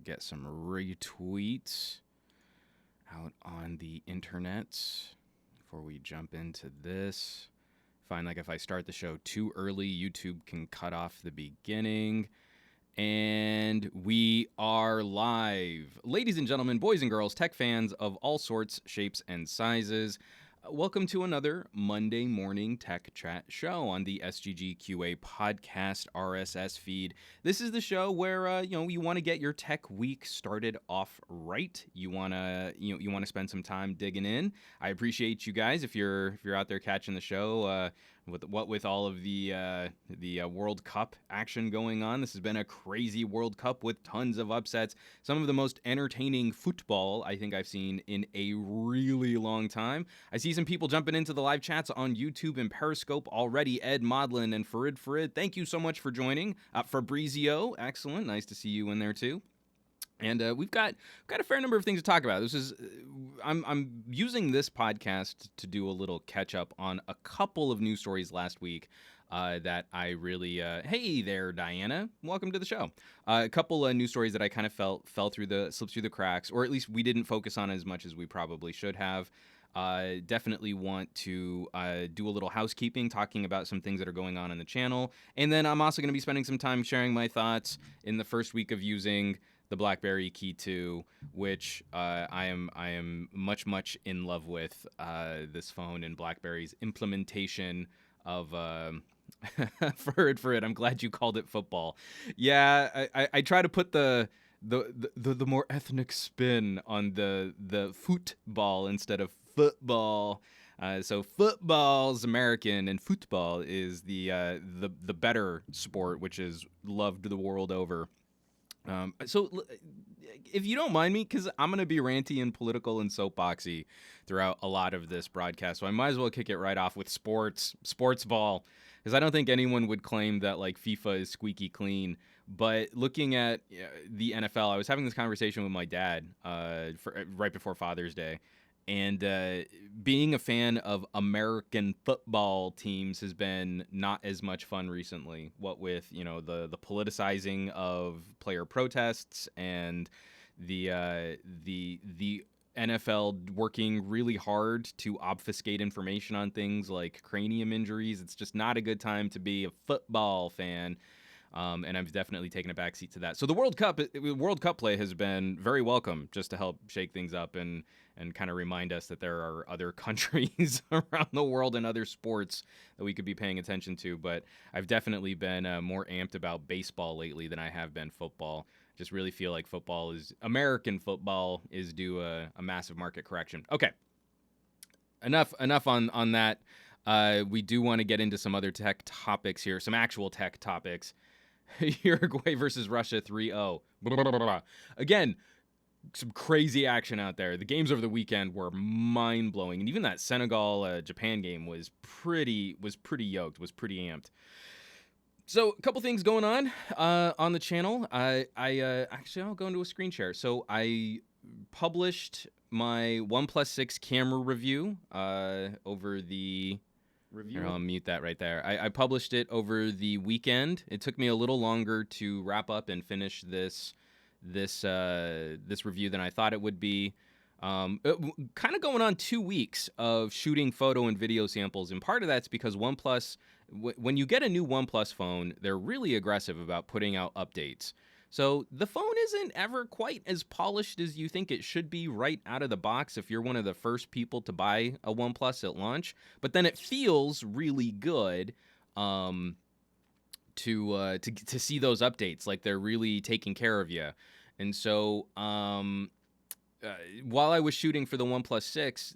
get some retweets out on the internet before we jump into this. Find like if I start the show too early, YouTube can cut off the beginning. And we are live. Ladies and gentlemen, boys and girls, tech fans of all sorts, shapes, and sizes. Welcome to another Monday morning tech chat show on the SGGQA podcast RSS feed. This is the show where you want to get your tech week started off right. You want to spend some time digging in. I appreciate you guys if you're out there catching the show. With all of the World Cup action going on. This has been a crazy World Cup with tons of upsets. Some of the most entertaining football I think I've seen in a really long time. I see some people jumping into the live chats on YouTube and Periscope already. Ed Modlin and Farid, thank you so much for joining. Fabrizio, excellent. Nice to see you in there too. And we've got a fair number of things to talk about. I'm using this podcast to do a little catch up on a couple of news stories last week that I really. Hey there, Diana. Welcome to the show. A couple of news stories that I kind of slipped through the cracks, or at least we didn't focus on as much as we probably should have. Definitely want to do a little housekeeping, talking about some things that are going on in the channel, and then I'm also going to be spending some time sharing my thoughts in the first week of using the Blackberry Key 2, which I am much in love with this phone and BlackBerry's implementation of Farid. I'm glad you called it football. Yeah, I try to put the more ethnic spin on the football instead of football. So football's American and football is the better sport, which is loved the world over. So if you don't mind me, because I'm going to be ranty and political and soapboxy throughout a lot of this broadcast, so I might as well kick it right off with sports ball, because I don't think anyone would claim that like FIFA is squeaky clean. But looking at the NFL, I was having this conversation with my dad right before Father's Day. And being a fan of American football teams has been not as much fun recently. What with the politicizing of player protests and the NFL working really hard to obfuscate information on things like cranium injuries. It's just not a good time to be a football fan. And I've definitely taken a backseat to that. So the World Cup play has been very welcome, just to help shake things up and kind of remind us that there are other countries around the world and other sports that we could be paying attention to. But I've definitely been more amped about baseball lately than I have been football. Just really feel like American football is due a massive market correction. Okay, enough on that. We do want to get into some other tech topics here, some actual tech topics. Uruguay versus Russia 3-0. Again, some crazy action out there. The games over the weekend were mind-blowing. And even that Senegal-Japan game was pretty yoked, was pretty amped. So a couple things going on the channel. Actually, I'll go into a screen share. So I published my OnePlus 6 camera review over the... Here, I'll mute that right there. I published it over the weekend. It took me a little longer to wrap up and finish this review than I thought it would be. Kind of going on 2 weeks of shooting photo and video samples, and part of that's because OnePlus, when you get a new OnePlus phone, they're really aggressive about putting out updates. So the phone isn't ever quite as polished as you think it should be right out of the box if you're one of the first people to buy a OnePlus at launch. But then it feels really good to see those updates, like they're really taking care of you. And so while I was shooting for the OnePlus 6,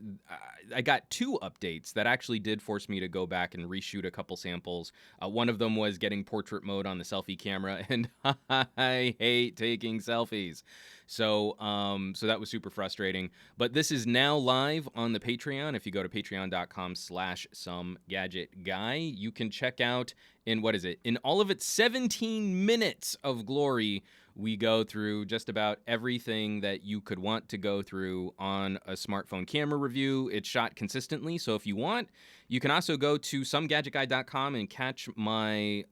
I got 2 updates that actually did force me to go back and reshoot a couple samples. One of them was getting portrait mode on the selfie camera, and I hate taking selfies. So that was super frustrating. But this is now live on the Patreon. If you go to patreon.com/SomeGadgetGuy, you can check out in all of its 17 minutes of glory. We go through just about everything that you could want to go through on a smartphone camera review. It's shot consistently, so if you want, you can also go to SomeGadgetGuy.com and catch my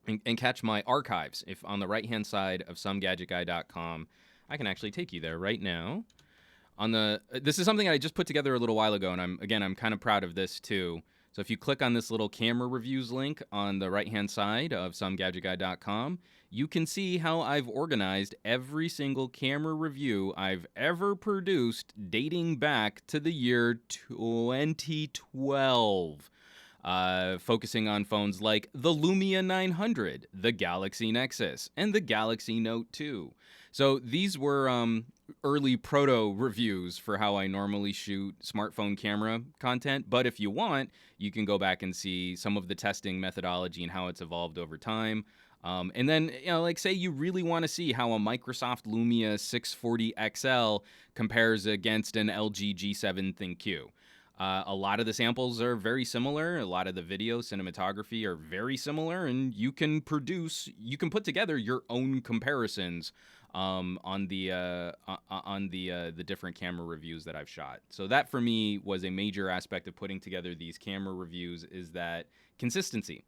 and catch my archives. If on the right-hand side of SomeGadgetGuy.com, I can actually take you there right now. This is something I just put together a little while ago, and I'm kind of proud of this too. So if you click on this little camera reviews link on the right-hand side of SomeGadgetGuy.com, you can see how I've organized every single camera review I've ever produced dating back to the year 2012. Focusing on phones like the Lumia 900, the Galaxy Nexus, and the Galaxy Note 2. So these were early proto reviews for how I normally shoot smartphone camera content. But if you want, you can go back and see some of the testing methodology and how it's evolved over time. And then, like say you really want to see how a Microsoft Lumia 640 XL compares against an LG G7 ThinQ. A lot of the samples are very similar. A lot of the video cinematography are very similar, and you can put together your own comparisons on the different camera reviews that I've shot. So that for me was a major aspect of putting together these camera reviews, is that consistency.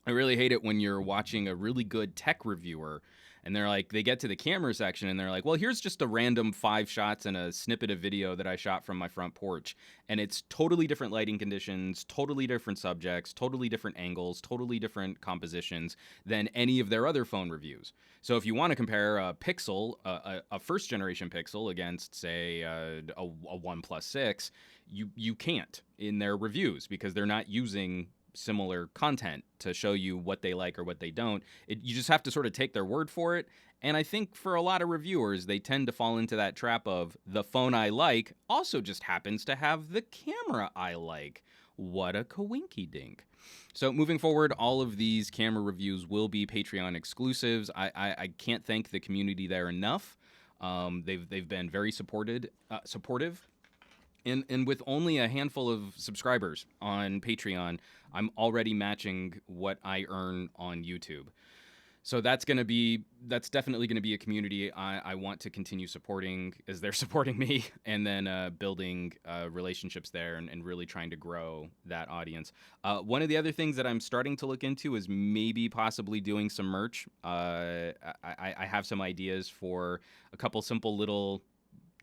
I really hate it when you're watching a really good tech reviewer and they get to the camera section and they're like, well, here's just a random 5 shots and a snippet of video that I shot from my front porch. And it's totally different lighting conditions, totally different subjects, totally different angles, totally different compositions than any of their other phone reviews. So if you want to compare a Pixel, a first generation Pixel against, say, a OnePlus 6, you can't in their reviews because they're not using similar content to show you what they like or what they don't. You just have to sort of take their word for it. And I think for a lot of reviewers, they tend to fall into that trap of the phone I like also just happens to have the camera I like. What a coinky dink. So moving forward, all of these camera reviews will be Patreon exclusives. I can't thank the community there enough. They've been very supportive. And with only a handful of subscribers on Patreon, I'm already matching what I earn on YouTube. So that's definitely going to be a community I want to continue supporting as they're supporting me, and then building relationships there and really trying to grow that audience. One of the other things that I'm starting to look into is maybe possibly doing some merch. I have some ideas for a couple simple little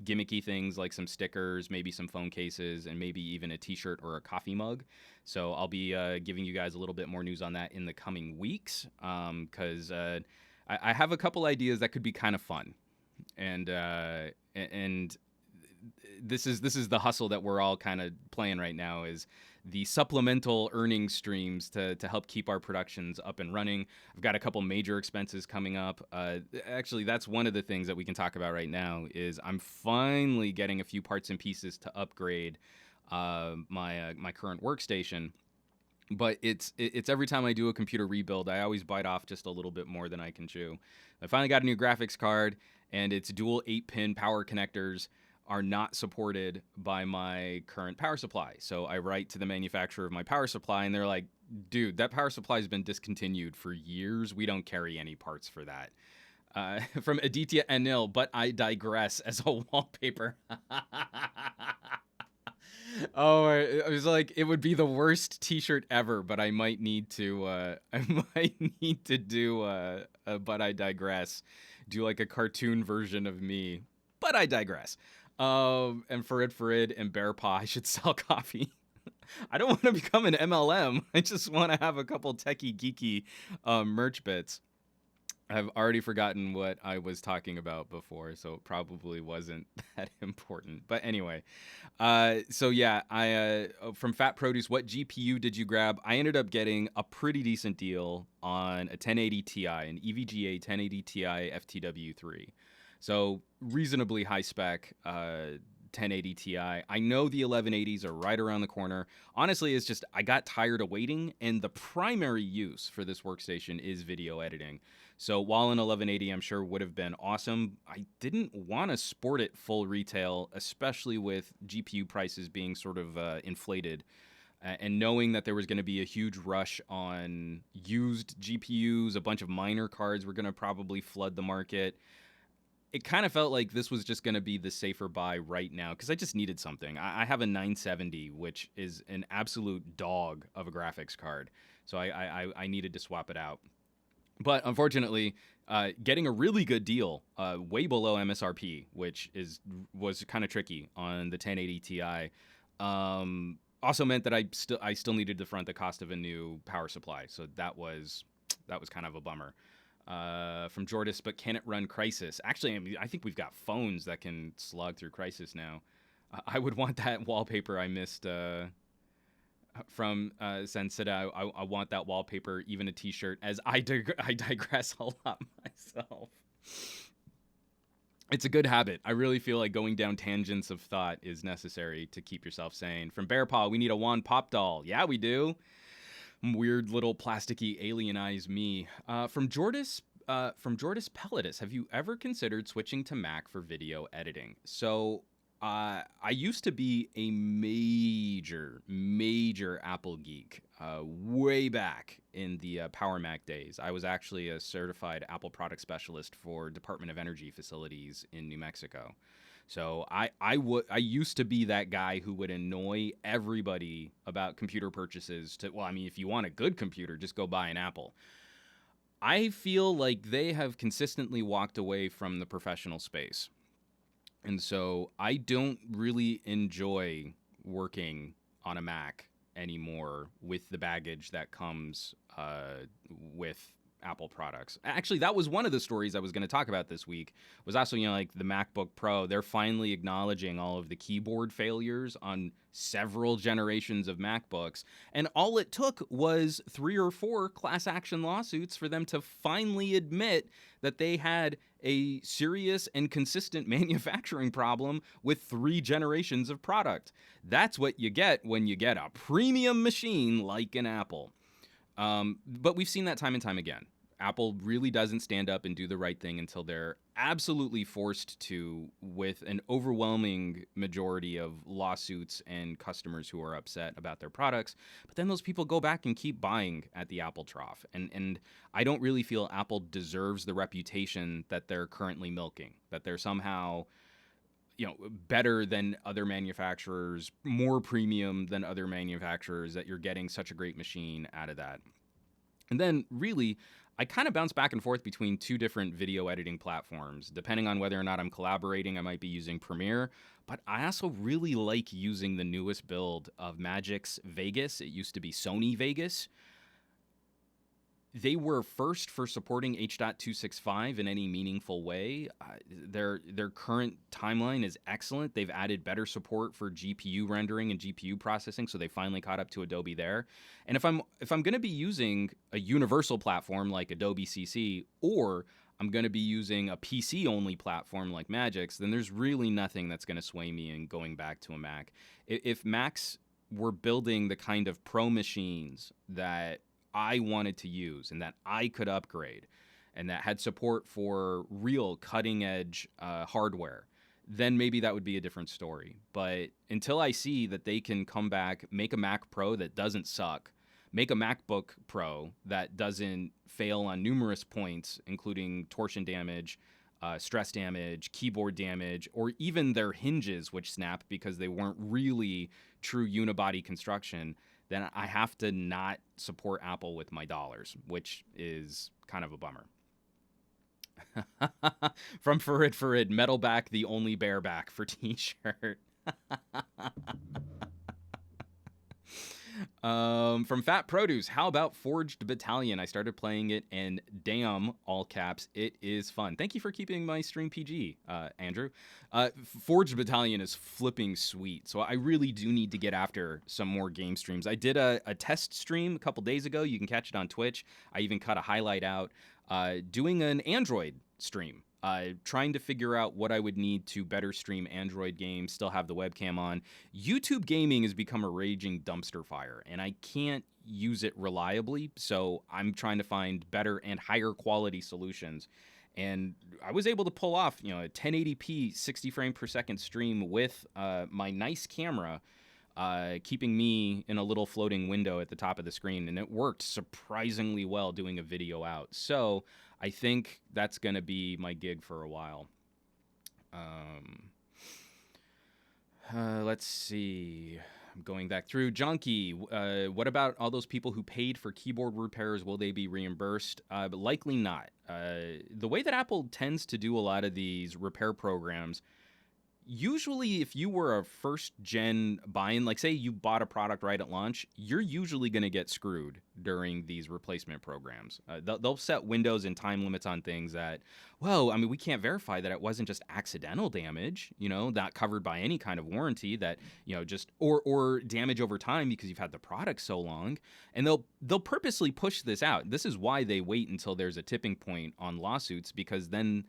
gimmicky things like some stickers, maybe some phone cases, and maybe even a t-shirt or a coffee mug. So I'll be giving you guys a little bit more news on that in the coming weeks, because I have a couple ideas that could be kind of fun, and this is the hustle that we're all kind of playing right now, is the supplemental earning streams to help keep our productions up and running. I've got a couple major expenses coming up. Actually, that's one of the things that we can talk about right now, is I'm finally getting a few parts and pieces to upgrade my current workstation. But it's every time I do a computer rebuild, I always bite off just a little bit more than I can chew. I finally got a new graphics card, and its dual 8-pin power connectors are not supported by my current power supply. So I write to the manufacturer of my power supply, and they're like, dude, that power supply has been discontinued for years. We don't carry any parts for that. From Aditya Anil, but I digress, as a wallpaper. Oh, I was like, it would be the worst T-shirt ever, but I might need to. Do but I digress. Do like a cartoon version of me, but I digress. And Farid and Bear Paw, I should sell coffee. I don't want to become an MLM. I just want to have a couple techie geeky merch bits. I've already forgotten what I was talking about before, so it probably wasn't that important. But anyway, so yeah, I from Fat Produce, what GPU did you grab? I ended up getting a pretty decent deal on a 1080 Ti, an EVGA 1080 Ti FTW3. So reasonably high spec 1080 Ti. I know the 1180s are right around the corner. Honestly, it's just I got tired of waiting, and the primary use for this workstation is video editing. So while an 1180 I'm sure would have been awesome, I didn't want to sport it full retail, especially with GPU prices being sort of inflated. And knowing that there was going to be a huge rush on used GPUs, a bunch of miner cards were going to probably flood the market. It kind of felt like this was just going to be the safer buy right now, because I just needed something. I have a 970, which is an absolute dog of a graphics card. So I needed to swap it out. But unfortunately, getting a really good deal, way below MSRP, which was kind of tricky on the 1080 Ti, also meant that I still needed to front the cost of a new power supply. So that was kind of a bummer. From Jordis, but can it run Crysis? Actually, I mean, I think we've got phones that can slog through Crysis now. I would want that wallpaper I missed from Sensita. I want that wallpaper, even a T-shirt. As I digress a lot myself. It's a good habit. I really feel like going down tangents of thought is necessary to keep yourself sane. From Bearpaw, we need a wand pop doll. Yeah, we do. Weird little plasticky alienized me. From Jordis Pelletus, have you ever considered switching to Mac for video editing? So I used to be a major Apple geek way back in the Power Mac days. I was actually a certified Apple product specialist for Department of Energy facilities in New Mexico. So I used to be that guy who would annoy everybody about computer purchases. Well, I mean, if you want a good computer, just go buy an Apple. I feel like they have consistently walked away from the professional space. And so I don't really enjoy working on a Mac anymore with the baggage that comes with Apple products. Actually, that was one of the stories I was going to talk about this week, was also, like the MacBook Pro. They're finally acknowledging all of the keyboard failures on several generations of MacBooks. And all it took was 3 or 4 class action lawsuits for them to finally admit that they had a serious and consistent manufacturing problem with 3 generations of product. That's what you get when you get a premium machine like an Apple. But we've seen that time and time again. Apple really doesn't stand up and do the right thing until they're absolutely forced to, with an overwhelming majority of lawsuits and customers who are upset about their products. But then those people go back and keep buying at the Apple trough. And I don't really feel Apple deserves the reputation that they're currently milking, that they're somehow, better than other manufacturers, more premium than other manufacturers, that you're getting such a great machine out of that. And then really, I kind of bounce back and forth between 2 different video editing platforms. Depending on whether or not I'm collaborating, I might be using Premiere, but I also really like using the newest build of Magic's Vegas. It used to be Sony Vegas. They were first for supporting H.265 in any meaningful way. Their current timeline is excellent. They've added better support for GPU rendering and GPU processing, so they finally caught up to Adobe there. And if I'm going to be using a universal platform like Adobe CC, or I'm going to be using a PC-only platform like Magic's, then there's really nothing that's going to sway me in going back to a Mac. If Macs were building the kind of pro machines that I wanted to use and that I could upgrade, and that had support for real cutting edge hardware, then maybe that would be a different story. But until I see that they can come back, make a Mac Pro that doesn't suck, make a MacBook Pro that doesn't fail on numerous points, including torsion damage, stress damage, keyboard damage, or even their hinges, which snap because they weren't really true unibody construction, then I have to not support Apple with my dollars, which is kind of a bummer. From Farid, Metalback, the only bareback for t-shirt. From Fat Produce, how about Forged Battalion? I started playing it, and damn, all caps, it is fun. Thank you for keeping my stream PG, Andrew. Forged Battalion is flipping sweet, so I really do need to get after some more game streams. I did a test stream a couple days ago. You can catch it on Twitch. I even cut a highlight out doing an Android stream. Trying to figure out what I would need to better stream Android games, still have the webcam on. YouTube gaming has become a raging dumpster fire, and I can't use it reliably, so I'm trying to find better and higher quality solutions. And I was able to pull off, a 1080p 60 frame per second stream with my nice camera, keeping me in a little floating window at the top of the screen, and it worked surprisingly well doing a video out. So I think that's going to be my gig for a while. Let's see. I'm going back through. Junkie, what about all those people who paid for keyboard repairs? Will they be reimbursed? But likely not. The way that Apple tends to do a lot of these repair programs, usually if you were a first gen buy-in, like say you bought a product right at launch, you're usually going to get screwed during these replacement programs. They'll set windows and time limits on things that, well, I mean, we can't verify that it wasn't just accidental damage, not covered by any kind of warranty, that, just or damage over time because you've had the product so long. And they'll purposely push this out. This is why they wait until there's a tipping point on lawsuits, because then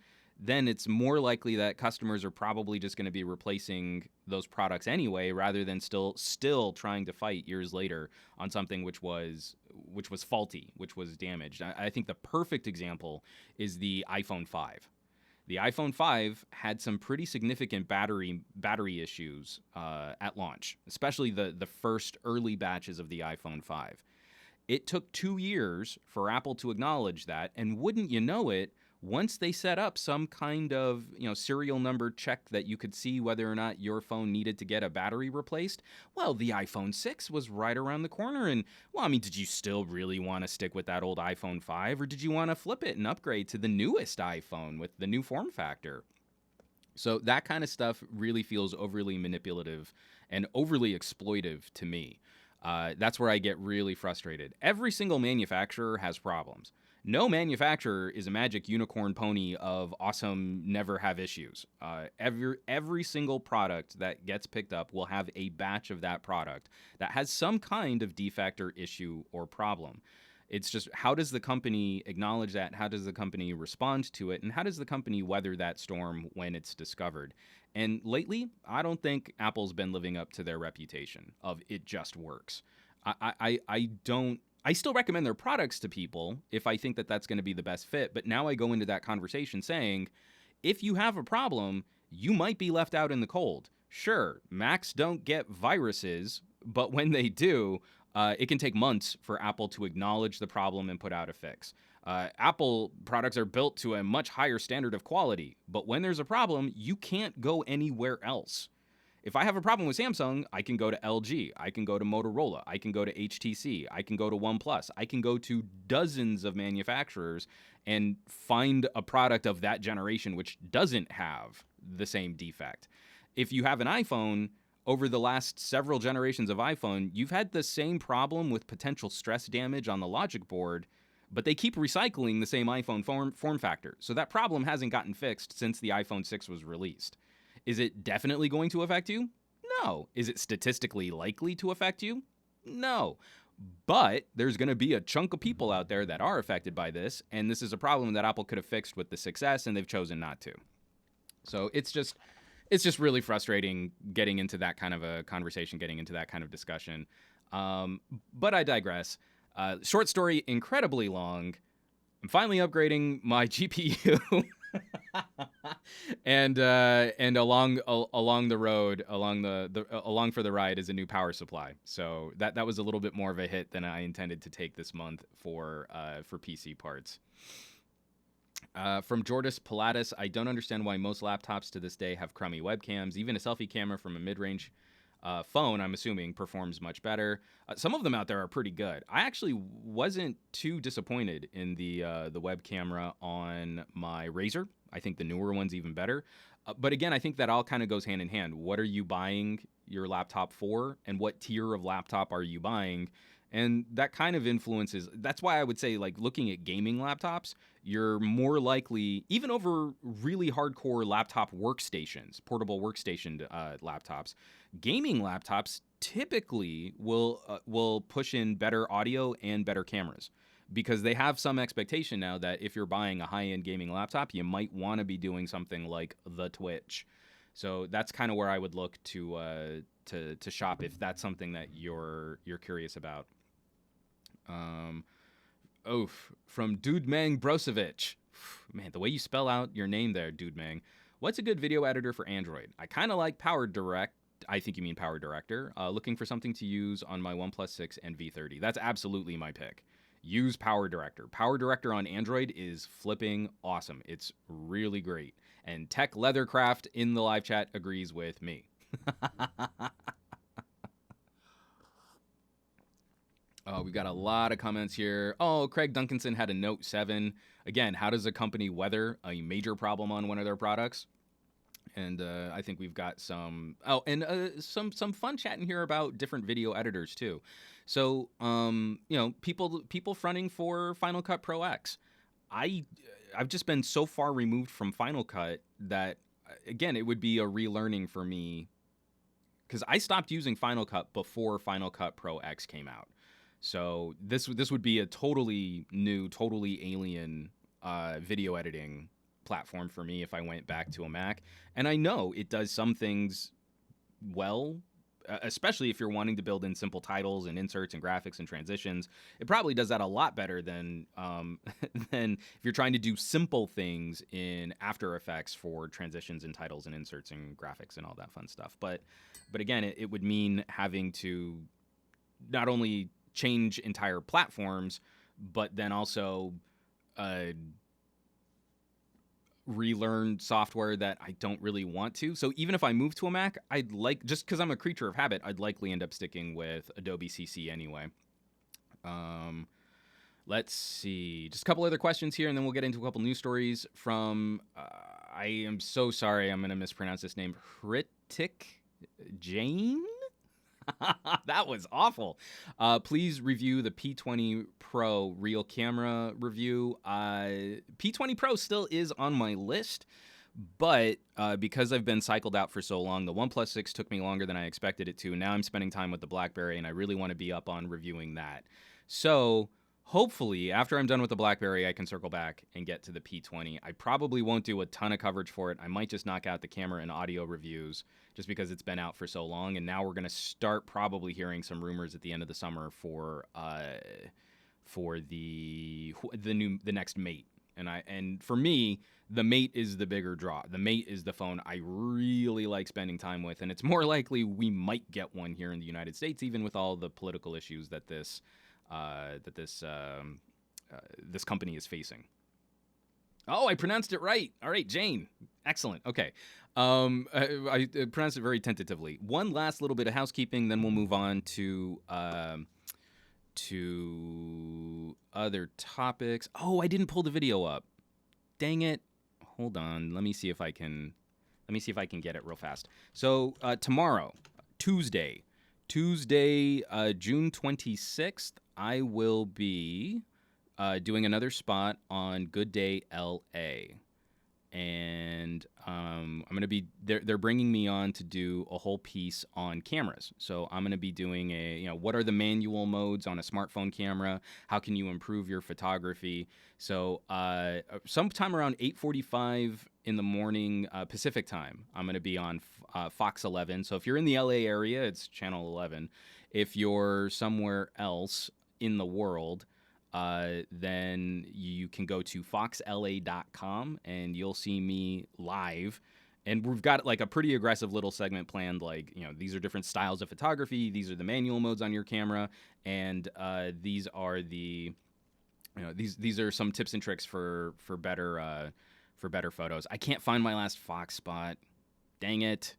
it's more likely that customers are probably just going to be replacing those products anyway, rather than still trying to fight years later on something which was faulty, which was damaged. I think the perfect example is the iPhone 5. The iPhone 5 had some pretty significant battery issues at launch, especially the first early batches of the iPhone 5. It took 2 years for Apple to acknowledge that, and wouldn't you know it, once they set up some kind of serial number check that you could see whether or not your phone needed to get a battery replaced, well, the iPhone 6 was right around the corner. And, well, I mean, did you still really want to stick with that old iPhone 5, or did you want to flip it and upgrade to the newest iPhone with the new form factor? So that kind of stuff really feels overly manipulative and overly exploitive to me. That's where I get really frustrated. Every single manufacturer has problems. No manufacturer is a magic unicorn pony of awesome, never have issues. Every single product that gets picked up will have a batch of that product that has some kind of defect or issue or problem. It's just, how does the company acknowledge that? How does the company respond to it? And how does the company weather that storm when it's discovered? And lately, I don't think Apple's been living up to their reputation of it just works. I still recommend their products to people if I think that that's going to be the best fit. But now I go into that conversation saying, if you have a problem, you might be left out in the cold. Sure, Macs don't get viruses, but when they do, it can take months for Apple to acknowledge the problem and put out a fix. Apple products are built to a much higher standard of quality, but when there's a problem, you can't go anywhere else. If I have a problem with Samsung, I can go to LG, I can go to Motorola, I can go to HTC, I can go to OnePlus, I can go to dozens of manufacturers and find a product of that generation which doesn't have the same defect. If you have an iPhone, over the last several generations of iPhone, you've had the same problem with potential stress damage on the logic board, but they keep recycling the same iPhone form factor. So that problem hasn't gotten fixed since the iPhone 6 was released. Is it definitely going to affect you? No. Is it statistically likely to affect you? No. But there's going to be a chunk of people out there that are affected by this, and this is a problem that Apple could have fixed with the 6S, and they've chosen not to. So it's just really frustrating getting into that kind of a conversation, getting into that kind of discussion. But I digress. Short story, incredibly long. I'm finally upgrading my GPU. and along the road, along for the ride is a new power supply. So that was a little bit more of a hit than I intended to take this month for PC parts. From Jordis Pilatus, I don't understand why most laptops to this day have crummy webcams. Even a selfie camera from a mid-range phone, I'm assuming, performs much better. Some of them out there are pretty good. I actually wasn't too disappointed in the web camera on my Razer. I think the newer one's even better. But again, I think that all kind of goes hand in hand. What are you buying your laptop for, and what tier of laptop are you buying? And that kind of influences. That's why I would say, like, looking at gaming laptops, you're more likely, even over really hardcore laptop workstations, portable workstation laptops, gaming laptops typically will push in better audio and better cameras, because they have some expectation now that if you're buying a high-end gaming laptop, you might want to be doing something like the Twitch. So that's kind of where I would look to shop if that's something that you're curious about. From Dude Mang Brozovic. Man, the way you spell out your name there, Dude Mang. What's a good video editor for Android? I kind of like Power Direct. I think you mean Power Director. Looking for something to use on my OnePlus 6 and V30. That's absolutely my pick. Use Power Director. Power Director on Android is flipping awesome. It's really great. And Tech Leathercraft in the live chat agrees with me. We've got a lot of comments here. Oh, Craig Duncanson had a Note 7. Again, how does a company weather a major problem on one of their products? And I think we've got some some fun chatting here about different video editors too. So people fronting for Final Cut Pro X. I've just been so far removed from Final Cut that again it would be a relearning for me because I stopped using Final Cut before Final Cut Pro X came out. So this would be a totally new, totally alien video editing platform for me if I went back to a Mac. And I know it does some things well, especially if you're wanting to build in simple titles and inserts and graphics and transitions. It probably does that a lot better than than if you're trying to do simple things in After Effects for transitions and titles and inserts and graphics and all that fun stuff. But again, it would mean having to not only change entire platforms, but then also relearn software that I don't really want to. So even if I move to a Mac, I'd like, just because I'm a creature of habit, I'd likely end up sticking with Adobe CC anyway. Let's see. Just a couple other questions here, and then we'll get into a couple news stories from, I am so sorry, I'm going to mispronounce this name, Hritik Jane? That was awful. Please review the P20 Pro real camera review. P20 Pro still is on my list, but because I've been cycled out for so long, the OnePlus 6 took me longer than I expected it to. Now I'm spending time with the Blackberry, and I really want to be up on reviewing that. So hopefully, after I'm done with the Blackberry, I can circle back and get to the P20. I probably won't do a ton of coverage for it. I might just knock out the camera and audio reviews just because it's been out for so long. And now we're going to start probably hearing some rumors at the end of the summer for the next Mate. And for me, the Mate is the bigger draw. The Mate is the phone I really like spending time with, and it's more likely we might get one here in the United States, even with all the political issues that this company is facing. Oh, I pronounced it right. All right, Jane. Excellent. Okay. I pronounced it very tentatively. One last little bit of housekeeping, then we'll move on to other topics. Oh, I didn't pull the video up. Dang it. Hold on. Let me see if I can get it real fast. So tomorrow, Tuesday, June 26th, I will be doing another spot on Good Day LA. And I'm going to be, they're bringing me on to do a whole piece on cameras. So I'm going to be doing what are the manual modes on a smartphone camera? How can you improve your photography? So sometime around 8:45 in the morning Pacific time, I'm going to be on Fox 11. So if you're in the LA area, it's channel 11. If you're somewhere else in the world, then you can go to foxla.com and you'll see me live. And we've got like a pretty aggressive little segment planned, like, these are different styles of photography. These are the manual modes on your camera. And these are these are some tips and tricks for better photos. I can't find my last Fox spot. Dang it.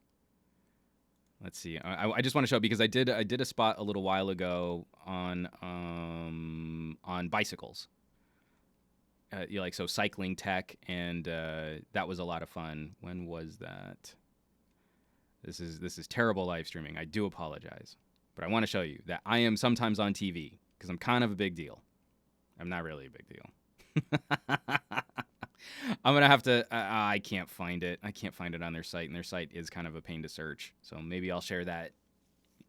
Let's see. I just want to show because I did a spot a little while ago on bicycles. So cycling tech, and that was a lot of fun. When was that? This is terrible live streaming. I do apologize, but I want to show you that I am sometimes on TV because I'm kind of a big deal. I'm not really a big deal. I'm going to have to, I can't find it. I can't find it on their site, and their site is kind of a pain to search. So maybe I'll share that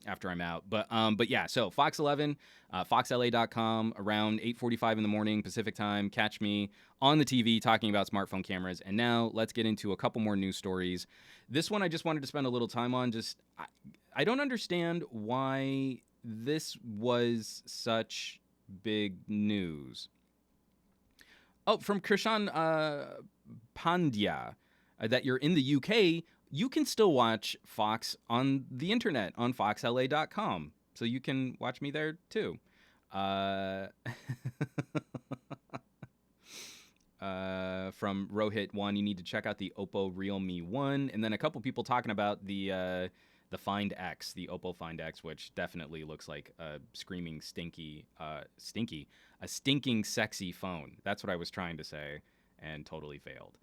after I'm out. But yeah, so Fox 11, foxla.com, around 8:45 in the morning Pacific time. Catch me on the TV talking about smartphone cameras. And now let's get into a couple more news stories. This one I just wanted to spend a little time on. I don't understand why this was such big news. Oh, from Krishan Pandya, that you're in the UK, you can still watch Fox on the internet on foxla.com. So you can watch me there too. From Rohit1, you need to check out the Oppo Realme 1. And then a couple people talking about the the Find X, the Oppo Find X, which definitely looks like a screaming a stinking sexy phone. That's what I was trying to say and totally failed.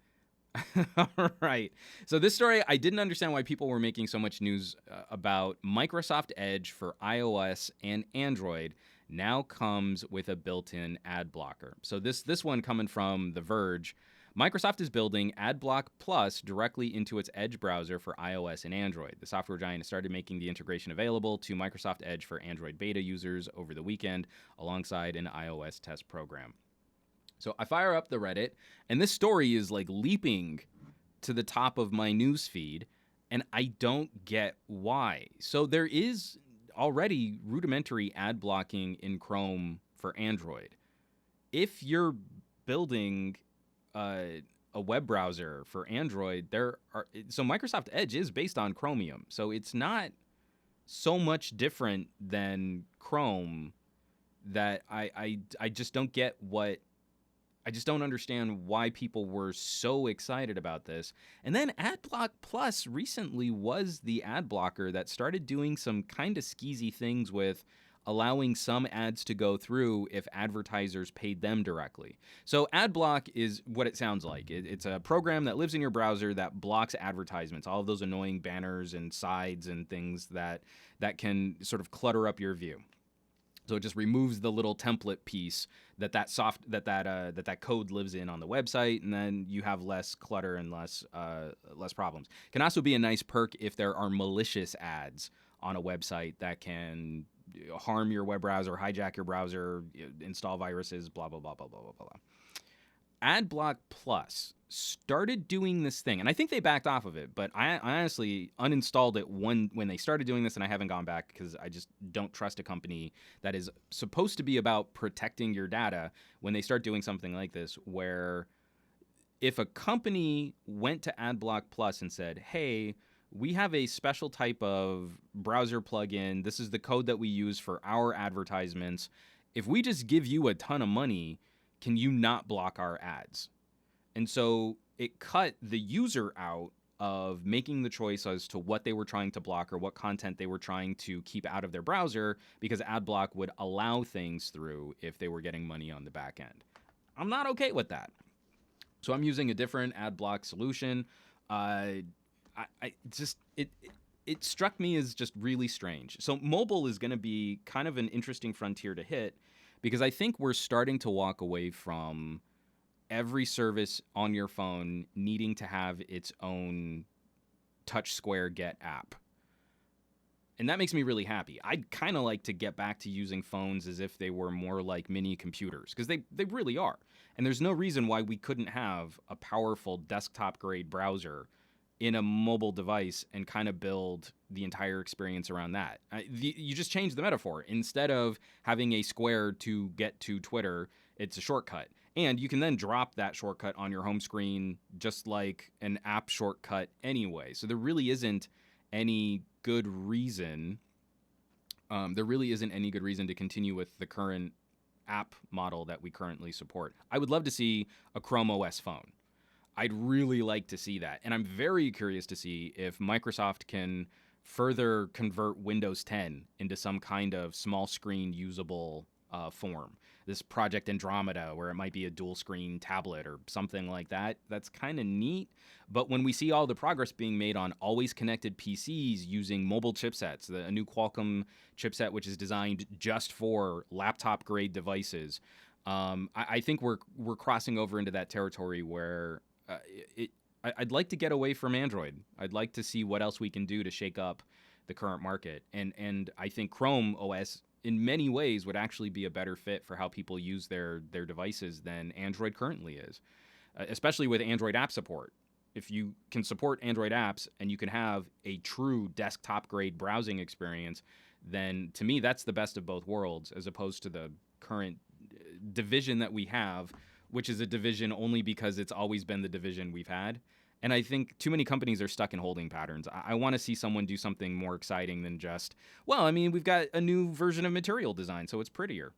All right. So this story, I didn't understand why people were making so much news about Microsoft Edge for iOS and Android now comes with a built-in ad blocker. So this one coming from The Verge, Microsoft is building AdBlock Plus directly into its Edge browser for iOS and Android. The software giant started making the integration available to Microsoft Edge for Android beta users over the weekend alongside an iOS test program. So I fire up the Reddit, and this story is like leaping to the top of my news feed, and I don't get why. So there is already rudimentary ad blocking in Chrome for Android. If you're building a web browser for Android, so Microsoft Edge is based on Chromium, so it's not so much different than Chrome that I just don't get what. I just don't understand why people were so excited about this. And then AdBlock Plus recently was the ad blocker that started doing some kind of skeezy things with allowing some ads to go through if advertisers paid them directly. So AdBlock is what it sounds like. It's a program that lives in your browser that blocks advertisements, all of those annoying banners and sides and things that can sort of clutter up your view. So it just removes the little template piece that code lives in on the website, and then you have less clutter and less problems. Can also be a nice perk if there are malicious ads on a website that can harm your web browser, hijack your browser, install viruses, blah blah blah blah blah blah blah. AdBlock Plus started doing this thing, and I think they backed off of it, but I honestly uninstalled it when they started doing this, and I haven't gone back because I just don't trust a company that is supposed to be about protecting your data when they start doing something like this, where if a company went to AdBlock Plus and said, hey, we have a special type of browser plugin, this is the code that we use for our advertisements, if we just give you a ton of money, can you not block our ads? And so it cut the user out of making the choice as to what they were trying to block or what content they were trying to keep out of their browser, because AdBlock would allow things through if they were getting money on the back end. I'm not okay with that. So I'm using a different AdBlock solution. It struck me as just really strange. So mobile is going to be kind of an interesting frontier to hit, because I think we're starting to walk away from every service on your phone needing to have its own touch square get app. And that makes me really happy. I'd kind of like to get back to using phones as if they were more like mini computers, because they really are. And there's no reason why we couldn't have a powerful desktop grade browser in a mobile device and kind of build the entire experience around that. You just change the metaphor. Instead of having a square to get to Twitter, it's a shortcut. And you can then drop that shortcut on your home screen just like an app shortcut anyway. So there really isn't any good reason. To continue with the current app model that we currently support. I would love to see a Chrome OS phone. I'd really like to see that. And I'm very curious to see if Microsoft can further convert Windows 10 into some kind of small screen usable form. This Project Andromeda, where it might be a dual screen tablet or something like that. That's kind of neat. But when we see all the progress being made on always connected PCs using mobile chipsets, a new Qualcomm chipset which is designed just for laptop grade devices, I think we're crossing over into that territory where I'd like to get away from Android. I'd like to see what else we can do to shake up the current market. And I think Chrome OS in many ways would actually be a better fit for how people use their devices than Android currently is, especially with Android app support. If you can support Android apps and you can have a true desktop grade browsing experience, then to me that's the best of both worlds, as opposed to the current division that we have, which is a division only because it's always been the division we've had. And I think too many companies are stuck in holding patterns. I want to see someone do something more exciting than just, well, I mean, we've got a new version of Material Design, so it's prettier.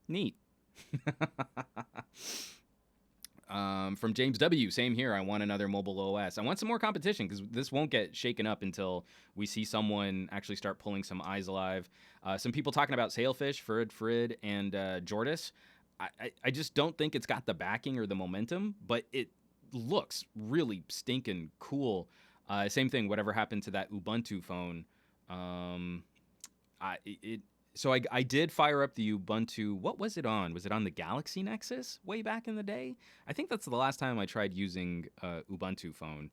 Neat. From James W. Same here. I want another mobile OS. I want some more competition because this won't get shaken up until we see someone actually start pulling some eyes alive. Some people talking about Sailfish, Frid, and Jordis. I just don't think it's got the backing or the momentum, but it looks really stinking cool. Same thing. Whatever happened to that Ubuntu phone? So I did fire up the Ubuntu. What was it on? Was it on the Galaxy Nexus way back in the day? I think that's the last time I tried using Ubuntu phone.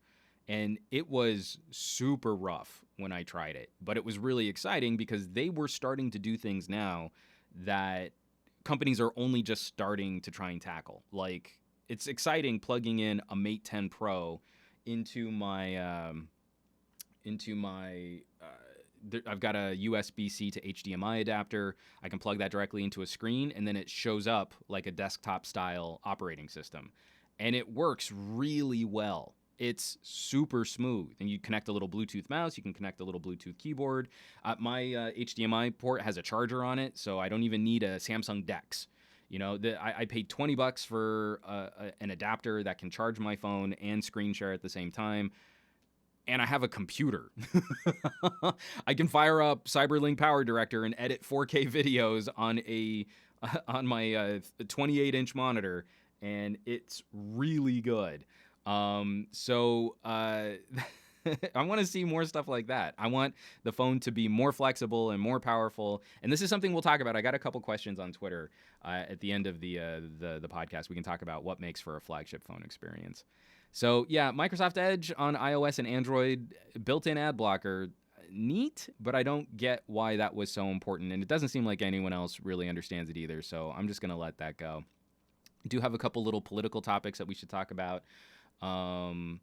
And it was super rough when I tried it. But it was really exciting because they were starting to do things now that companies are only just starting to try and tackle. Like, it's exciting plugging in a Mate 10 Pro into my... I've got a USB-C to HDMI adapter. I can plug that directly into a screen, and then it shows up like a desktop-style operating system. And it works really well. It's super smooth. And you connect a little Bluetooth mouse. You can connect a little Bluetooth keyboard. My HDMI port has a charger on it, so I don't even need a Samsung DeX. You know, I paid $20 for an adapter that can charge my phone and screen share at the same time. And I have a computer. I can fire up Cyberlink Power Director and edit 4K videos on my 28-inch monitor, and it's really good. So I want to see more stuff like that. I want the phone to be more flexible and more powerful. And this is something we'll talk about. I got a couple questions on Twitter at the end of the podcast. We can talk about what makes for a flagship phone experience. So, yeah, Microsoft Edge on iOS and Android, built-in ad blocker, neat, but I don't get why that was so important. And it doesn't seem like anyone else really understands it either, so I'm just going to let that go. I do have a couple little political topics that we should talk about. From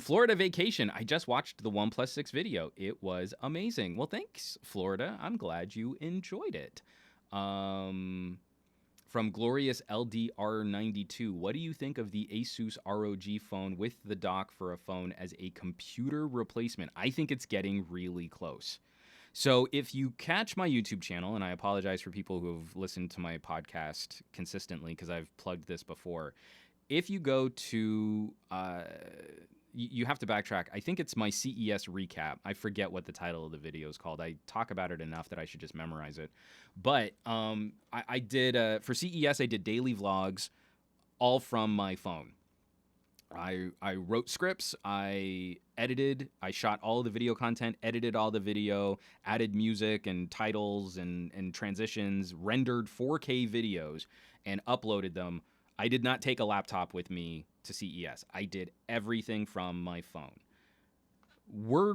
Florida vacation, I just watched the OnePlus 6 video. It was amazing. Well, thanks, Florida. I'm glad you enjoyed it. From Glorious LDR92, what do you think of the Asus ROG phone with the dock for a phone as a computer replacement? I think it's getting really close. So if you catch my YouTube channel, and I apologize for people who have listened to my podcast consistently because I've plugged this before. If you go to, you have to backtrack. I think it's my CES recap. I forget what the title of the video is called. I talk about it enough that I should just memorize it. But I did, for CES, I did daily vlogs all from my phone. I wrote scripts, I edited, I shot all of the video content, edited all the video, added music and titles and transitions, rendered 4K videos, and uploaded them. I did not take a laptop with me to CES. I did everything from my phone. We're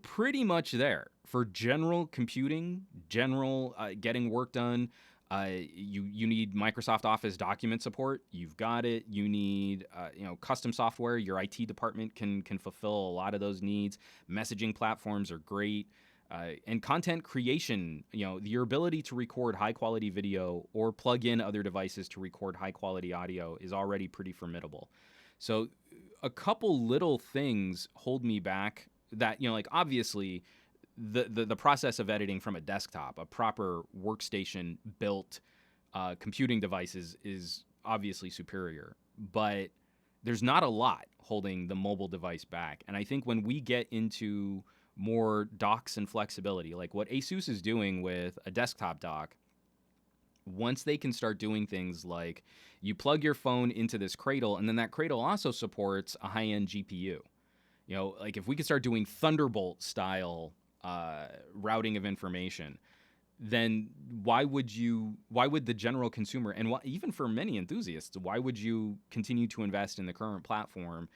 pretty much there for general computing, general getting work done. You need Microsoft Office document support. You've got it. You need custom software. Your IT department can fulfill a lot of those needs. Messaging platforms are great. And content creation, your ability to record high-quality video or plug in other devices to record high-quality audio is already pretty formidable. So a couple little things hold me back that, obviously the process of editing from a desktop, a proper workstation-built computing device is obviously superior. But there's not a lot holding the mobile device back. And I think when we get into more docks and flexibility, like what Asus is doing with a desktop dock, once they can start doing things like you plug your phone into this cradle, and then that cradle also supports a high-end GPU. Like if we could start doing Thunderbolt style routing of information, then why would the general consumer, and even for many enthusiasts, why would you continue to invest in the current platform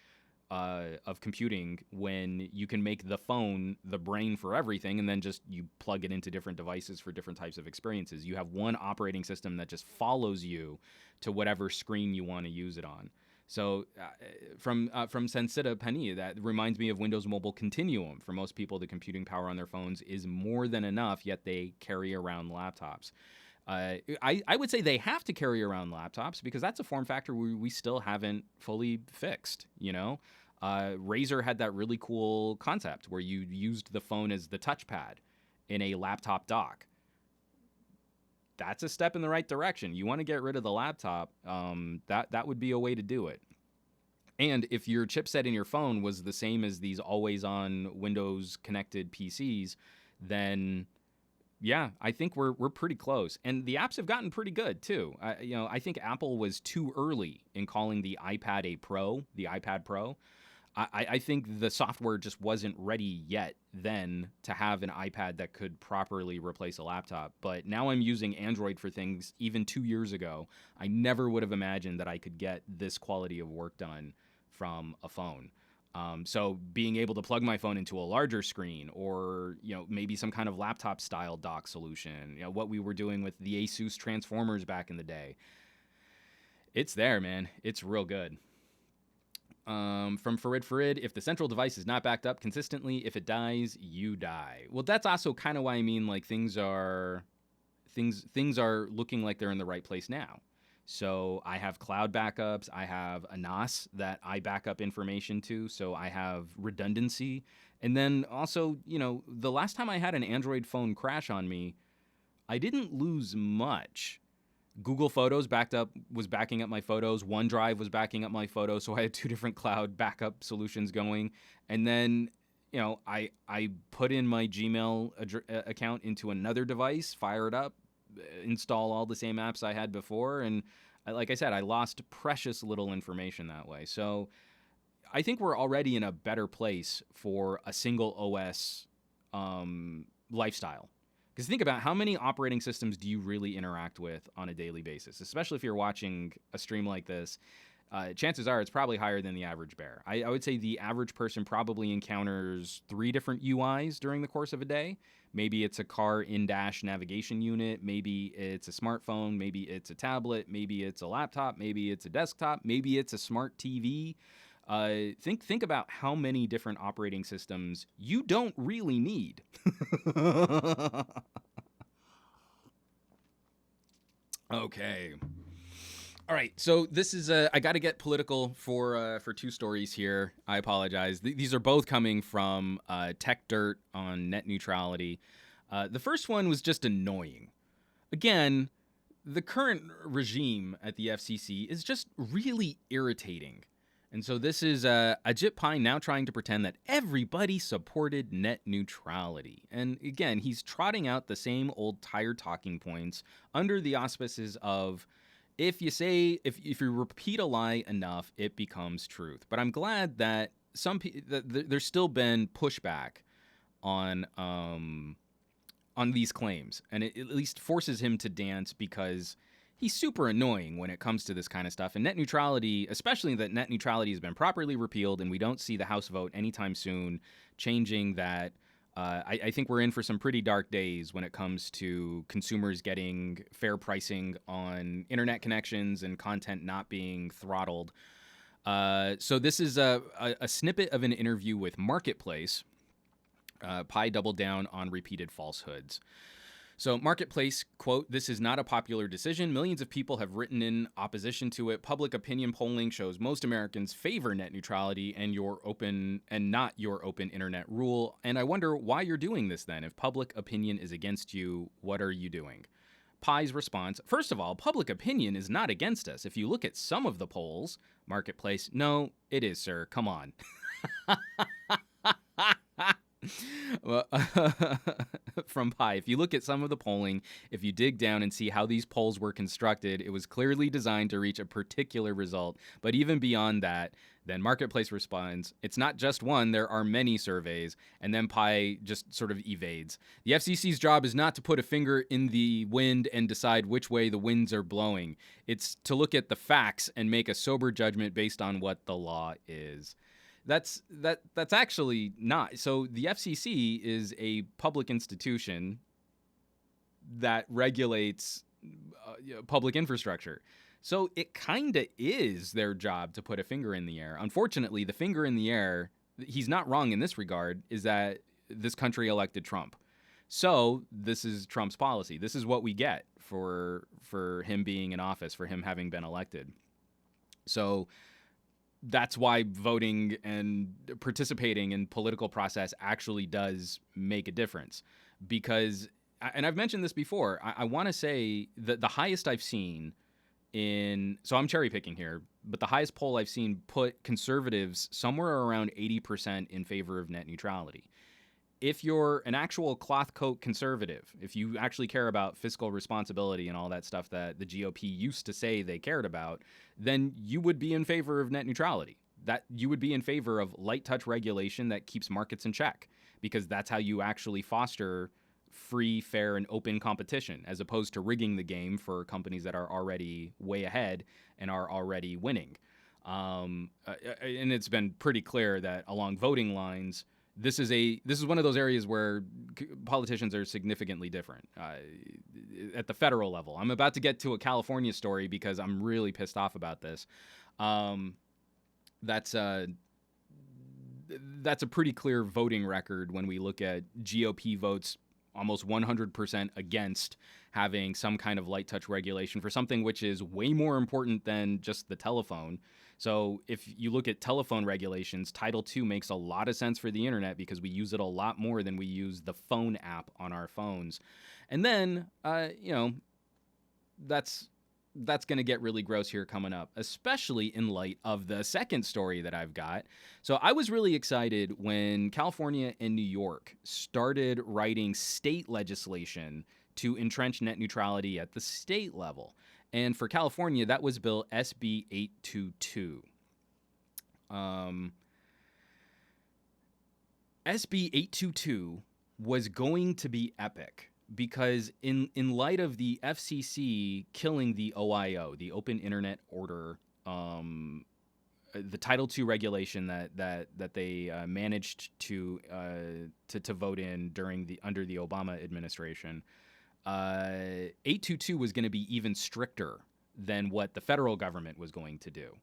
of computing when you can make the phone the brain for everything, and then just you plug it into different devices for different types of experiences? You have one operating system that just follows you to whatever screen you want to use it on. So from Sensita Penny, that reminds me of Windows Mobile Continuum. For most people, the computing power on their phones is more than enough, yet they carry around laptops. I would say they have to carry around laptops because that's a form factor we still haven't fully fixed, Razer had that really cool concept where you used the phone as the touchpad in a laptop dock. that's a step in the right direction. You want to get rid of the laptop, that would be a way to do it. And if your chipset in your phone was the same as these always-on Windows-connected PCs, then yeah, I think we're pretty close. And the apps have gotten pretty good too. I think Apple was too early in calling the iPad the iPad Pro. I think the software just wasn't ready yet then to have an iPad that could properly replace a laptop. But now I'm using Android for things even 2 years ago. I never would have imagined that I could get this quality of work done from a phone. So being able to plug my phone into a larger screen, or maybe some kind of laptop style dock solution, what we were doing with the Asus transformers back in the day, it's there, man. It's real good. From Farid, if the central device is not backed up consistently, if it dies, you die. Well, that's also kind of why I mean, like, things are looking like they're in the right place now. So I have cloud backups. I have a NAS that I back up information to, so I have redundancy. And then also, the last time I had an Android phone crash on me, I didn't lose much. Google Photos was backing up my photos. OneDrive was backing up my photos, so I had 2 different cloud backup solutions going. And then, I put in my Gmail account into another device, fire it up, install all the same apps I had before, and like I said, I lost precious little information that way. So I think we're already in a better place for a single OS lifestyle. Because think about how many operating systems do you really interact with on a daily basis, especially if you're watching a stream like this. Chances are it's probably higher than the average bear. I would say the average person probably encounters 3 different UIs during the course of a day. Maybe it's a car in-dash navigation unit. Maybe it's a smartphone. Maybe it's a tablet. Maybe it's a laptop. Maybe it's a desktop. Maybe it's a smart TV. Think about how many different operating systems you don't really need. Okay. All right, so this is I got to get political for 2 stories here. I apologize. These are both coming from Tech Dirt on net neutrality. The first one was just annoying. Again, the current regime at the FCC is just really irritating. And so this is Ajit Pai now trying to pretend that everybody supported net neutrality. And again, he's trotting out the same old tired talking points under the auspices of, if you repeat a lie enough, it becomes truth. But I'm glad that there's still been pushback on these claims, and it at least forces him to dance, because he's super annoying when it comes to this kind of stuff. And net neutrality, especially that net neutrality has been properly repealed, and we don't see the House vote anytime soon changing that. I think we're in for some pretty dark days when it comes to consumers getting fair pricing on internet connections and content not being throttled. So this is a snippet of an interview with Marketplace. Pai doubled down on repeated falsehoods. So Marketplace, quote, "This is not a popular decision. Millions of people have written in opposition to it. Public opinion polling shows most Americans favor net neutrality and not your open internet rule. And I wonder why you're doing this then. If public opinion is against you, what are you doing?" Pai's response: "First of all, public opinion is not against us. If you look at some of the polls." Marketplace: "No, it is, sir. Come on." Well, from Pai, "If you look at some of the polling, if you dig down and see how these polls were constructed, it was clearly designed to reach a particular result. But even beyond that," then Marketplace responds, "It's not just one, there are many surveys." And then Pai just sort of evades. "The FCC's job is not to put a finger in the wind and decide which way the winds are blowing. It's to look at the facts and make a sober judgment based on what the law is." That's actually not. So the FCC is a public institution that regulates public infrastructure. So it kind of is their job to put a finger in the air. Unfortunately, the finger in the air, he's not wrong in this regard, is that this country elected Trump. So this is Trump's policy. This is what we get for him being in office, for him having been elected. So that's why voting and participating in political process actually does make a difference. Because and I've mentioned this before, I want to say that the highest I've seen so I'm cherry picking here, but the highest poll I've seen put conservatives somewhere around 80% in favor of net neutrality. If you're an actual cloth coat conservative, if you actually care about fiscal responsibility and all that stuff that the GOP used to say they cared about, then you would be in favor of net neutrality. That you would be in favor of light touch regulation that keeps markets in check, because that's how you actually foster free, fair, and open competition, as opposed to rigging the game for companies that are already way ahead and are already winning. And it's been pretty clear that along voting lines, this is one of those areas where politicians are significantly different at the federal level. I'm about to get to a California story because I'm really pissed off about this. That's a pretty clear voting record when we look at GOP votes almost 100% against having some kind of light touch regulation for something which is way more important than just the telephone. So if you look at telephone regulations, Title II makes a lot of sense for the internet because we use it a lot more than we use the phone app on our phones. And then, that's going to get really gross here coming up, especially in light of the second story that I've got. So I was really excited when California and New York started writing state legislation to entrench net neutrality at the state level. And for California, that was Bill SB 822. SB 822 was going to be epic, because in light of the FCC killing the OIO, the Open Internet Order, the Title II regulation that they managed to vote in under the Obama administration, 822 was going to be even stricter than what the federal government was going to do.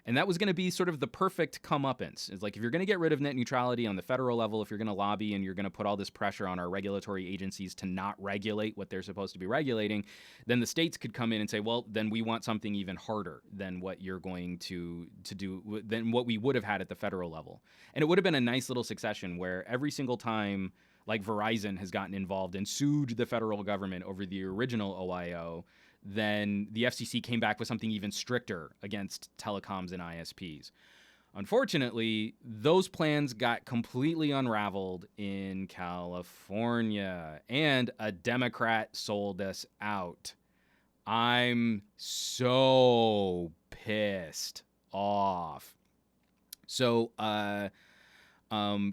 And that was going to be sort of the perfect comeuppance. It's like, if you're going to get rid of net neutrality on the federal level, if you're going to lobby and you're going to put all this pressure on our regulatory agencies to not regulate what they're supposed to be regulating, then the states could come in and say, well, then we want something even harder than what you're going to do, than what we would have had at the federal level. And it would have been a nice little succession where every single time, like Verizon has gotten involved and sued the federal government over the original OIO, then the FCC came back with something even stricter against telecoms and ISPs. Unfortunately, those plans got completely unraveled in California, and a Democrat sold us out. I'm so pissed off. So,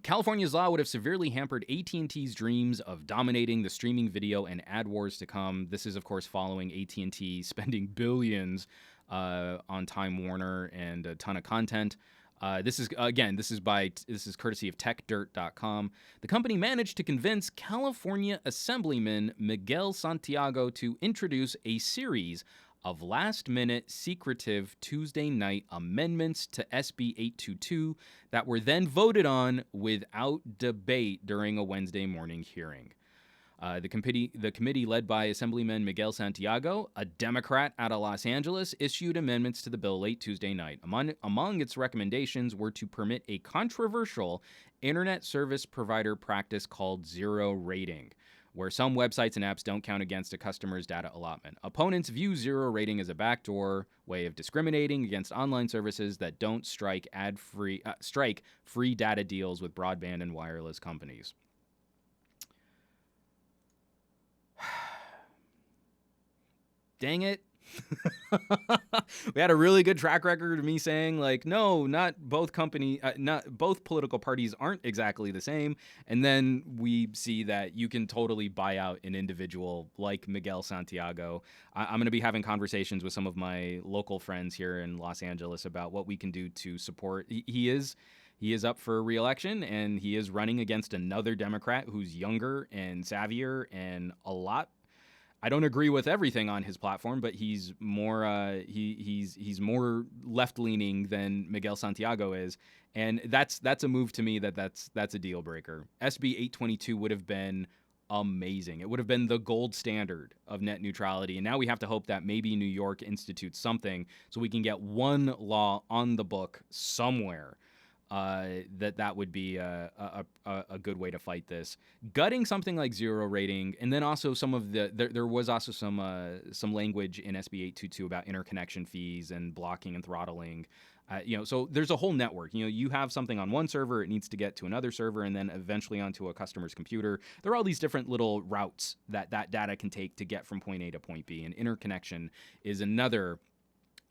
California's law would have severely hampered AT&T's dreams of dominating the streaming video and ad wars to come. This is, of course, following AT&T spending billions on Time Warner and a ton of content. This is courtesy of TechDirt.com. The company managed to convince California Assemblyman Miguel Santiago to introduce a series of last-minute, secretive Tuesday night amendments to SB 822 that were then voted on without debate during a Wednesday morning hearing. The committee led by Assemblyman Miguel Santiago, a Democrat out of Los Angeles, issued amendments to the bill late Tuesday night. Among its recommendations were to permit a controversial internet service provider practice called zero rating, where some websites and apps don't count against a customer's data allotment. Opponents view zero rating as a backdoor way of discriminating against online services that don't strike free data deals with broadband and wireless companies. Dang it. We had a really good track record of me saying, like, no, not both political parties aren't exactly the same. And then we see that you can totally buy out an individual like Miguel Santiago. I'm going to be having conversations with some of my local friends here in Los Angeles about what we can do to support. He is up for re-election, and he is running against another Democrat who's younger and savvier and a lot. I don't agree with everything on his platform, but he's more he's more left-leaning than Miguel Santiago is, and that's a move to me that's a deal breaker. SB 822 would have been amazing. It would have been the gold standard of net neutrality, and now we have to hope that maybe New York institutes something so we can get one law on the book somewhere. that would be a good way to fight this. Gutting something like zero rating, and then also some of there was also some language in SB 822 about interconnection fees and blocking and throttling. So there's a whole network. You have something on one server, it needs to get to another server, and then eventually onto a customer's computer. There are all these different little routes that data can take to get from point A to point B, and interconnection is another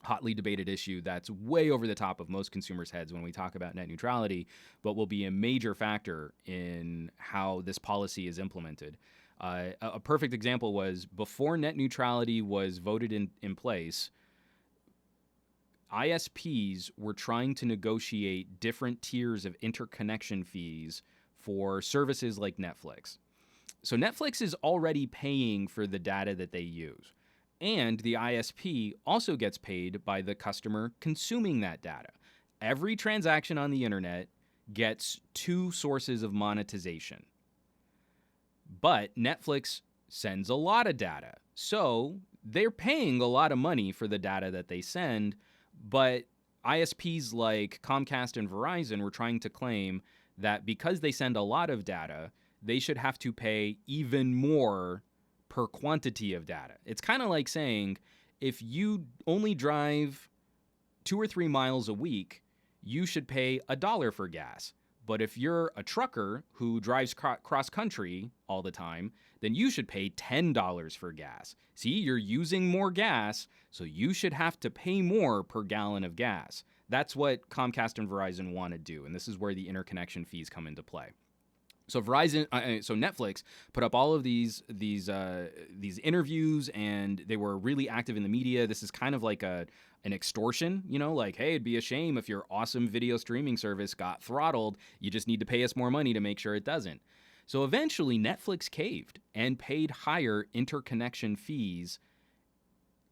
hotly debated issue that's way over the top of most consumers' heads when we talk about net neutrality, but will be a major factor in how this policy is implemented. A perfect example was before net neutrality was voted in place, ISPs were trying to negotiate different tiers of interconnection fees for services like Netflix. So Netflix is already paying for the data that they use. And the ISP also gets paid by the customer consuming that data. Every transaction on the internet gets two sources of monetization. But Netflix sends a lot of data. So they're paying a lot of money for the data that they send, but ISPs like Comcast and Verizon were trying to claim that because they send a lot of data, they should have to pay even more per quantity of data. It's kind of like saying if you only drive 2 or 3 miles a week, you should pay $1 for gas. But if you're a trucker who drives cross country all the time, then you should pay $10 for gas. See, you're using more gas, so you should have to pay more per gallon of gas. That's what Comcast and Verizon want to do, and this is where the interconnection fees come into play. So Netflix put up all of these interviews, and they were really active in the media. This is kind of like an extortion, like, hey, it'd be a shame if your awesome video streaming service got throttled. You just need to pay us more money to make sure it doesn't. So eventually Netflix caved and paid higher interconnection fees,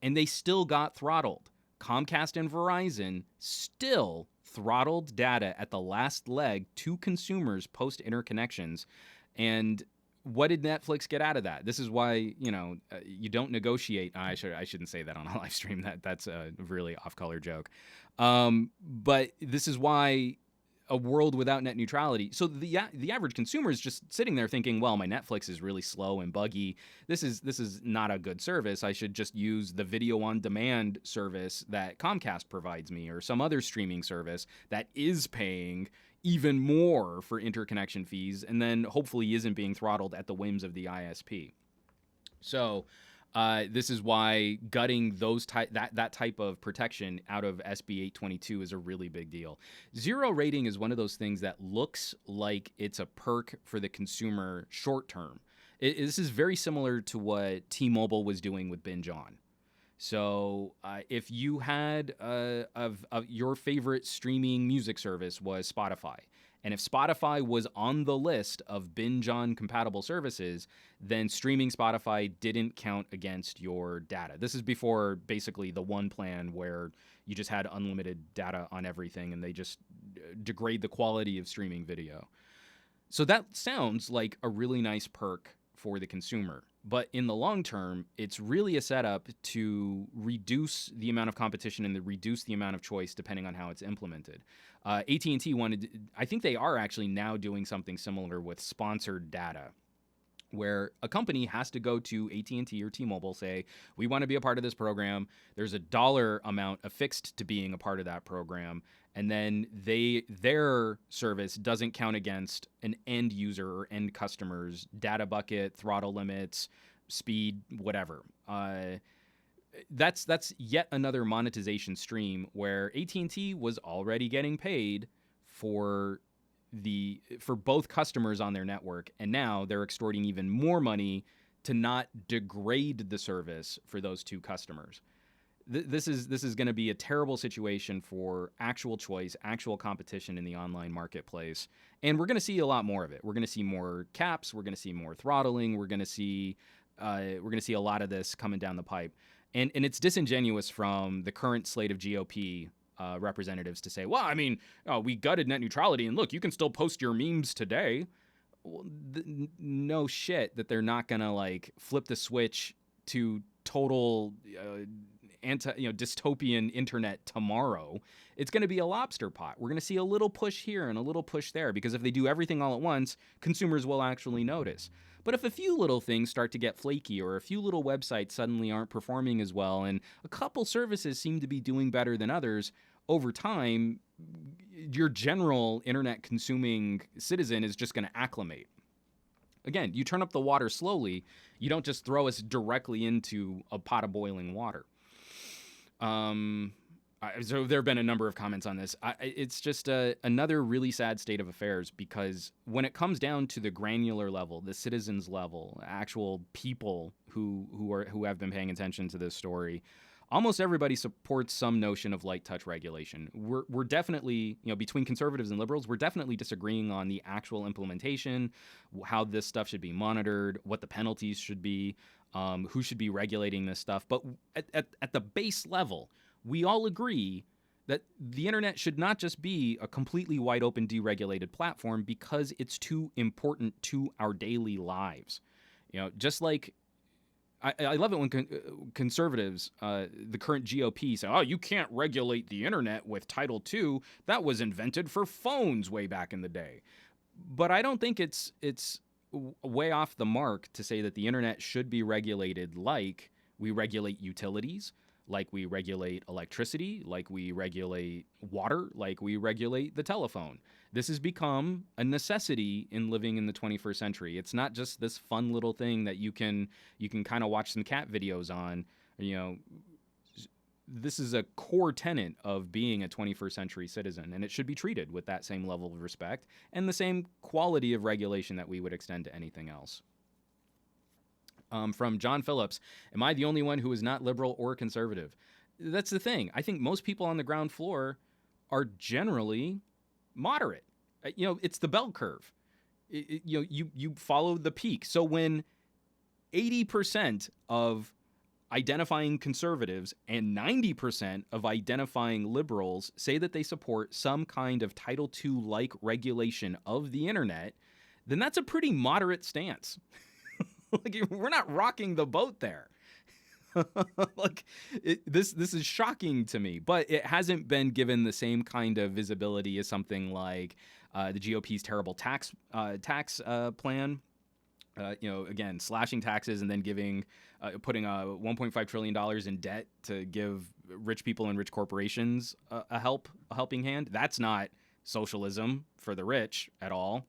and they still got throttled. Comcast and Verizon still throttled data at the last leg to consumers post interconnections. And what did Netflix get out of that? This is why, you don't negotiate. I shouldn't say that on a live stream. That's a really off-color joke. But this is why a world without net neutrality. So the average consumer is just sitting there thinking, well, my Netflix is really slow and buggy. This is not a good service. I should just use the video on demand service that Comcast provides me, or some other streaming service that is paying even more for interconnection fees, and then hopefully isn't being throttled at the whims of the ISP. So this is why gutting that type of protection out of SB 822 is a really big deal. Zero rating is one of those things that looks like it's a perk for the consumer short term. This is very similar to what T-Mobile was doing with Binge On. So if you had your favorite streaming music service was Spotify, and if Spotify was on the list of Binge On compatible services, then streaming Spotify didn't count against your data. This is before basically the one plan where you just had unlimited data on everything, and they just degrade the quality of streaming video. So that sounds like a really nice perk for the consumer. But in the long term, it's really a setup to reduce the amount of competition and reduce the amount of choice depending on how it's implemented. AT&T I think they are actually now doing something similar with sponsored data, where a company has to go to AT&T or T-Mobile, say, we want to be a part of this program. There's a dollar amount affixed to being a part of that program. And then their service doesn't count against an end user or end customer's data bucket, throttle limits, speed, whatever. That's yet another monetization stream where AT&T was already getting paid for both customers on their network, and now they're extorting even more money to not degrade the service for those two customers. This is going to be a terrible situation for actual choice, actual competition in the online marketplace, and we're going to see a lot more of it. We're going to see more caps. We're going to see more throttling. We're going to see a lot of this coming down the pipe, and it's disingenuous from the current slate of GOP representatives to say, well, I mean, we gutted net neutrality, and look, you can still post your memes today. Well, no shit that they're not going to flip the switch to total dystopian internet tomorrow. It's going to be a lobster pot. We're going to see a little push here and a little push there, because if they do everything all at once, consumers will actually notice. But if a few little things start to get flaky, or a few little websites suddenly aren't performing as well, and a couple services seem to be doing better than others, over time, your general internet consuming citizen is just going to acclimate. Again, you turn up the water slowly. You don't just throw us directly into a pot of boiling water. So there have been a number of comments on this. It's just another really sad state of affairs, because when it comes down to the granular level, the citizens level, actual people who have been paying attention to this story, almost everybody supports some notion of light touch regulation. We're definitely, between conservatives and liberals, we're definitely disagreeing on the actual implementation, how this stuff should be monitored, what the penalties should be, who should be regulating this stuff. But at the base level, we all agree that the internet should not just be a completely wide open, deregulated platform, because it's too important to our daily lives. Just like I love it when conservatives, the current GOP, say, "Oh, you can't regulate the internet with Title II. That was invented for phones way back in the day." But I don't think it's way off the mark to say that the internet should be regulated like we regulate utilities, like we regulate electricity, like we regulate water, like we regulate the telephone. This has become a necessity in living in the 21st century. It's not just this fun little thing that you can kind of watch some cat videos on. This is a core tenet of being a 21st century citizen, and it should be treated with that same level of respect and the same quality of regulation that we would extend to anything else. From John Phillips, am I the only one who is not liberal or conservative? That's the thing. I think most people on the ground floor are generally moderate. It's the bell curve. You follow the peak. So when 80% of identifying conservatives and 90% of identifying liberals say that they support some kind of Title II-like regulation of the internet, then that's a pretty moderate stance. We're not rocking the boat there. This is shocking to me, but it hasn't been given the same kind of visibility as something like the GOP's terrible tax plan. Again, slashing taxes and then putting $1.5 trillion in debt to give rich people and rich corporations a helping hand. That's not socialism for the rich at all.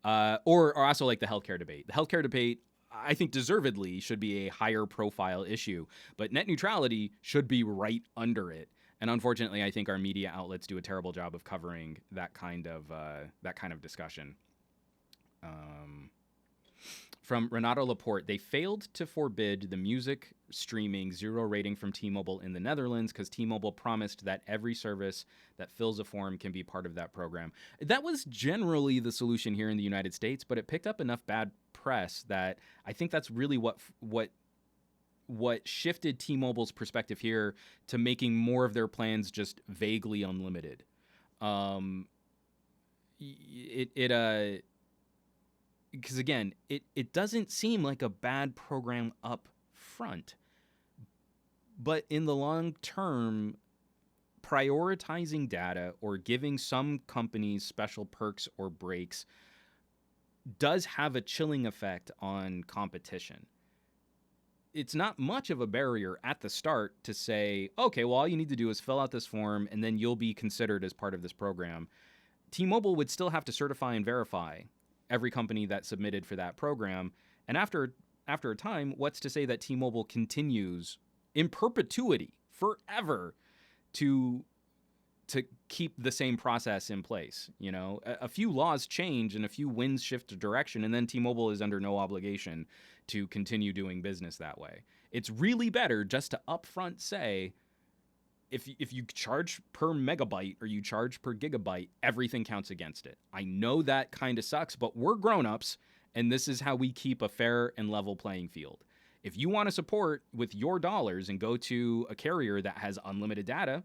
Or also like the healthcare debate. The healthcare debate, I think deservedly, should be a higher profile issue, but net neutrality should be right under it. And unfortunately, I think our media outlets do a terrible job of covering that kind of discussion. From Renato Laporte, they failed to forbid the music streaming 0 rating from T-Mobile in the Netherlands because T-Mobile promised that every service that fills a form can be part of that program. That was generally the solution here in the United States, but it picked up enough bad press that I think that's really what shifted T-Mobile's perspective here to making more of their plans just vaguely unlimited. Because again, it doesn't seem like a bad program up front, but in the long term, prioritizing data or giving some companies special perks or breaks does have a chilling effect on competition. It's not much of a barrier at the start to say, okay, well, all you need to do is fill out this form and then you'll be considered as part of this program. T-Mobile would still have to certify and verify every company that submitted for that program. And after a time, what's to say that T-Mobile continues in perpetuity, forever, to keep the same process in place? A few laws change and a few winds shift direction, and then T-Mobile is under no obligation to continue doing business that way. It's really better just to upfront say, if you charge per megabyte or you charge per gigabyte, everything counts against it. I know that kind of sucks, but we're grown-ups, and this is how we keep a fair and level playing field. If you want to support with your dollars and go to a carrier that has unlimited data,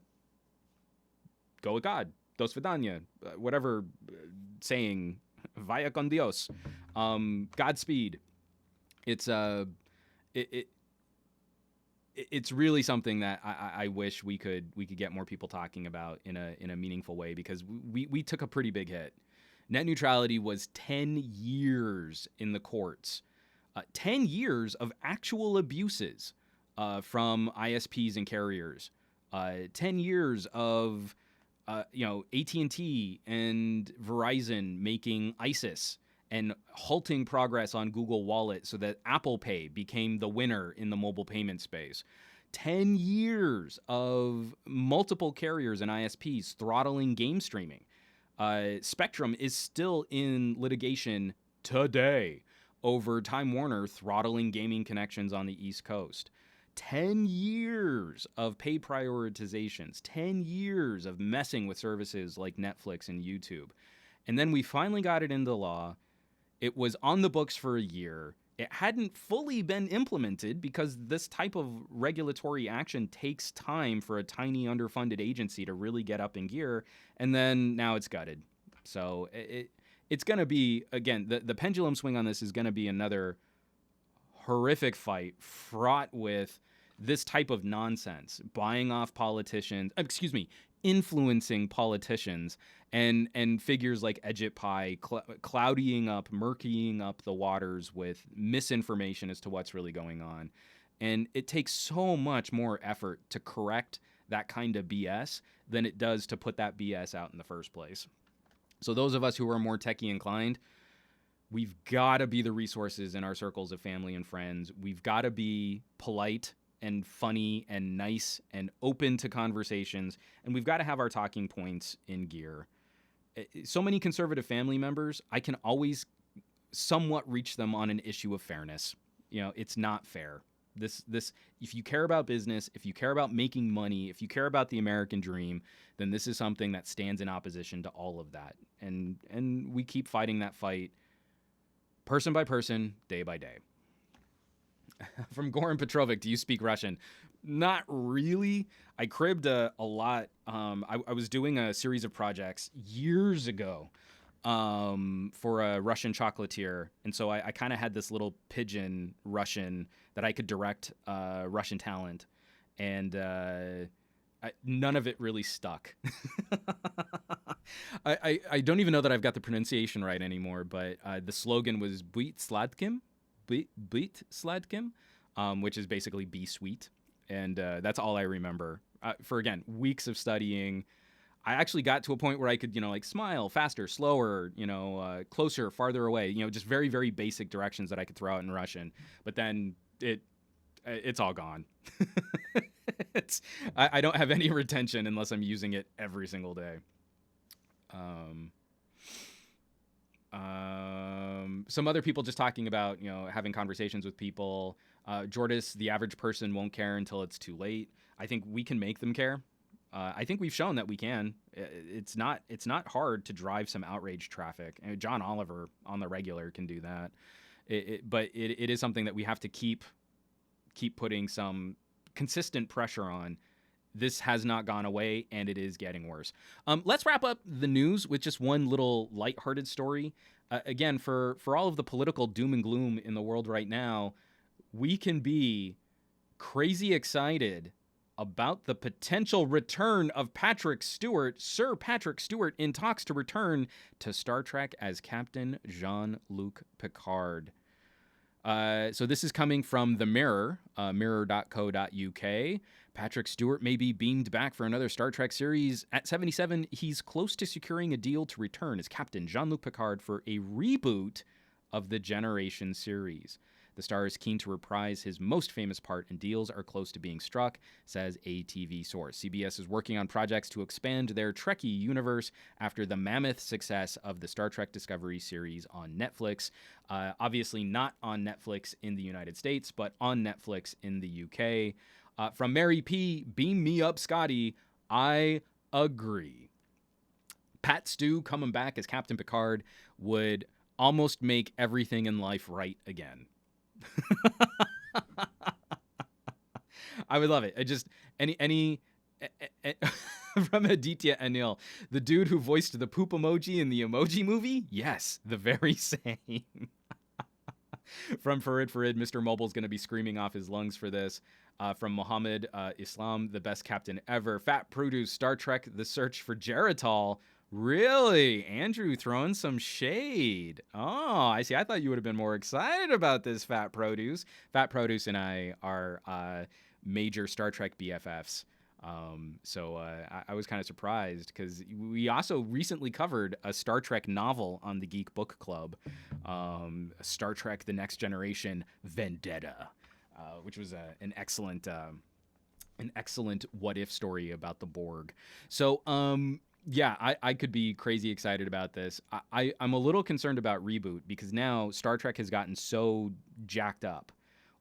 go with God. Dos vidania. Whatever saying. Vaya con Dios. Godspeed. It's it's really something that I wish we could get more people talking about in a meaningful way, because we took a pretty big hit. Net neutrality was 10 years in the courts, 10 years of actual abuses from ISPs and carriers, 10 years of AT&T and Verizon making Asus and halting progress on Google Wallet so that Apple Pay became the winner in the mobile payment space. 10 years of multiple carriers and ISPs throttling game streaming. Spectrum is still in litigation today over Time Warner throttling gaming connections on the East Coast. 10 years of paid prioritizations, 10 years of messing with services like Netflix and YouTube. And then we finally got it into law. It was on the books for a year. It hadn't fully been implemented because this type of regulatory action takes time for a tiny underfunded agency to really get up in gear. And then now it's gutted. So it's going to be, again, the pendulum swing on this is going to be another horrific fight fraught with this type of nonsense, buying off politicians, influencing politicians, and figures like EditPie cloudying up, murkying up the waters with misinformation as to what's really going on. And it takes so much more effort to correct that kind of BS than it does to put that BS out in the first place. So those of us who are more techie inclined, we've got to be the resources in our circles of family and friends. We've got to be polite and funny and nice and open to conversations. And we've got to have our talking points in gear. So many conservative family members, I can always somewhat reach them on an issue of fairness. It's not fair. This, if you care about business, if you care about making money, if you care about the American dream, then this is something that stands in opposition to all of that. And we keep fighting that fight person by person, day by day. From Goran Petrovic, do you speak Russian? Not really. I cribbed a lot. I was doing a series of projects years ago for a Russian chocolatier. And so I kind of had this little pigeon Russian that I could direct Russian talent. And none of it really stuck. I don't even know that I've got the pronunciation right anymore, but the slogan was Být sladkým, Být sladkým, which is basically be sweet. And that's all I remember. For, again, weeks of studying, I actually got to a point where I could, smile faster, slower, closer, farther away, just very, very basic directions that I could throw out in Russian. But then it's all gone. I don't have any retention unless I'm using it every single day. Some other people just talking about, having conversations with people. Jordis, the average person won't care until it's too late. I think we can make them care. I think we've shown that we can. It's not hard to drive some outrage traffic. And John Oliver on the regular can do that. But it is something that we have to keep putting some consistent pressure on. This has not gone away, and it is getting worse. Let's wrap up the news with just one little lighthearted story. Again, for all of the political doom and gloom in the world right now, we can be crazy excited about the potential return of Patrick Stewart, Sir Patrick Stewart, in talks to return to Star Trek as Captain Jean-Luc Picard. So this is coming from The Mirror, mirror.co.uk. Patrick Stewart may be beamed back for another Star Trek series. At 77, he's close to securing a deal to return as Captain Jean-Luc Picard for a reboot of the Generation series. The star is keen to reprise his most famous part, and deals are close to being struck, says a TV source. CBS is working on projects to expand their Trekkie universe after the mammoth success of the Star Trek Discovery series on Netflix. Obviously not on Netflix in the United States, but on Netflix in the UK. From Mary P., beam me up, Scotty. I agree. Pat Stew coming back as Captain Picard would almost make everything in life right again. I would love it. I just any from Aditya Anil, the dude who voiced the poop emoji in the Emoji Movie. Yes, the very same. From Farid, Mr. Mobile's going to be screaming off his lungs for this. From Muhammad Islam, the best captain ever. Fat Produce, Star Trek, The Search for Geritol. Really? Andrew throwing some shade. Oh, I see. I thought you would have been more excited about this, Fat Produce. Fat Produce and I are major Star Trek BFFs. So I was kind of surprised because we also recently covered a Star Trek novel on the Geek Book Club, Star Trek The Next Generation Vendetta, which was an excellent what-if story about the Borg. So, yeah, I could be crazy excited about this. I'm a little concerned about Reboot because now Star Trek has gotten so jacked up.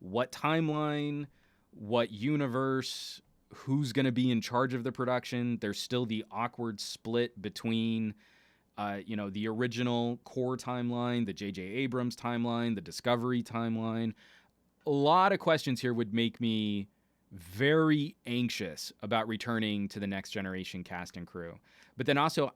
What timeline, what universe, who's going to be in charge of the production? There's still the awkward split between, the original core timeline, the J.J. Abrams timeline, the Discovery timeline. A lot of questions here would make me very anxious about returning to the Next Generation cast and crew. But then also,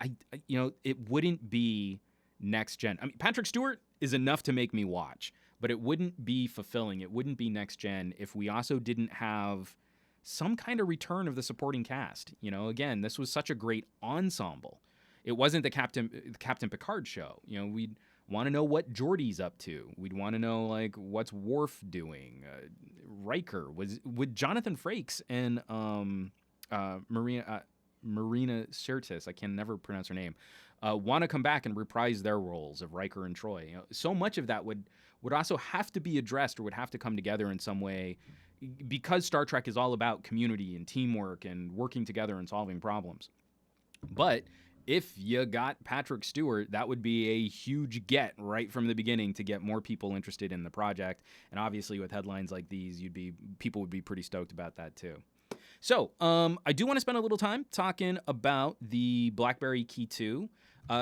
it wouldn't be next gen. I mean, Patrick Stewart is enough to make me watch, but it wouldn't be fulfilling. It wouldn't be next gen if we also didn't have some kind of return of the supporting cast. Again, this was such a great ensemble. It wasn't the Captain Picard show. We'd want to know what Geordi's up to. We'd want to know what's Worf doing. Riker would Jonathan Frakes and Marina Sirtis, I can never pronounce her name, want to come back and reprise their roles of Riker and Troy. So much of that would also have to be addressed or would have to come together in some way, because Star Trek is all about community and teamwork and working together and solving problems. But if you got Patrick Stewart, that would be a huge get right from the beginning to get more people interested in the project. And obviously with headlines like these, people would be pretty stoked about that too. So I do want to spend a little time talking about the Blackberry Key 2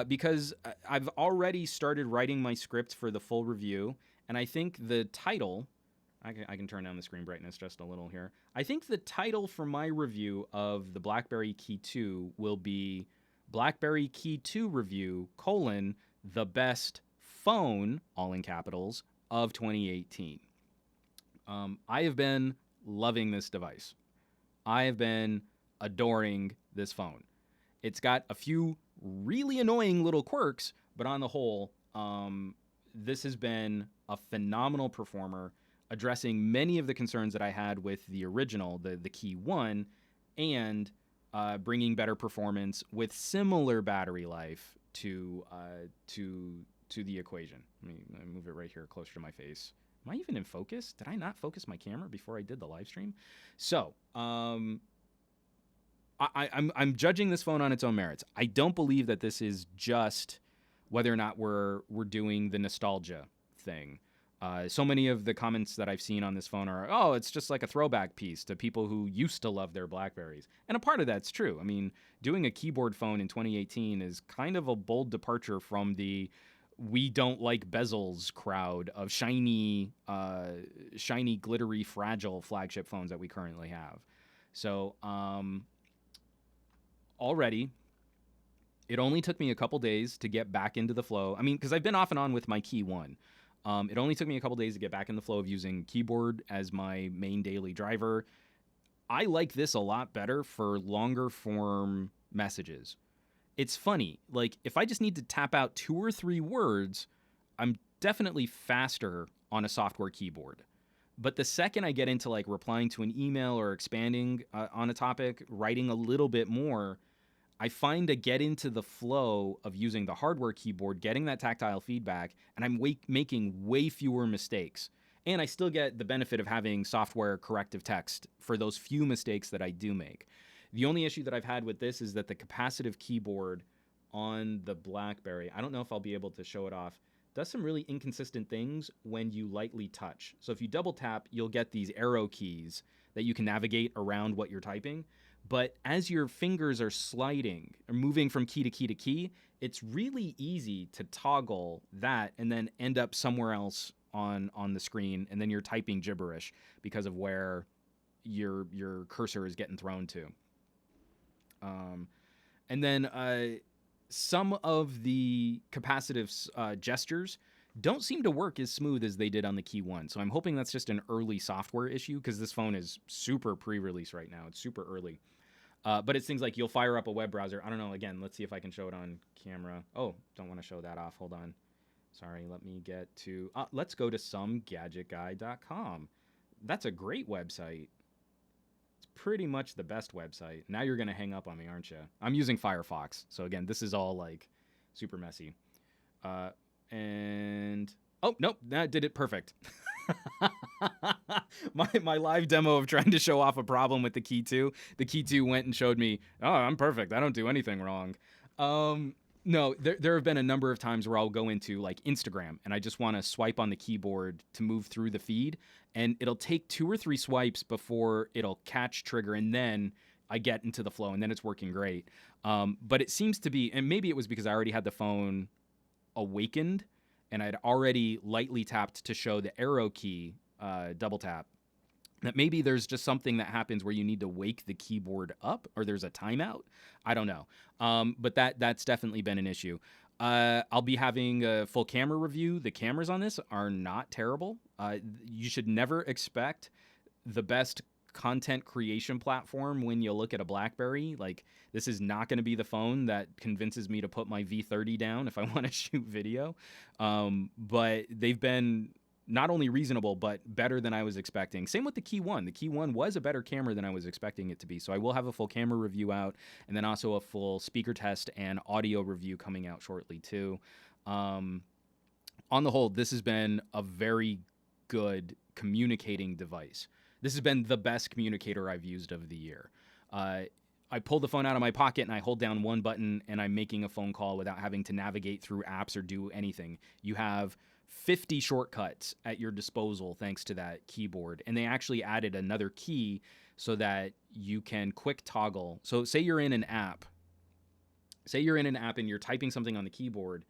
because I've already started writing my script for the full review. And I think the title, I can turn down the screen brightness just a little here. I think the title for my review of the Blackberry Key 2 will be Blackberry Key 2 Review, the best phone, all in capitals, of 2018. I have been loving this device. I have been adoring this phone. It's got a few really annoying little quirks, but on the whole, this has been a phenomenal performer, addressing many of the concerns that I had with the original, the Key 1, and bringing better performance with similar battery life to the equation. Let me move it right here closer to my face. Am I even in focus? Did I not focus my camera before I did the live stream? So, I'm judging this phone on its own merits. I don't believe that this is just whether or not we're doing the nostalgia thing. So many of the comments that I've seen on this phone are, oh, it's just like a throwback piece to people who used to love their Blackberries. And a part of that's true. I mean, doing a keyboard phone in 2018 is kind of a bold departure from the we don't like bezels crowd of shiny, glittery, fragile flagship phones that we currently have. So already, it only took me a couple days to get back into the flow. I mean, because I've been off and on with my Key 1. It only took me a couple days to get back in the flow of using keyboard as my main daily driver. I like this a lot better for longer form messages. It's funny, if I just need to tap out 2 or 3 words, I'm definitely faster on a software keyboard. But the second I get into replying to an email or expanding on a topic, writing a little bit more, I find to get into the flow of using the hardware keyboard, getting that tactile feedback, and I'm making way fewer mistakes. And I still get the benefit of having software corrective text for those few mistakes that I do make. The only issue that I've had with this is that the capacitive keyboard on the BlackBerry, I don't know if I'll be able to show it off, does some really inconsistent things when you lightly touch. So if you double tap, you'll get these arrow keys that you can navigate around what you're typing. But as your fingers are sliding or moving from key to key to key, it's really easy to toggle that and then end up somewhere else on the screen, and then you're typing gibberish because of where your cursor is getting thrown to. And then some of the capacitive gestures don't seem to work as smooth as they did on the Key 1. So I'm hoping that's just an early software issue because this phone is super pre-release right now. It's super early. But it's things like you'll fire up a web browser. I don't know. Again, let's see if I can show it on camera. Oh, don't want to show that off. Hold on. Sorry, let me get to... let's go to SomeGadgetGuy.com. That's a great website. It's pretty much the best website. Now you're going to hang up on me, aren't you? I'm using Firefox. So again, this is all like super messy. And... oh, nope, that did it perfect. my live demo of trying to show off a problem with the Key 2, the Key 2 went and showed me, oh, I'm perfect. I don't do anything wrong. No, there have been a number of times where I'll go into like Instagram and I just want to swipe on the keyboard to move through the feed, and it'll take 2 or 3 swipes before it'll catch trigger, and then I get into the flow, and then it's working great. But it seems to be, and maybe it was because I already had the phone awakened and I'd already lightly tapped to show the arrow key double tap, that maybe there's just something that happens where you need to wake the keyboard up, or there's a timeout. I don't know. But that's definitely been an issue. I'll be having a full camera review. The cameras on this are not terrible. You should never expect the best content creation platform when you look at a BlackBerry. Like, this is not going to be the phone that convinces me to put my V30 down if I want to shoot video. But they've been not only reasonable, but better than I was expecting. Same with the Key 1. The Key 1 was a better camera than I was expecting it to be. So I will have a full camera review out, and then also a full speaker test and audio review coming out shortly too. On the whole, this has been a very good communicating device. This has been the best communicator I've used of the year. I pull the phone out of my pocket and I hold down one button and I'm making a phone call without having to navigate through apps or do anything. You have 50 shortcuts at your disposal thanks to that keyboard. And they actually added another key so that you can quick toggle. So say you're in an app. Say you're in an app and you're typing something on the keyboard.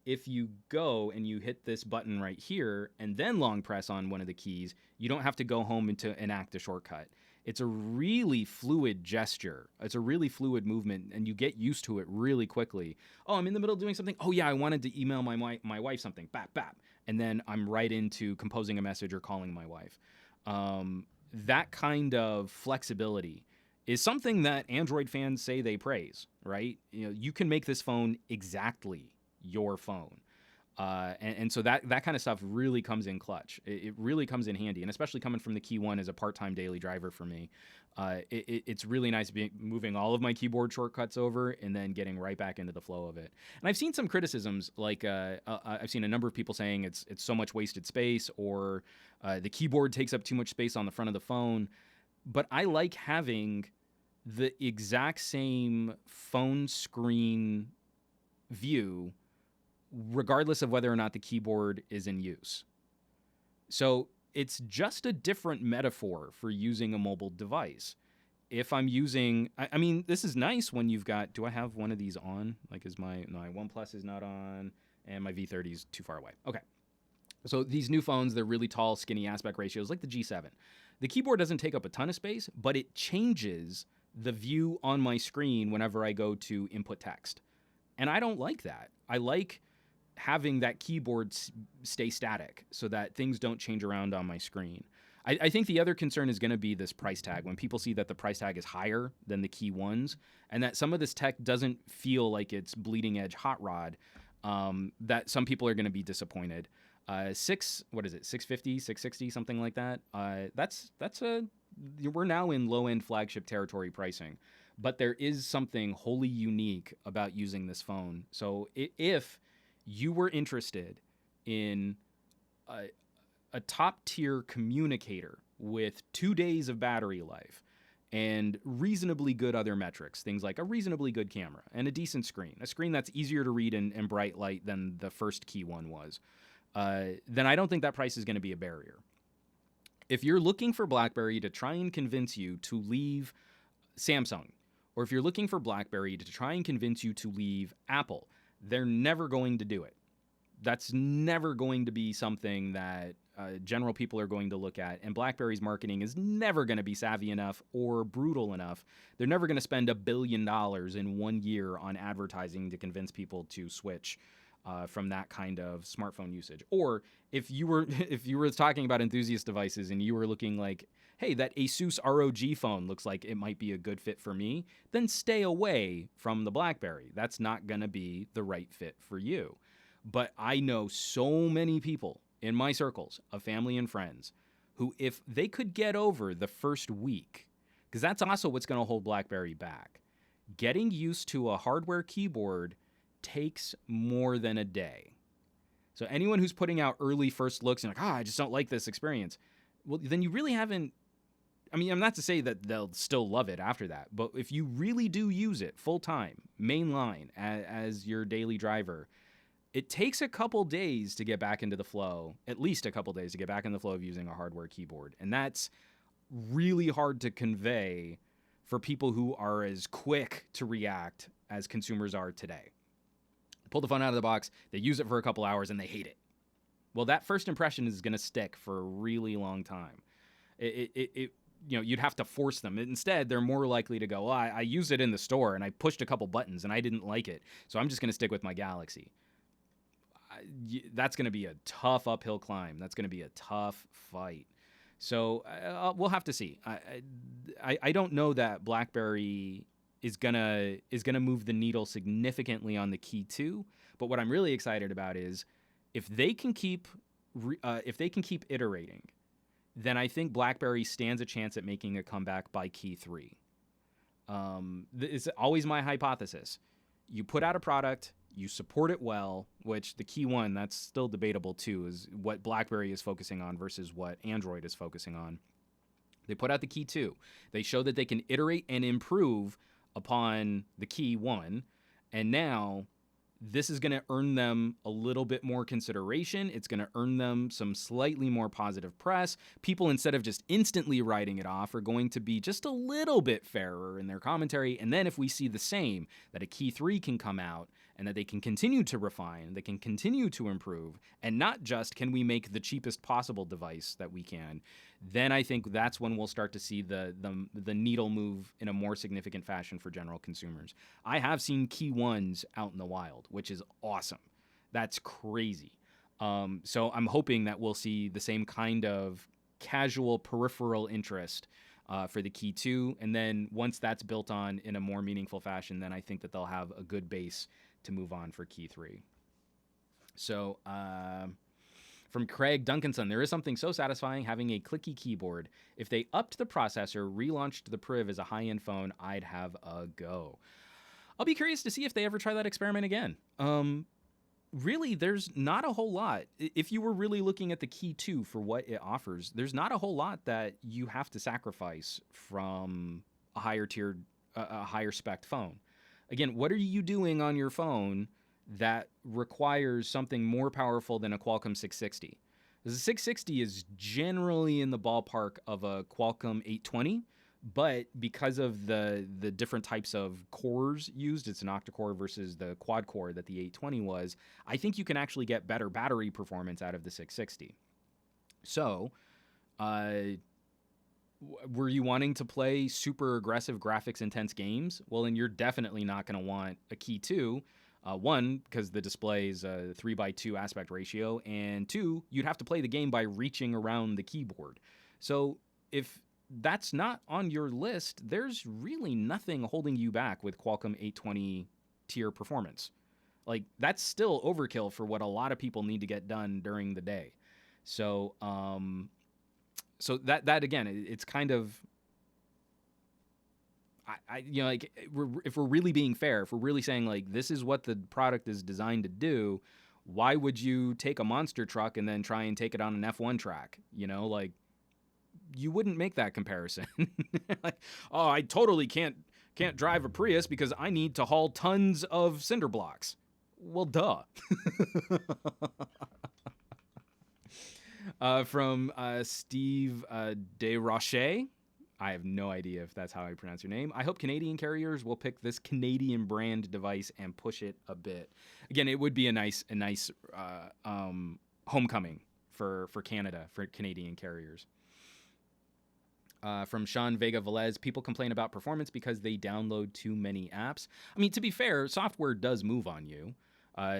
If you go and you hit this button right here and then long press on one of the keys, you don't have to go home and to enact a shortcut. It's a really fluid gesture. It's a really fluid movement, and you get used to it really quickly. Oh, I'm in the middle of doing something. Oh, yeah, I wanted to email my wife something. Bap, bap. And then I'm right into composing a message or calling my wife. That kind of flexibility is something that Android fans say they praise, right? You know, you can make this phone exactly your phone. And so that kind of stuff really comes in clutch. It really comes in handy, and especially coming from the Key 1 as a part-time daily driver for me. It's really nice moving all of my keyboard shortcuts over and then getting right back into the flow of it. And I've seen some criticisms, like I've seen a number of people saying it's so much wasted space, or the keyboard takes up too much space on the front of the phone. But I like having the exact same phone screen view regardless of whether or not the keyboard is in use. So it's just a different metaphor for using a mobile device. If I'm using, I mean, this is nice when you've got, do I have one of these on? Like, my OnePlus is not on, and my V30 is too far away. Okay. So these new phones, they're really tall, skinny aspect ratios, like the G7. The keyboard doesn't take up a ton of space, but it changes the view on my screen whenever I go to input text. And I don't like that. I like having that keyboard stay static so that things don't change around on my screen. I think the other concern is going to be this price tag. When people see that the price tag is higher than the Key 1s, and that some of this tech doesn't feel like it's bleeding edge hot rod, that some people are going to be disappointed. What is it, 650, 660, something like that? We're now in low-end flagship territory pricing. But there is something wholly unique about using this phone. So if you were interested in a top-tier communicator with 2 days of battery life and reasonably good other metrics, things like a reasonably good camera and a decent screen, a screen that's easier to read in bright light than the first Key 1 was, then I don't think that price is going to be a barrier. If you're looking for BlackBerry to try and convince you to leave Samsung, or if you're looking for BlackBerry to try and convince you to leave Apple, they're never going to do it. That's never going to be something that general people are going to look at. And BlackBerry's marketing is never going to be savvy enough or brutal enough. They're never going to spend $1 billion in 1 year on advertising to convince people to switch from that kind of smartphone usage. Or if you were if you were talking about enthusiast devices and you were looking like, hey, that Asus ROG phone looks like it might be a good fit for me, then stay away from the BlackBerry. That's not going to be the right fit for you. But I know so many people in my circles of family and friends who, if they could get over the first week, because that's also what's going to hold BlackBerry back, getting used to a hardware keyboard takes more than a day. So anyone who's putting out early first looks and like, I just don't like this experience, well, then you really haven't. I mean, I'm not to say that they'll still love it after that, but if you really do use it full time, mainline as your daily driver, it takes a couple days to get back into the flow, at least a couple days to get back in the flow of using a hardware keyboard. And that's really hard to convey for people who are as quick to react as consumers are today. Pull the phone out of the box, they use it for a couple hours, and they hate it. Well, that first impression is going to stick for a really long time. You'd have to force them. Instead, they're more likely to go, well, I used it in the store, and I pushed a couple buttons, and I didn't like it, so I'm just going to stick with my Galaxy. That's going to be a tough uphill climb. That's going to be a tough fight. So we'll have to see. I don't know that BlackBerry is gonna move the needle significantly on the Key 2. But what I'm really excited about is if they can keep iterating, then I think BlackBerry stands a chance at making a comeback by Key 3. It's always my hypothesis. You put out a product, you support it well, which the Key 1, that's still debatable too, is what BlackBerry is focusing on versus what Android is focusing on. They put out the Key 2. They show that they can iterate and improve upon the Key 1, and now this is going to earn them a little bit more consideration. It's going to earn them some slightly more positive press. People, instead of just instantly writing it off, are going to be just a little bit fairer in their commentary. And then if we see the same, that a Key 3 can come out and that they can continue to refine, they can continue to improve, and not just can we make the cheapest possible device that we can, then I think that's when we'll start to see the needle move in a more significant fashion for general consumers. I have seen Key 1s out in the wild, which is awesome. That's crazy. So I'm hoping that we'll see the same kind of casual peripheral interest for the Key 2. And then once that's built on in a more meaningful fashion, then I think that they'll have a good base to move on for Key 3. So from Craig Duncanson, there is something so satisfying having a clicky keyboard. If they upped the processor, relaunched the Priv as a high-end phone, I'd have a go. I'll be curious to see if they ever try that experiment again. Really, there's not a whole lot. If you were really looking at the Key 2 for what it offers, there's not a whole lot that you have to sacrifice from a higher tiered, a higher spec phone. Again, what are you doing on your phone that requires something more powerful than a Qualcomm 660? The 660 is generally in the ballpark of a Qualcomm 820, but because of the different types of cores used, it's an octa-core versus the quad-core that the 820 was, I think you can actually get better battery performance out of the 660. So, were you wanting to play super aggressive graphics-intense games? Well, then you're definitely not going to want a Key 2. One, because the display is a 3:2 aspect ratio, and two, you'd have to play the game by reaching around the keyboard. So if that's not on your list, there's really nothing holding you back with Qualcomm 820 tier performance. Like, that's still overkill for what a lot of people need to get done during the day. So, so that again, it's kind of, if we're really being fair, if we're really saying like this is what the product is designed to do, why would you take a monster truck and then try and take it on an F1 track? Like, you wouldn't make that comparison. Like, oh, I totally can't drive a Prius because I need to haul tons of cinder blocks. Well, duh. From Steve DeRoche. I have no idea if that's how I pronounce your name. I hope Canadian carriers will pick this Canadian brand device and push it a bit. Again, it would be a nice homecoming for Canada, for Canadian carriers. From Sean Vega Velez, people complain about performance because they download too many apps. I mean, to be fair, software does move on you.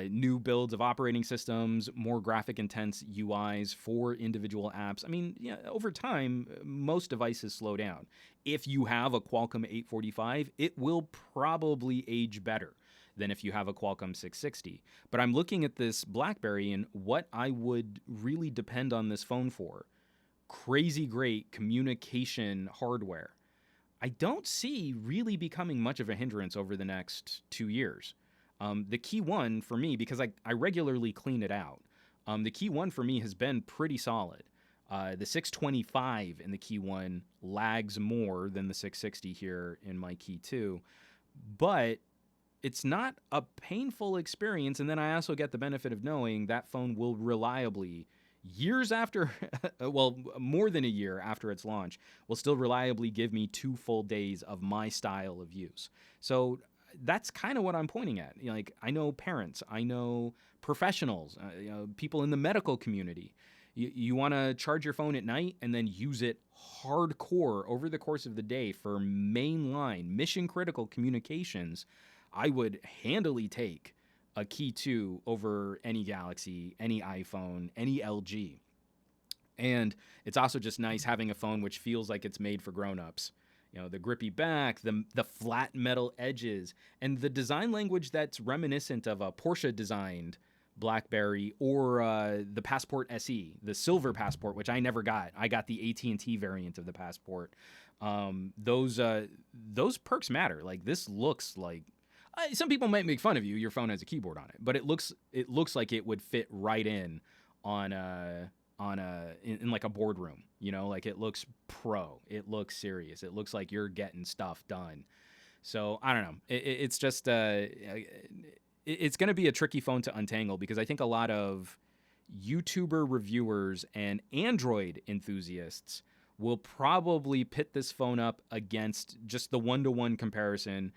new builds of operating systems, more graphic intense UIs for individual apps. I mean, yeah, over time, most devices slow down. If you have a Qualcomm 845, it will probably age better than if you have a Qualcomm 660. But I'm looking at this BlackBerry and what I would really depend on this phone for. Crazy great communication hardware. I don't see really becoming much of a hindrance over the next 2 years. The Key 1 for me, because I regularly clean it out, the Key 1 for me has been pretty solid. The 625 in the Key 1 lags more than the 660 here in my Key 2, but it's not a painful experience. And then I also get the benefit of knowing that phone will reliably, years after, well, more than a year after its launch, will still reliably give me 2 full days of my style of use. So that's kind of what I'm pointing at. You know, like, I know parents, I know professionals, people in the medical community. You want to charge your phone at night and then use it hardcore over the course of the day for mainline, mission critical communications. I would handily take a Key 2 over any Galaxy, any iPhone, any LG. And it's also just nice having a phone which feels like it's made for grown-ups. You know, the grippy back, the flat metal edges, and the design language that's reminiscent of a Porsche-designed BlackBerry or the Passport SE, the silver Passport, which I never got. I got the AT&T variant of the Passport. Those perks matter. Like, this looks like... some people might make fun of you. Your phone has a keyboard on it, but it looks like it would fit right in in like a boardroom. You know, like, it looks pro. It looks serious. It looks like you're getting stuff done. So I don't know. It's just it's going to be a tricky phone to untangle, because I think a lot of YouTuber reviewers and Android enthusiasts will probably pit this phone up against just the one-to-one comparison.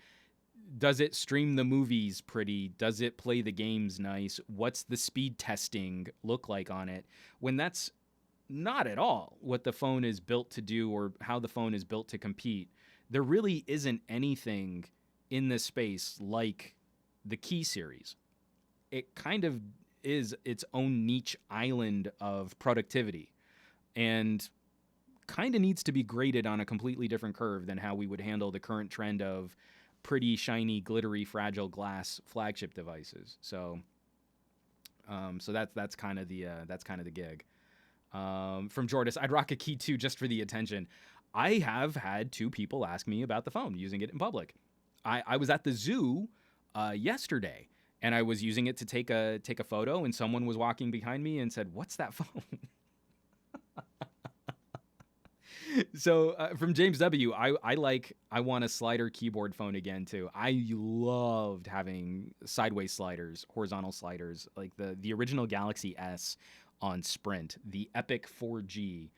Does it stream the movies pretty? Does it play the games nice? What's the speed testing look like on it? When that's not at all what the phone is built to do or how the phone is built to compete. There really isn't anything in this space like the Key series. It kind of is its own niche island of productivity and kind of needs to be graded on a completely different curve than how we would handle the current trend of pretty shiny, glittery, fragile glass flagship devices. So that's kind of the gig. From Jordis, I'd rock a Key 2 just for the attention. I have had 2 people ask me about the phone, using it in public. I was at the zoo yesterday, and I was using it to take a photo, and someone was walking behind me and said, "What's that phone?" So from James W, I want a slider keyboard phone again too. I loved having sideways sliders, horizontal sliders, like the original Galaxy S on Sprint, the Epic 4G.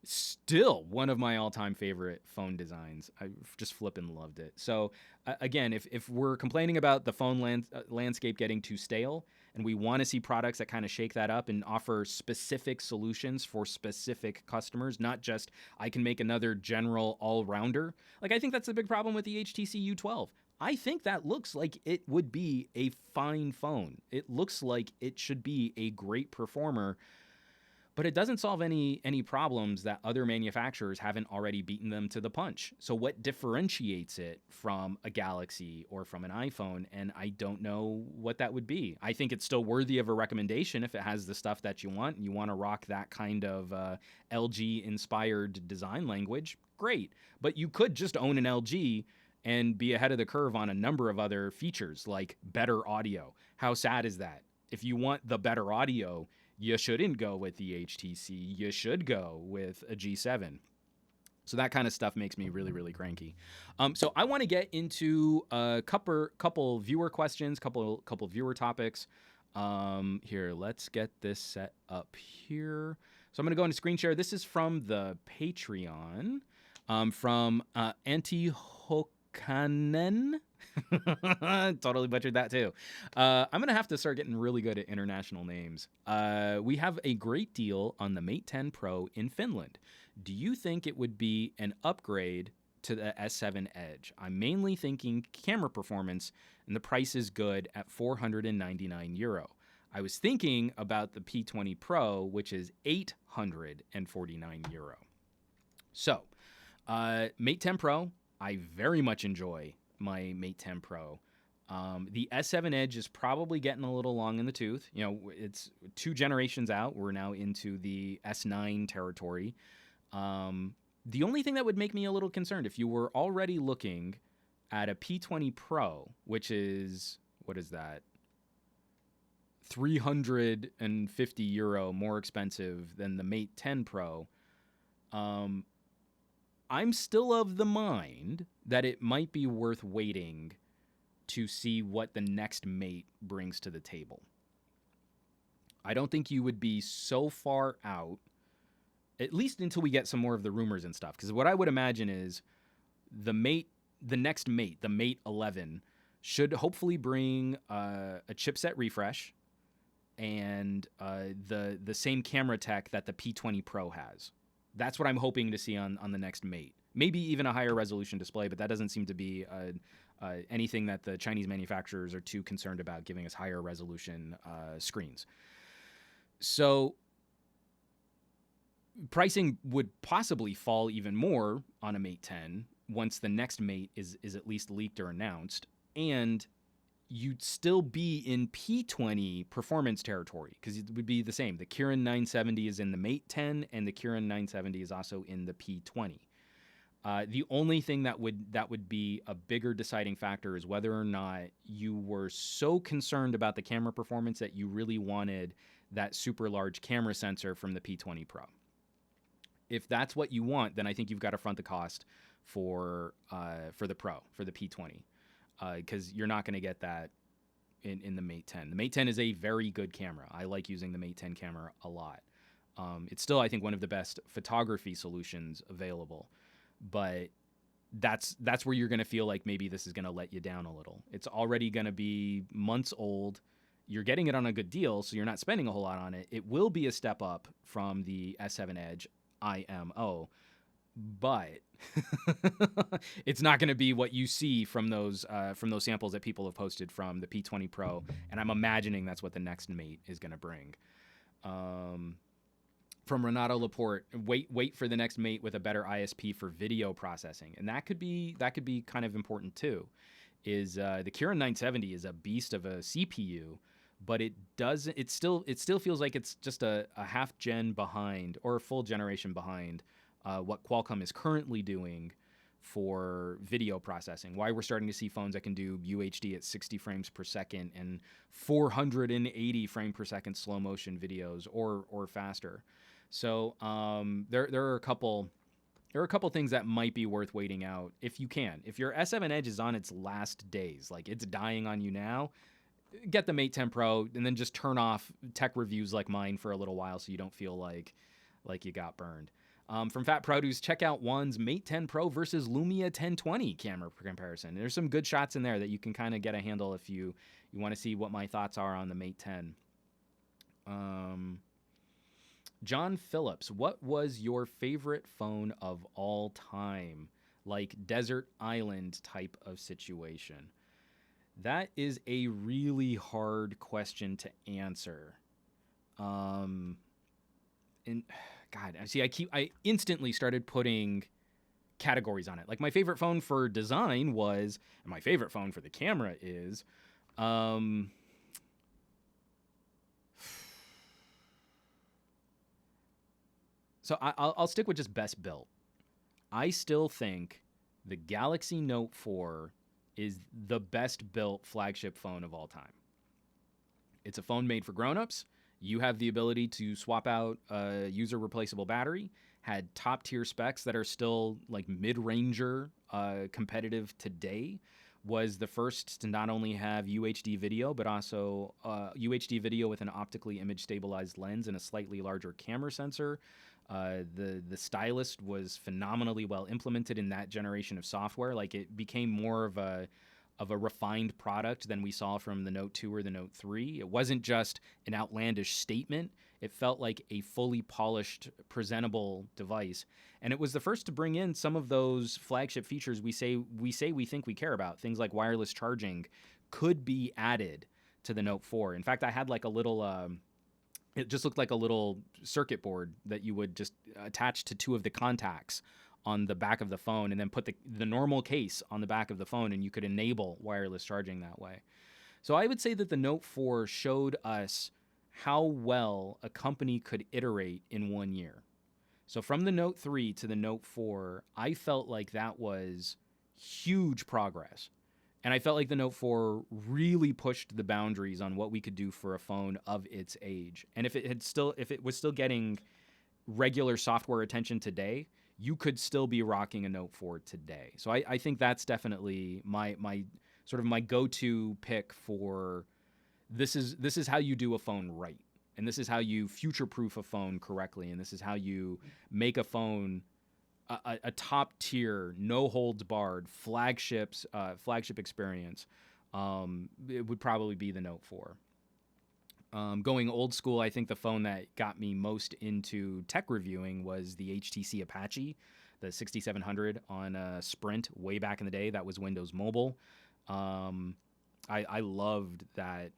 Still one of my all-time favorite phone designs. I just flippin' loved it. So again, if we're complaining about the phone landscape getting too stale, and we want to see products that kind of shake that up and offer specific solutions for specific customers, not just I can make another general all-rounder. Like, I think that's the big problem with the HTC U12. I think that looks like it would be a fine phone. It looks like it should be a great performer, but it doesn't solve any problems that other manufacturers haven't already beaten them to the punch. So what differentiates it from a Galaxy or from an iPhone? And I don't know what that would be. I think it's still worthy of a recommendation if it has the stuff that you want, and you want to rock that kind of LG-inspired design language. Great. But you could just own an LG and be ahead of the curve on a number of other features, like better audio. How sad is that? If you want the better audio, you shouldn't go with the HTC. You should go with a G7. So that kind of stuff makes me really, really cranky. So I want to get into a couple viewer questions, couple viewer topics. Here, let's get this set up here. So I'm going to go into screen share. This is from the Patreon, from Antihokanen. Totally butchered that too. I'm going to have to start getting really good at international names. We have a great deal on the Mate 10 Pro in Finland. Do you think it would be an upgrade to the S7 Edge. I'm mainly thinking camera performance, and the price is good at €499. I was thinking about the P20 Pro, which is €849. So, Mate 10 Pro, I very much enjoy my Mate 10 Pro. The S7 Edge is probably getting a little long in the tooth. You know, it's 2 generations out. We're now into the S9 territory. The only thing that would make me a little concerned, if you were already looking at a P20 Pro, which is, what is that? €350 more expensive than the Mate 10 Pro. I'm still of the mind that it might be worth waiting to see what the next Mate brings to the table. I don't think you would be so far out, at least until we get some more of the rumors and stuff. Because what I would imagine is the next Mate, the Mate 11, should hopefully bring a chipset refresh and the same camera tech that the P20 Pro has. That's what I'm hoping to see on the next Mate. Maybe even a higher resolution display, but that doesn't seem to be anything that the Chinese manufacturers are too concerned about, giving us higher resolution screens. So pricing would possibly fall even more on a Mate 10 once the next Mate is at least leaked or announced, and you'd still be in P20 performance territory because it would be the same. The Kirin 970 is in the Mate 10, and the Kirin 970 is also in the P20. The only thing that would be a bigger deciding factor is whether or not you were so concerned about the camera performance that you really wanted that super large camera sensor from the P20 Pro. If that's what you want, then I think you've got to front the cost for the Pro, for the P20. Because you're not going to get that in the Mate 10. The Mate 10 is a very good camera. I like using the Mate 10 camera a lot. It's still, I think, one of the best photography solutions available. But that's where you're going to feel like maybe this is going to let you down a little. It's already going to be months old. You're getting it on a good deal, so you're not spending a whole lot on it. It will be a step up from the S7 Edge IMO, but it's not going to be what you see from those samples that people have posted from the P20 Pro, and I'm imagining that's what the next Mate is going to bring. From Renato Laporte, wait for the next Mate with a better ISP for video processing, and that could be kind of important too. Is the Kirin 970 is a beast of a CPU, but it still feels like it's just a half gen behind or a full generation behind what Qualcomm is currently doing for video processing. Why we're starting to see phones that can do UHD at 60 frames per second and 480 frame per second slow motion videos or faster. So there are a couple things that might be worth waiting out if you can. If your S7 Edge is on its last days, like it's dying on you now, get the Mate 10 Pro and then just turn off tech reviews like mine for a little while so you don't feel like you got burned. From Fat Produce, check out one's Mate 10 Pro versus Lumia 1020 camera comparison. There's some good shots in there that you can kind of get a handle if you want to see what my thoughts are on the Mate 10. John Phillips, what was your favorite phone of all time? Like desert island type of situation? That is a really hard question to answer. And God, I instantly started putting categories on it. Like my favorite phone for design was, and my favorite phone for the camera is, so I'll stick with just best built. I still think the Galaxy Note 4 is the best built flagship phone of all time. It's a phone made for grown-ups. You have the ability to swap out a user replaceable battery, had top tier specs that are still like mid-ranger competitive today, was the first to not only have UHD video, but also UHD video with an optically image stabilized lens and a slightly larger camera sensor. The stylus was phenomenally well implemented in that generation of software. Like it became more of a of a refined product than we saw from the Note 2 or the Note 3. It wasn't just an outlandish statement. It felt like a fully polished, presentable device. And it was the first to bring in some of those flagship features we think we care about. Things like wireless charging could be added to the Note 4. In fact, I had like a little, it just looked like a little circuit board that you would just attach to two of the contacts on the back of the phone, and then put the normal case on the back of the phone, and you could enable wireless charging that way. So I would say that the Note 4 showed us how well a company could iterate in 1 year. So from the Note 3 to the Note 4, I felt like that was huge progress. And I felt like the Note 4 really pushed the boundaries on what we could do for a phone of its age. And if it was still getting regular software attention today, you could still be rocking a Note 4 today. So I think that's definitely my sort of my go-to pick for this is how you do a phone right. And this is how you future-proof a phone correctly. And this is how you make a phone a top-tier, no-holds-barred flagship experience. It would probably be the Note 4. Going old school, I think the phone that got me most into tech reviewing was the HTC Apache, the 6700 on Sprint way back in the day. That was Windows Mobile. I loved that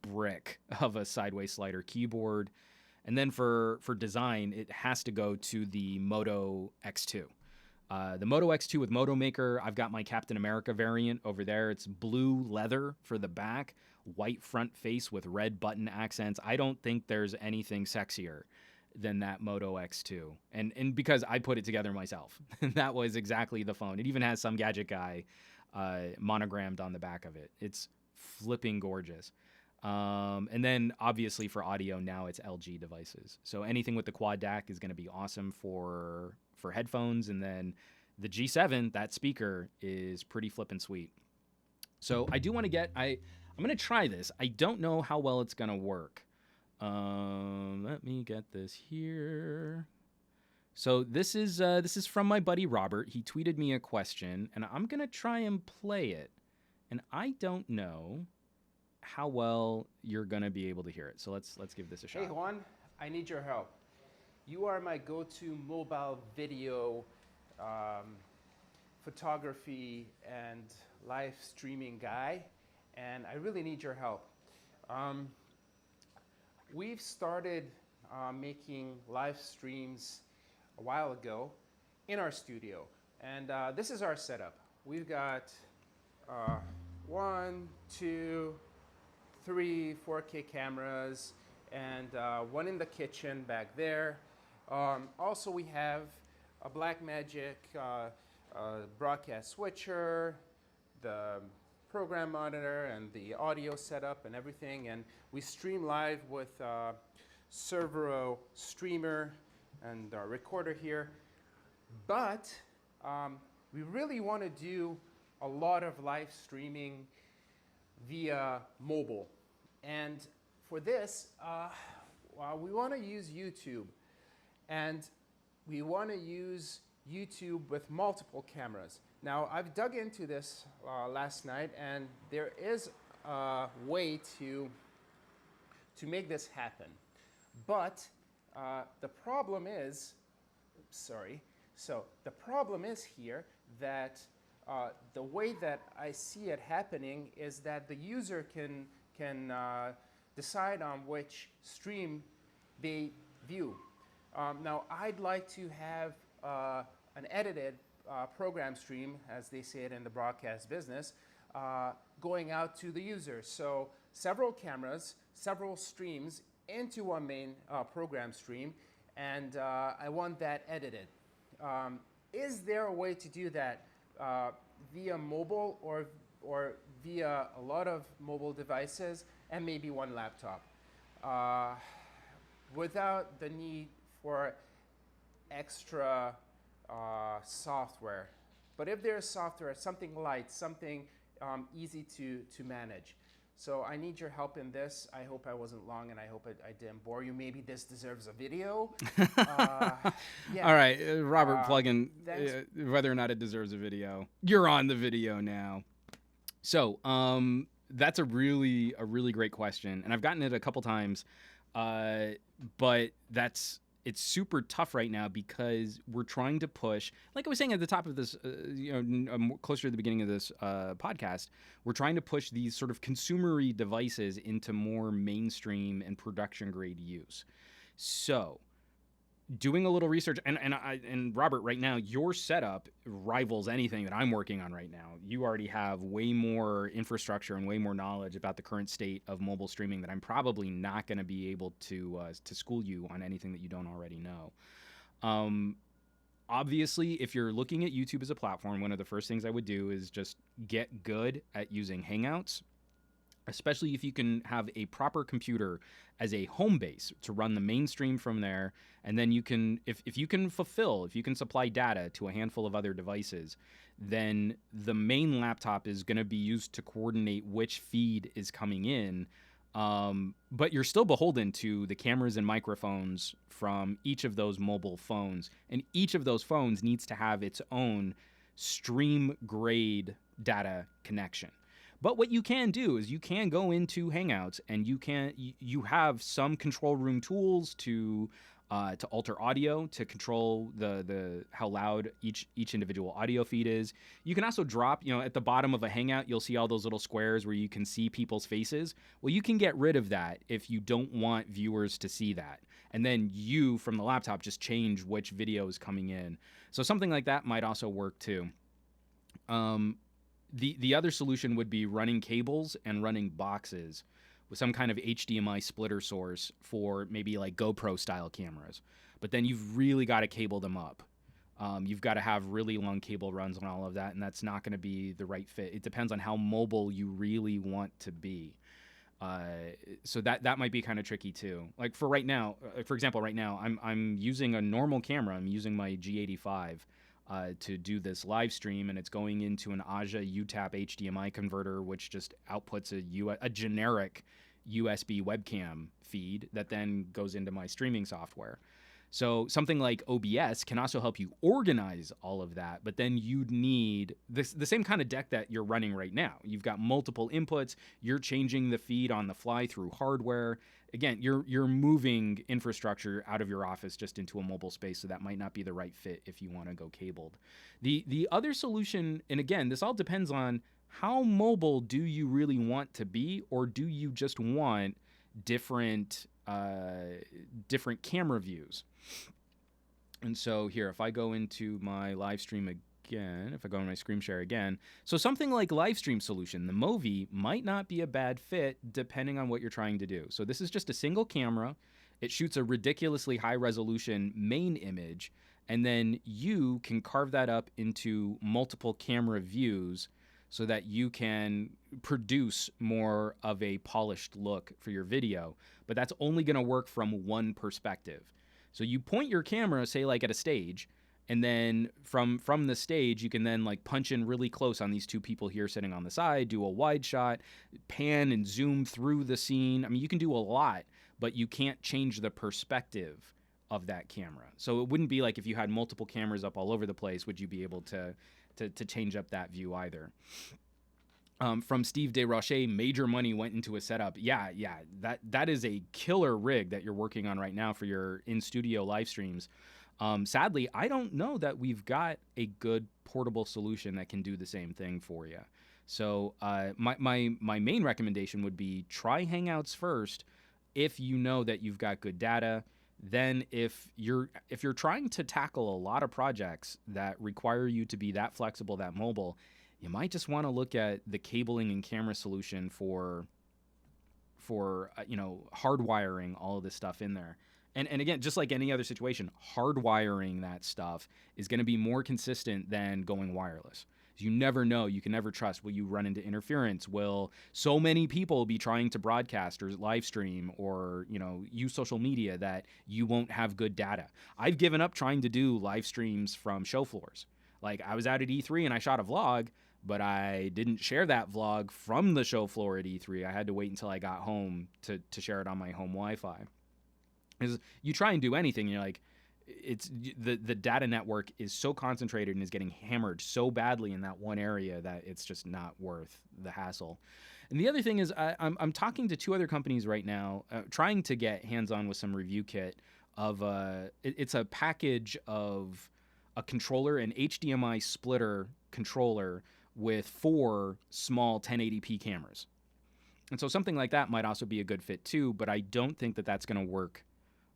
brick of a sideways slider keyboard. And then for design, it has to go to the Moto X2. The Moto X2 with Moto Maker, I've got my Captain America variant over there. It's blue leather for the back, white front face with red button accents. I don't think there's anything sexier than that Moto X2. And because I put it together myself. That was exactly the phone. It even has SomeGadgetGuy monogrammed on the back of it. It's flipping gorgeous. And then obviously for audio, now it's LG devices. So anything with the quad DAC is going to be awesome for headphones. And then the G7, that speaker is pretty flippin' sweet. So I do want to I'm going to try this. I don't know how well it's going to work. Let me get this here. So this is from my buddy Robert. He tweeted me a question, and I'm going to try and play it. And I don't know how well you're going to be able to hear it. So let's give this a shot. Hey Juan, I need your help. You are my go-to mobile video photography and live streaming guy, and I really need your help. We've started making live streams a while ago in our studio, and this is our setup. We've got 1, 2, 3 4K cameras, and one in the kitchen back there. Also, we have a Blackmagic broadcast switcher, the program monitor, and the audio setup and everything. And we stream live with Servero streamer and our recorder here. But we really want to do a lot of live streaming via mobile. And for this, we want to use YouTube. And we want to use YouTube with multiple cameras. Now, I've dug into this last night, and there is a way to make this happen. But the problem is, the problem is here that the way that I see it happening is that the user can decide on which stream they view. Now, I'd like to have an edited program stream, as they say it in the broadcast business, going out to the user. So several cameras, several streams into one main program stream, and I want that edited. Is there a way to do that via mobile or via a lot of mobile devices and maybe one laptop without the need for extra software? But if there's software, something light, something easy to manage. So I need your help in this. I hope I wasn't long, and I hope I didn't bore you. Maybe this deserves a video. Yeah. All right, Robert, plug in whether or not it deserves a video. You're on the video now. So, that's a really great question, and I've gotten it a couple times, uh, but it's super tough right now because we're trying to push. Like I was saying at the top of this, closer to the beginning of this podcast, we're trying to push these sort of consumery devices into more mainstream and production grade use. So, doing a little research, and Robert, right now your setup rivals anything that I'm working on right now. You already have way more infrastructure and way more knowledge about the current state of mobile streaming that I'm probably not going to be able to school you on anything that you don't already know. um, Obviously, if you're looking at YouTube as a platform, one of the first things I would do is just get good at using Hangouts, especially if you can have a proper computer as a home base to run the mainstream from there. And then you can, if you can if you can supply data to a handful of other devices, then the main laptop is going to be used to coordinate which feed is coming in. But you're still beholden to the cameras and microphones from each of those mobile phones, and each of those phones needs to have its own stream grade data connection. But what you can do is you can go into Hangouts and you have some control room tools to alter audio, to control the how loud each individual audio feed is. You can also drop, at the bottom of a Hangout, you'll see all those little squares where you can see people's faces. Well, you can get rid of that if you don't want viewers to see that. And then you, from the laptop, just change which video is coming in. So something like that might also work too. The other solution would be running cables and running boxes with some kind of HDMI splitter source for maybe like GoPro style cameras. But then you've really got to cable them up. You've got to have really long cable runs on all of that, and that's not going to be the right fit. It depends on how mobile you really want to be. So that might be kind of tricky too. Like for right now, for example, right now I'm using a normal camera. I'm using my G85 to do this live stream, and it's going into an Aja UTAP HDMI converter, which just outputs a generic USB webcam feed that then goes into my streaming software. So something like OBS can also help you organize all of that, but then you'd need the same kind of deck that you're running right now. You've got multiple inputs, you're changing the feed on the fly through hardware. Again, you're moving infrastructure out of your office just into a mobile space, so that might not be the right fit if you want to go cabled. The other solution, and again, this all depends on how mobile do you really want to be, or do you just want different camera views? And so here, if I go into my live stream again, if I go in my screen share again, so something like live stream solution, the Movi might not be a bad fit depending on what you're trying to do. So this is just a single camera. It shoots a ridiculously high resolution main image, and then you can carve that up into multiple camera views so that you can produce more of a polished look for your video. But that's only going to work from one perspective. So you point your camera, say like at a stage, and then from the stage, you can then like punch in really close on these two people here sitting on the side, do a wide shot, pan and zoom through the scene. I mean, you can do a lot, but you can't change the perspective of that camera. So it wouldn't be like if you had multiple cameras up all over the place, would you be able to change up that view either. From Steve DeRoche, major money went into a setup. Yeah, that is a killer rig that you're working on right now for your in-studio live streams. Sadly, I don't know that we've got a good portable solution that can do the same thing for you. So my main recommendation would be try Hangouts first if you know that you've got good data. Then if you're trying to tackle a lot of projects that require you to be that flexible, that mobile, you might just want to look at the cabling and camera solution for hardwiring all of this stuff in there. And again, just like any other situation, hardwiring that stuff is going to be more consistent than going wireless. You never know. You can never trust. Will you run into interference? Will so many people be trying to broadcast or live stream or, use social media that you won't have good data? I've given up trying to do live streams from show floors. Like, I was out at E3 and I shot a vlog, but I didn't share that vlog from the show floor at E3. I had to wait until I got home to share it on my home Wi-Fi. Because you try and do anything, and you're like, it's the data network is so concentrated and is getting hammered so badly in that one area that it's just not worth the hassle. And the other thing is, I'm talking to 2 other companies right now, trying to get hands-on with some review kit of it's a package of a controller, an HDMI splitter controller with 4 small 1080p cameras. And so something like that might also be a good fit too, but I don't think that that's going to work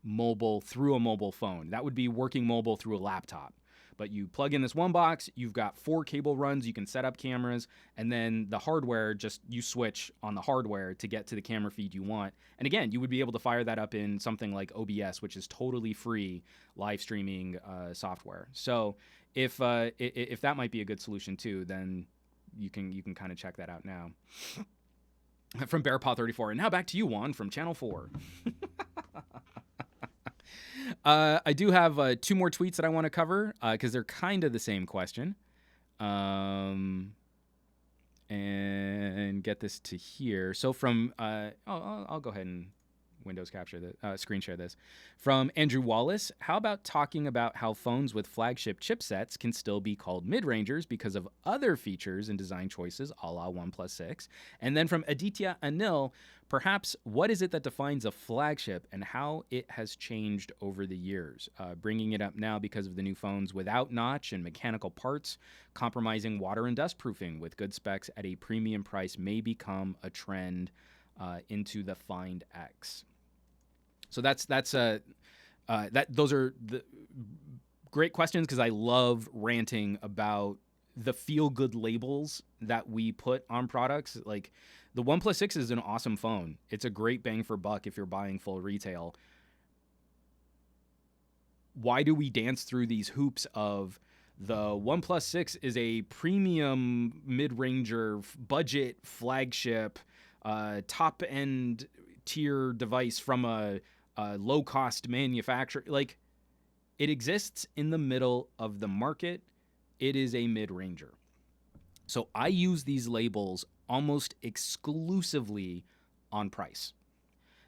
mobile through a mobile phone. That would be working mobile through a laptop. But you plug in this one box, you've got 4 cable runs, you can set up cameras, and then the hardware, just you switch on the hardware to get to the camera feed you want. And again, you would be able to fire that up in something like OBS, which is totally free live streaming software. So if that might be a good solution too, then you can kind of check that out now. From BearPaw34. And now back to you, Juan, from Channel 4. I do have 2 more tweets that I want to cover because they're kind of the same question. And get this to here. So from, I'll go ahead and Windows capture the screen share this. From Andrew Wallace, how about talking about how phones with flagship chipsets can still be called mid-rangers because of other features and design choices a la OnePlus 6? And then from Aditya Anil, perhaps what is it that defines a flagship and how it has changed over the years? Bringing it up now because of the new phones without notch and mechanical parts, compromising water and dust proofing with good specs at a premium price may become a trend into the Find X. So those are the great questions because I love ranting about the feel-good labels that we put on products. Like the OnePlus 6 is an awesome phone. It's a great bang for buck if you're buying full retail. Why do we dance through these hoops of the OnePlus 6 is a premium mid-ranger budget flagship top-end tier device from a low-cost manufacturer? Like, it exists in the middle of the market. It is a mid-ranger. So I use these labels almost exclusively on price.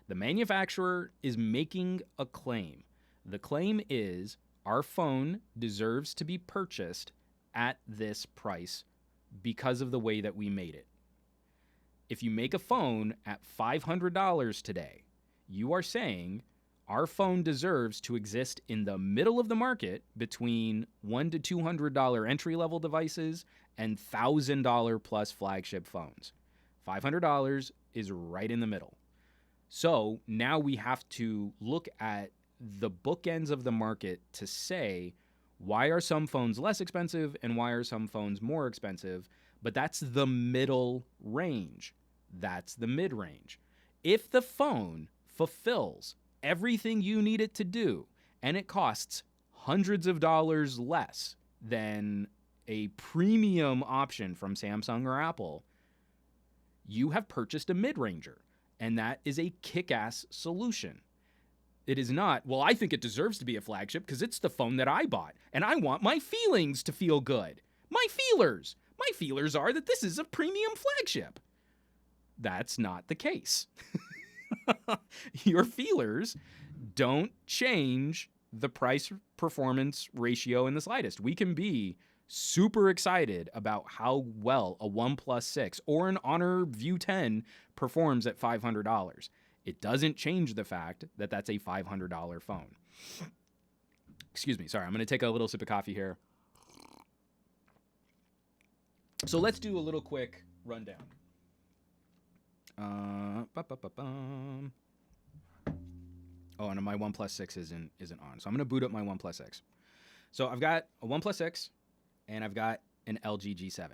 The manufacturer is making a claim. The claim is our phone deserves to be purchased at this price because of the way that we made it. If you make a phone at $500 today, you are saying our phone deserves to exist in the middle of the market between $100 to $200 entry-level devices and $1,000 plus flagship phones. $500 is right in the middle. So now we have to look at the bookends of the market to say, why are some phones less expensive and why are some phones more expensive? But that's the middle range. That's the mid-range. If the phone fulfills everything you need it to do and it costs hundreds of dollars less than a premium option from Samsung or Apple, you have purchased a mid-ranger, and that is a kick-ass solution. It is not, well, I think it deserves to be a flagship because it's the phone that I bought, and I want my feelings to feel good. My feelers are that this is a premium flagship. That's not the case. Your feelers don't change the price-performance ratio in the slightest. We can be super excited about how well a OnePlus 6 or an Honor View 10 performs at $500. It doesn't change the fact that that's a $500 phone. Excuse me. Sorry, I'm going to take a little sip of coffee here. So let's do a little quick rundown. Oh, and my OnePlus 6 isn't on. So I'm going to boot up my OnePlus 6. So I've got a OnePlus 6 and I've got an LG G7.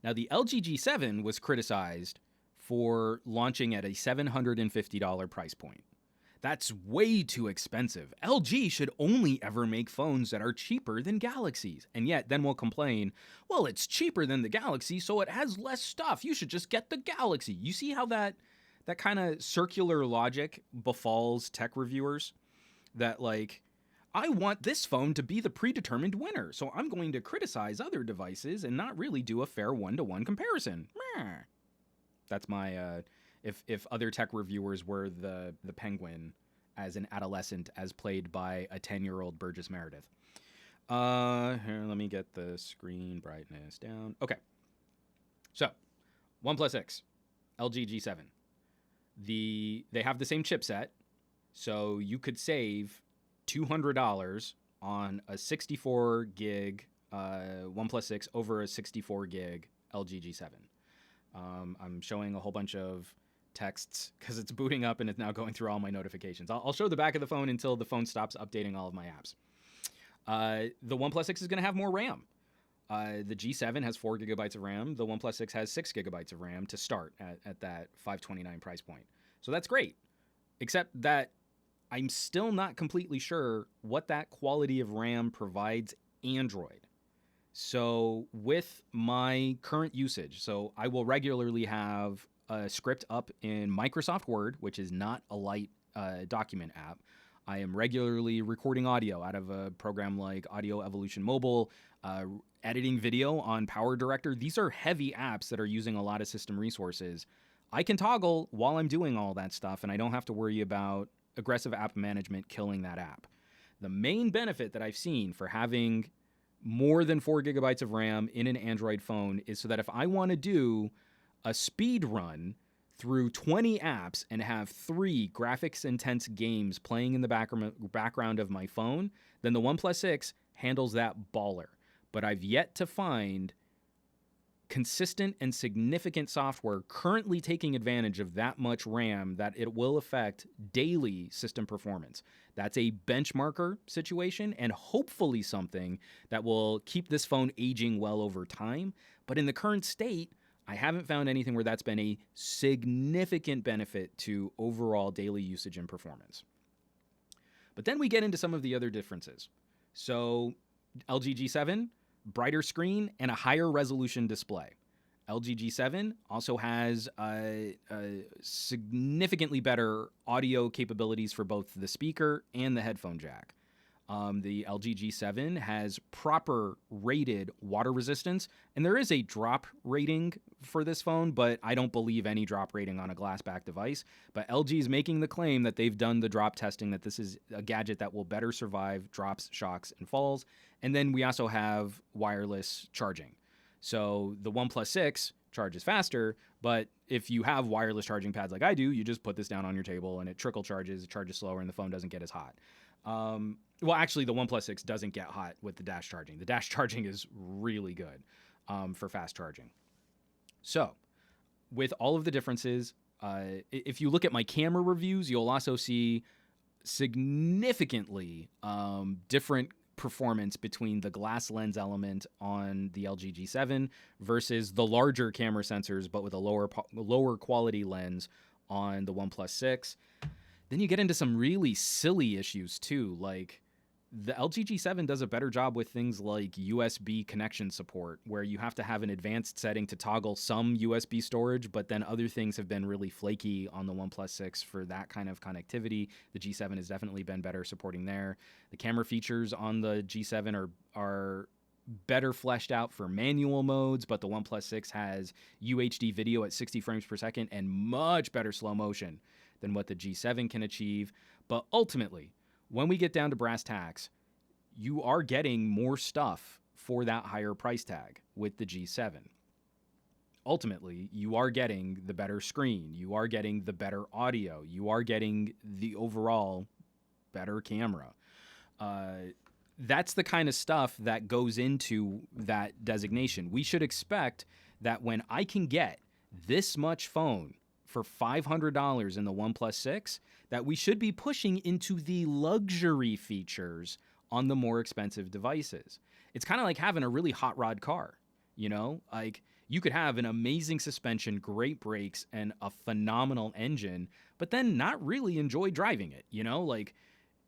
Now the LG G7 was criticized for launching at a $750 price point. That's way too expensive. LG should only ever make phones that are cheaper than Galaxies. And yet then we'll complain, well, it's cheaper than the Galaxy, so it has less stuff. You should just get the Galaxy. You see how that kind of circular logic befalls tech reviewers? That like, I want this phone to be the predetermined winner, so I'm going to criticize other devices and not really do a fair one-to-one comparison. That's my... If other tech reviewers were the penguin as an adolescent as played by a 10-year-old Burgess Meredith. Here, let me get the screen brightness down. Okay. So, OnePlus 6, LG G7. They have the same chipset, so you could save $200 on a 64 gig OnePlus 6 over a 64 gig LG G7. I'm showing a whole bunch of texts because it's booting up and it's now going through all my notifications. I'll show the back of the phone until the phone stops updating all of my apps. The OnePlus 6 is going to have more RAM. The G7 has 4 gigabytes of RAM. The OnePlus 6 has 6 gigabytes of RAM to start at that $529 price point. So that's great, except that I'm still not completely sure what that quality of RAM provides Android. So with my current usage, so I will regularly have a script up in Microsoft Word, which is not a light document app. I am regularly recording audio out of a program like Audio Evolution Mobile, editing video on Power Director. These are heavy apps that are using a lot of system resources. I can toggle while I'm doing all that stuff, and I don't have to worry about aggressive app management killing that app. The main benefit that I've seen for having more than 4 gigabytes of RAM in an Android phone is so that if I want to do a speed run through 20 apps and have 3 graphics intense games playing in the background of my phone, then the OnePlus 6 handles that baller. But I've yet to find consistent and significant software currently taking advantage of that much RAM that it will affect daily system performance. That's a benchmarker situation and hopefully something that will keep this phone aging well over time. But in the current state, I haven't found anything where that's been a significant benefit to overall daily usage and performance. But then we get into some of the other differences. So LG G7, brighter screen and a higher resolution display. LG G7 also has significantly better audio capabilities for both the speaker and the headphone jack. The LG G7 has proper rated water resistance, and there is a drop rating for this phone, but I don't believe any drop rating on a glass back device. But LG is making the claim that they've done the drop testing, that this is a gadget that will better survive drops, shocks, and falls. And then we also have wireless charging. So the OnePlus 6 charges faster, but if you have wireless charging pads like I do, you just put this down on your table and it trickle charges, it charges slower, and the phone doesn't get as hot. Well, actually, the OnePlus 6 doesn't get hot with the dash charging. The dash charging is really good for fast charging. So, with all of the differences, if you look at my camera reviews, you'll also see significantly different performance between the glass lens element on the LG G7 versus the larger camera sensors, but with a lower quality lens on the OnePlus 6. Then you get into some really silly issues too, like the LG G7 does a better job with things like USB connection support, where you have to have an advanced setting to toggle some USB storage, but then other things have been really flaky on the OnePlus 6 for that kind of connectivity. The G7 has definitely been better supporting there. The camera features on the G7 are better fleshed out for manual modes, but the OnePlus 6 has UHD video at 60 frames per second and much better slow motion than what the G7 can achieve. But ultimately, when we get down to brass tacks, you are getting more stuff for that higher price tag with the G7. Ultimately, you are getting the better screen, you are getting the better audio, you are getting the overall better camera. That's the kind of stuff that goes into that designation. We should expect that when I can get this much phone for $500 in the OnePlus 6, that we should be pushing into the luxury features on the more expensive devices. It's kind of like having a really hot rod car, you know? Like, you could have an amazing suspension, great brakes, and a phenomenal engine, but then not really enjoy driving it, you know? Like,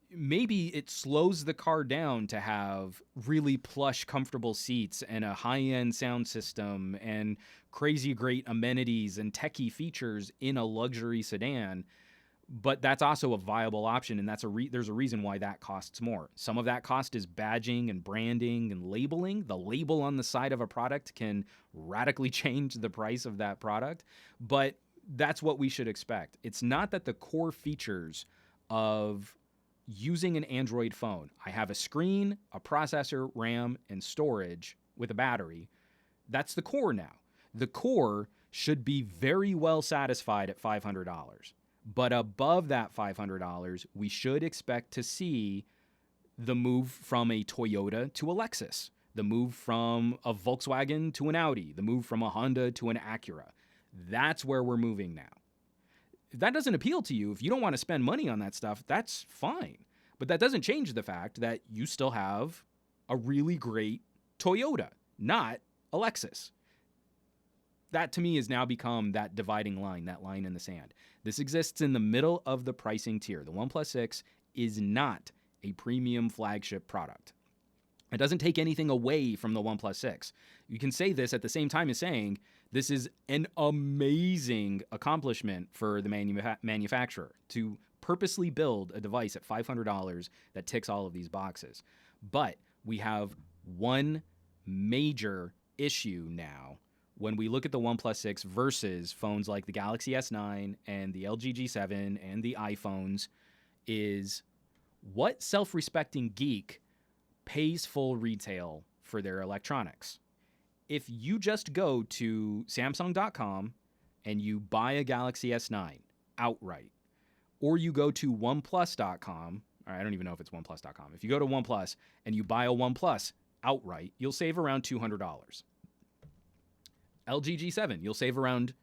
maybe it slows the car down to have really plush, comfortable seats and a high-end sound system and crazy great amenities and techie features in a luxury sedan. But that's also a viable option, and there's a reason why that costs more. Some of that cost is badging and branding and labeling. The label on the side of a product can radically change the price of that product, but that's what we should expect. It's not that the core features of using an Android phone. I have a screen, a processor, RAM, and storage with a battery. That's the core now. The core should be very well satisfied at $500. But above that $500, we should expect to see the move from a Toyota to a Lexus, the move from a Volkswagen to an Audi, the move from a Honda to an Acura. That's where we're moving now. If that doesn't appeal to you, if you don't want to spend money on that stuff, that's fine. But that doesn't change the fact that you still have a really great Toyota, not a Lexus. That to me has now become that dividing line, that line in the sand. This exists in the middle of the pricing tier. The OnePlus 6 is not a premium flagship product. It doesn't take anything away from the OnePlus 6. You can say this at the same time as saying this is an amazing accomplishment for the manufacturer to purposely build a device at $500 that ticks all of these boxes. But we have one major issue now when we look at the OnePlus 6 versus phones like the Galaxy S9 and the LG G7 and the iPhones is what self-respecting geek pays full retail for their electronics? If you just go to Samsung.com and you buy a Galaxy S9 outright, or you go to OnePlus.com, or I don't even know if it's OnePlus.com. If you go to OnePlus and you buy a OnePlus outright, you'll save around $200. LG G7, you'll save around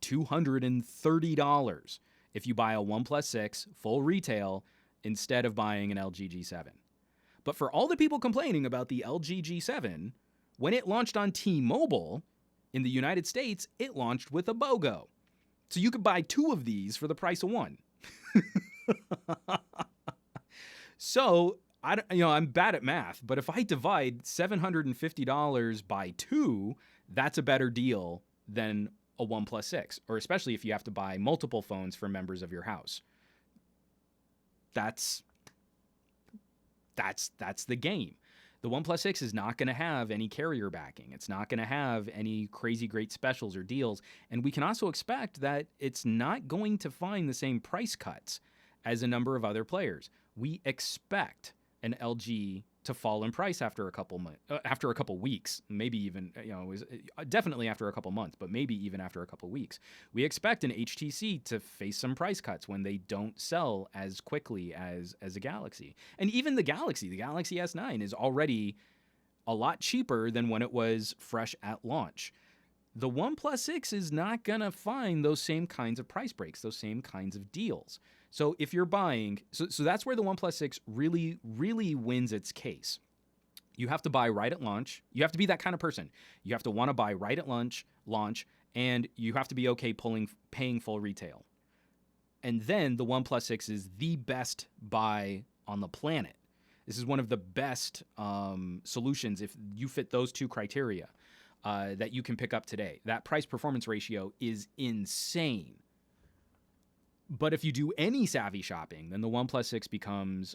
$230 if you buy a OnePlus 6 full retail instead of buying an LG G7. But for all the people complaining about the LG G7, when it launched on T-Mobile in the United States, it launched with a BOGO. So you could buy two of these for the price of one. So, I'm bad at math, but if I divide $750 by two, that's a better deal than a OnePlus 6, or especially if you have to buy multiple phones for members of your house. That's the game. The OnePlus 6 is not going to have any carrier backing. It's not going to have any crazy great specials or deals. And we can also expect that it's not going to find the same price cuts as a number of other players. We expect an LG to fall in price after a couple weeks, maybe even, definitely after a couple months, but maybe even after a couple weeks. We expect an HTC to face some price cuts when they don't sell as quickly as a Galaxy. And even the Galaxy S9 is already a lot cheaper than when it was fresh at launch. The OnePlus 6 is not going to find those same kinds of price breaks, those same kinds of deals. So if you're buying, so that's where the OnePlus 6 really, really wins its case. You have to buy right at launch. You have to be that kind of person. You have to want to buy right at launch, and you have to be okay paying full retail. And then the OnePlus 6 is the best buy on the planet. This is one of the best solutions if you fit those two criteria that you can pick up today. That price-performance ratio is insane. But if you do any savvy shopping, then the OnePlus 6 becomes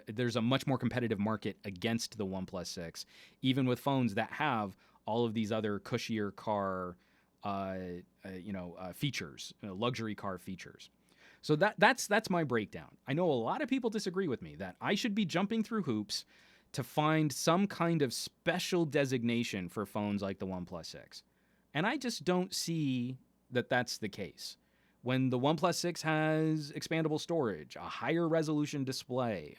there's a much more competitive market against the OnePlus 6, even with phones that have all of these other cushier car, features, luxury car features. So that's my breakdown. I know a lot of people disagree with me that I should be jumping through hoops to find some kind of special designation for phones like the OnePlus 6. And I just don't see that that's the case. When the OnePlus 6 has expandable storage, a higher resolution display,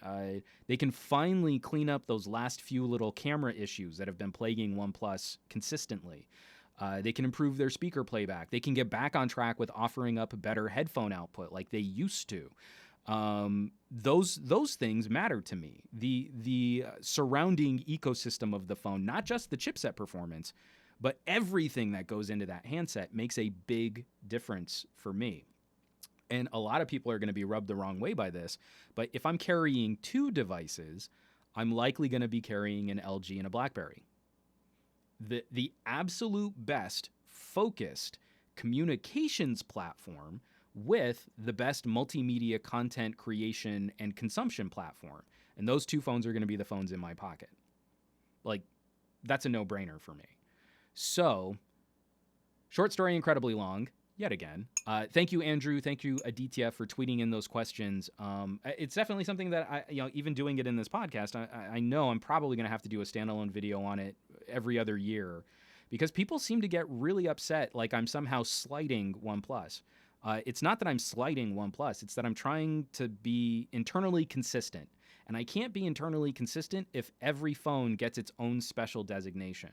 they can finally clean up those last few little camera issues that have been plaguing OnePlus consistently. They can improve their speaker playback. They can get back on track with offering up better headphone output like they used to. Those things matter to me. The surrounding ecosystem of the phone, not just the chipset performance, but everything that goes into that handset makes a big difference for me. And a lot of people are going to be rubbed the wrong way by this. But if I'm carrying two devices, I'm likely going to be carrying an LG and a Blackberry. The absolute best focused communications platform with the best multimedia content creation and consumption platform. And those two phones are going to be the phones in my pocket. Like, that's a no-brainer for me. So, short story, incredibly long. yet again. Thank you, Andrew. Thank you, Aditya, for tweeting in those questions. It's definitely something that I, even doing it in this podcast, I know I'm probably going to have to do a standalone video on it every other year, because people seem to get really upset like I'm somehow slighting OnePlus. It's not that I'm slighting OnePlus. It's that I'm trying to be internally consistent. And I can't be internally consistent if every phone gets its own special designation.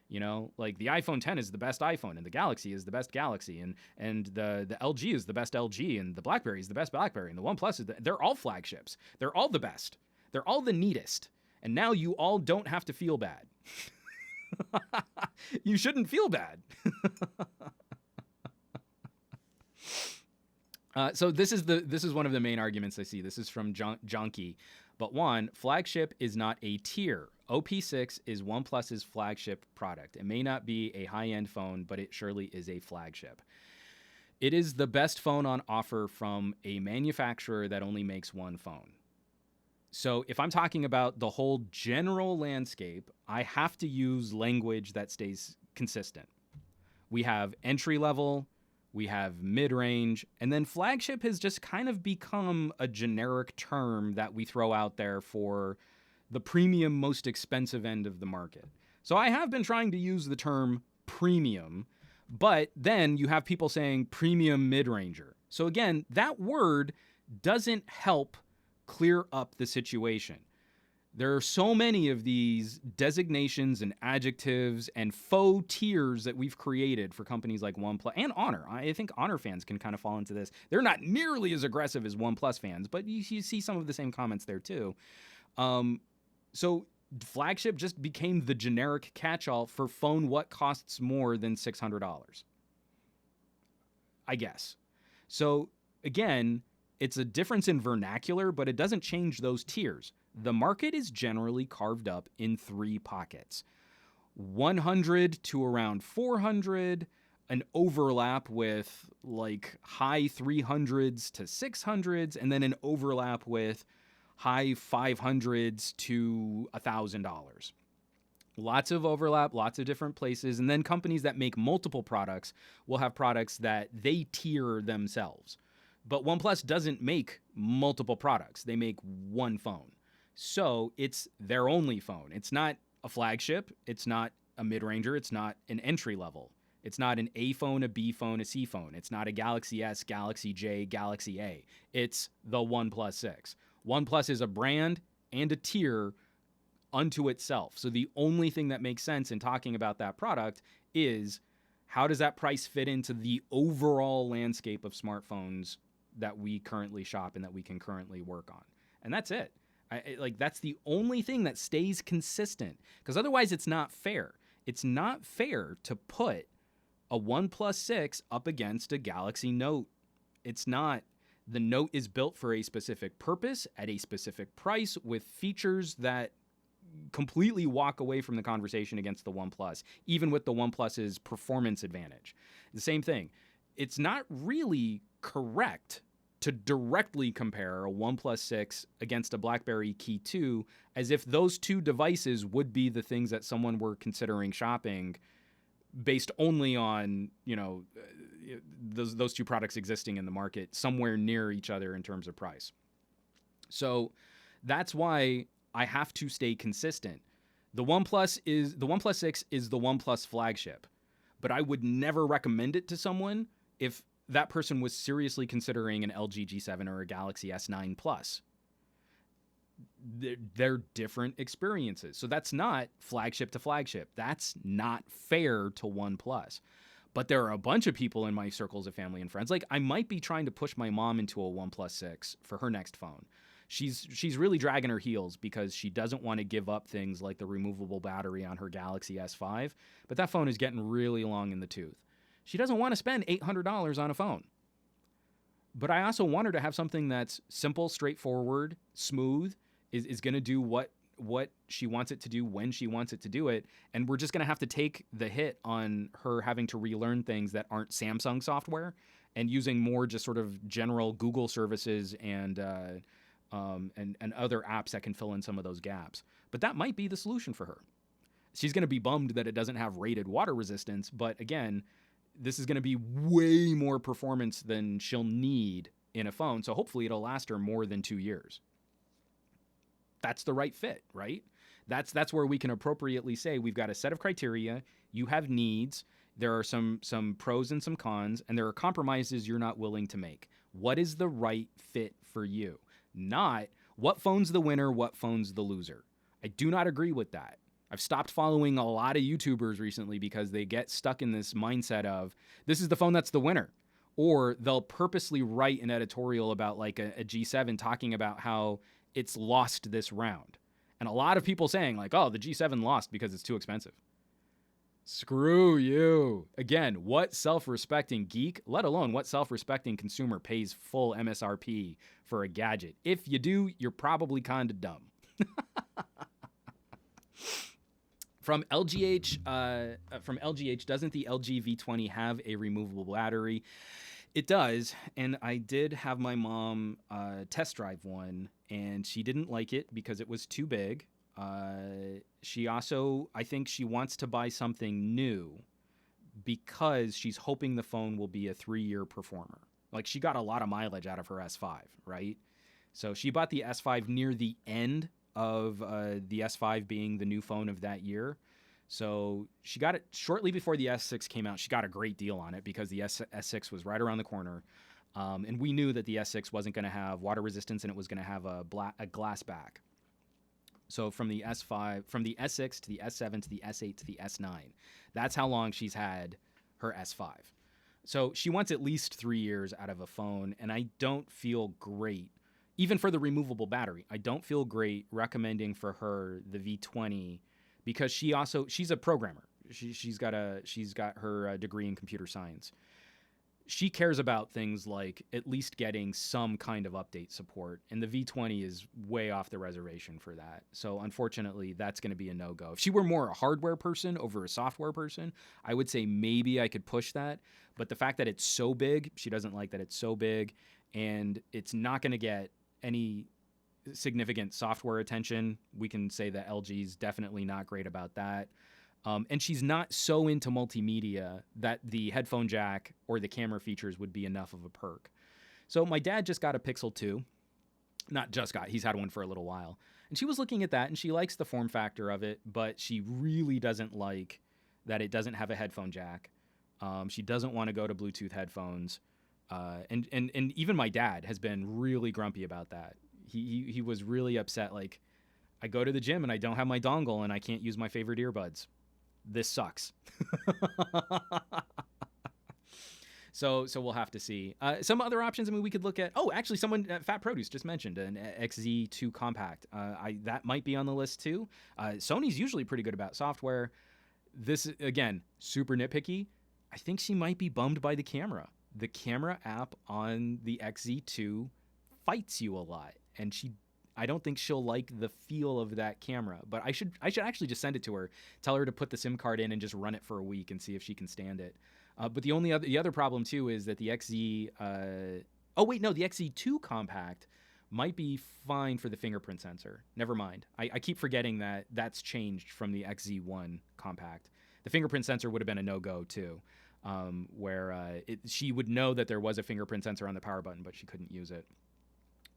You know, like the iPhone 10 is the best iPhone, and the Galaxy is the best Galaxy, and the LG is the best LG, and the Blackberry is the best Blackberry, and the OnePlus is they're all flagships. They're all the best. They're all the neatest. And now you all don't have to feel bad. You shouldn't feel bad. So this is one of the main arguments I see. This is from Jonky. But one, flagship is not a tier. OP6 is OnePlus's flagship product. It may not be a high-end phone, but it surely is a flagship. It is the best phone on offer from a manufacturer that only makes one phone. So if I'm talking about the whole general landscape, I have to use language that stays consistent. We have entry level, we have mid-range, and then flagship has just kind of become a generic term that we throw out there for the premium, most expensive end of the market. So I have been trying to use the term premium, but then you have people saying premium mid-ranger. So again, that word doesn't help clear up the situation. There are so many of these designations and adjectives and faux tiers that we've created for companies like OnePlus and Honor. I think Honor fans can kind of fall into this. They're not nearly as aggressive as OnePlus fans, but you see some of the same comments there too. So flagship just became the generic catch-all for phone what costs more than $600, I guess. So again, it's a difference in vernacular, but it doesn't change those tiers. The market is generally carved up in three pockets: 100 to around 400, an overlap with like high 300s to 600s, and then an overlap with high 500s to $1,000. Lots of overlap, lots of different places. And then companies that make multiple products will have products that they tier themselves. But OnePlus doesn't make multiple products. They make one phone. So it's their only phone. It's not a flagship. It's not a mid-ranger. It's not an entry level. It's not an A phone, a B phone, a C phone. It's not a Galaxy S, Galaxy J, Galaxy A. It's the OnePlus 6. OnePlus is a brand and a tier unto itself. So the only thing that makes sense in talking about that product is how does that price fit into the overall landscape of smartphones that we currently shop and that we can currently work on. And that's it. That's the only thing that stays consistent, because otherwise it's not fair. It's not fair to put a OnePlus 6 up against a Galaxy Note. It's not. The Note is built for a specific purpose at a specific price with features that completely walk away from the conversation against the OnePlus, even with the OnePlus's performance advantage. The same thing. It's not really correct to directly compare a OnePlus 6 against a Blackberry Key 2 as if those two devices would be the things that someone were considering shopping based only on, those two products existing in the market somewhere near each other in terms of price. So that's why I have to stay consistent. The OnePlus 6 is the OnePlus flagship, but I would never recommend it to someone if that person was seriously considering an LG G7 or a Galaxy S9 Plus. They're different experiences. So that's not flagship to flagship. That's not fair to OnePlus. But there are a bunch of people in my circles of family and friends. Like, I might be trying to push my mom into a OnePlus 6 for her next phone. She's really dragging her heels because she doesn't want to give up things like the removable battery on her Galaxy S5, but that phone is getting really long in the tooth. She doesn't want to spend $800 on a phone. But I also want her to have something that's simple, straightforward, smooth, is going to do what she wants it to do when she wants it to do it. And we're just going to have to take the hit on her having to relearn things that aren't Samsung software and using more just sort of general Google services and other apps that can fill in some of those gaps. But that might be the solution for her. She's going to be bummed that it doesn't have rated water resistance. But again, this is going to be way more performance than she'll need in a phone. So hopefully it'll last her more than 2 years. That's the right fit, right? That's where we can appropriately say we've got a set of criteria. You have needs. There are some pros and some cons, and there are compromises you're not willing to make. What is the right fit for you? Not what phone's the winner, what phone's the loser. I do not agree with that. I've stopped following a lot of YouTubers recently because they get stuck in this mindset of this is the phone that's the winner. Or they'll purposely write an editorial about like a G7 talking about how it's lost this round. And a lot of people saying like, oh, the G7 lost because it's too expensive. Screw you. Again, what self-respecting geek, let alone what self-respecting consumer pays full MSRP for a gadget? If you do, you're probably kind of dumb. From LGH, doesn't the LG V20 have a removable battery? It does, and I did have my mom test drive one, and she didn't like it because it was too big. She also, I think she wants to buy something new because she's hoping the phone will be a 3-year performer. Like, she got a lot of mileage out of her S5, right? So she bought the S5 near the end of the S5 being the new phone of that year. So she got it shortly before the S6 came out. She got a great deal on it because the S6 was right around the corner. And we knew that the S6 wasn't going to have water resistance and it was going to have a glass back. So from the S5, from the S6 to the S7 to the S8 to the S9, that's how long she's had her S5. So she wants at least 3 years out of a phone, and I don't feel great, even for the removable battery, I don't feel great recommending for her the V20 because she's a programmer. She's got her degree in computer science. She cares about things like at least getting some kind of update support, and the V20 is way off the reservation for that. So unfortunately, that's going to be a no-go. If she were more a hardware person over a software person, I would say maybe I could push that. But the fact that it's so big, she doesn't like that it's so big, and it's not going to get any significant software attention. We can say that LG's definitely not great about that. And she's not so into multimedia that the headphone jack or the camera features would be enough of a perk. So my dad just got a Pixel 2. Not just got, he's had one for a little while. And she was looking at that, and she likes the form factor of it, but she really doesn't like that it doesn't have a headphone jack. She doesn't want to go to Bluetooth headphones. And even my dad has been really grumpy about that. He was really upset, like, I go to the gym and I don't have my dongle and I can't use my favorite earbuds. This sucks. So we'll have to see. Some other options, I mean, we could look at, actually someone at Fat Produce just mentioned an XZ2 Compact. That might be on the list too. Sony's usually pretty good about software. This, again, super nitpicky. I think she might be bummed by the camera. The camera app on the XZ2 fights you a lot, and I don't think she'll like the feel of that camera, but I should actually just send it to her, tell her to put the SIM card in and just run it for a week and see if she can stand it. But the other problem too is that the XZ, the XZ2 Compact might be fine for the fingerprint sensor. Never mind. I keep forgetting that that's changed from the XZ1 Compact. The fingerprint sensor would have been a no-go too, where she would know that there was a fingerprint sensor on the power button, but she couldn't use it.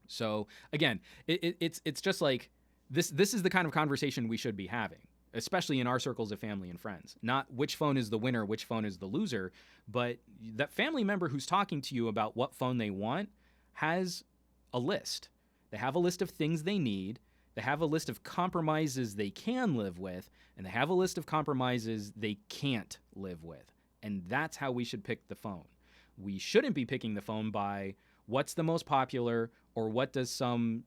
So again, it's just like this is the kind of conversation we should be having, especially in our circles of family and friends. Not which phone is the winner, which phone is the loser, but that family member who's talking to you about what phone they want has a list. They have a list of things they need. They have a list of compromises they can live with, and they have a list of compromises they can't live with. And that's how we should pick the phone. We shouldn't be picking the phone by what's the most popular or what does some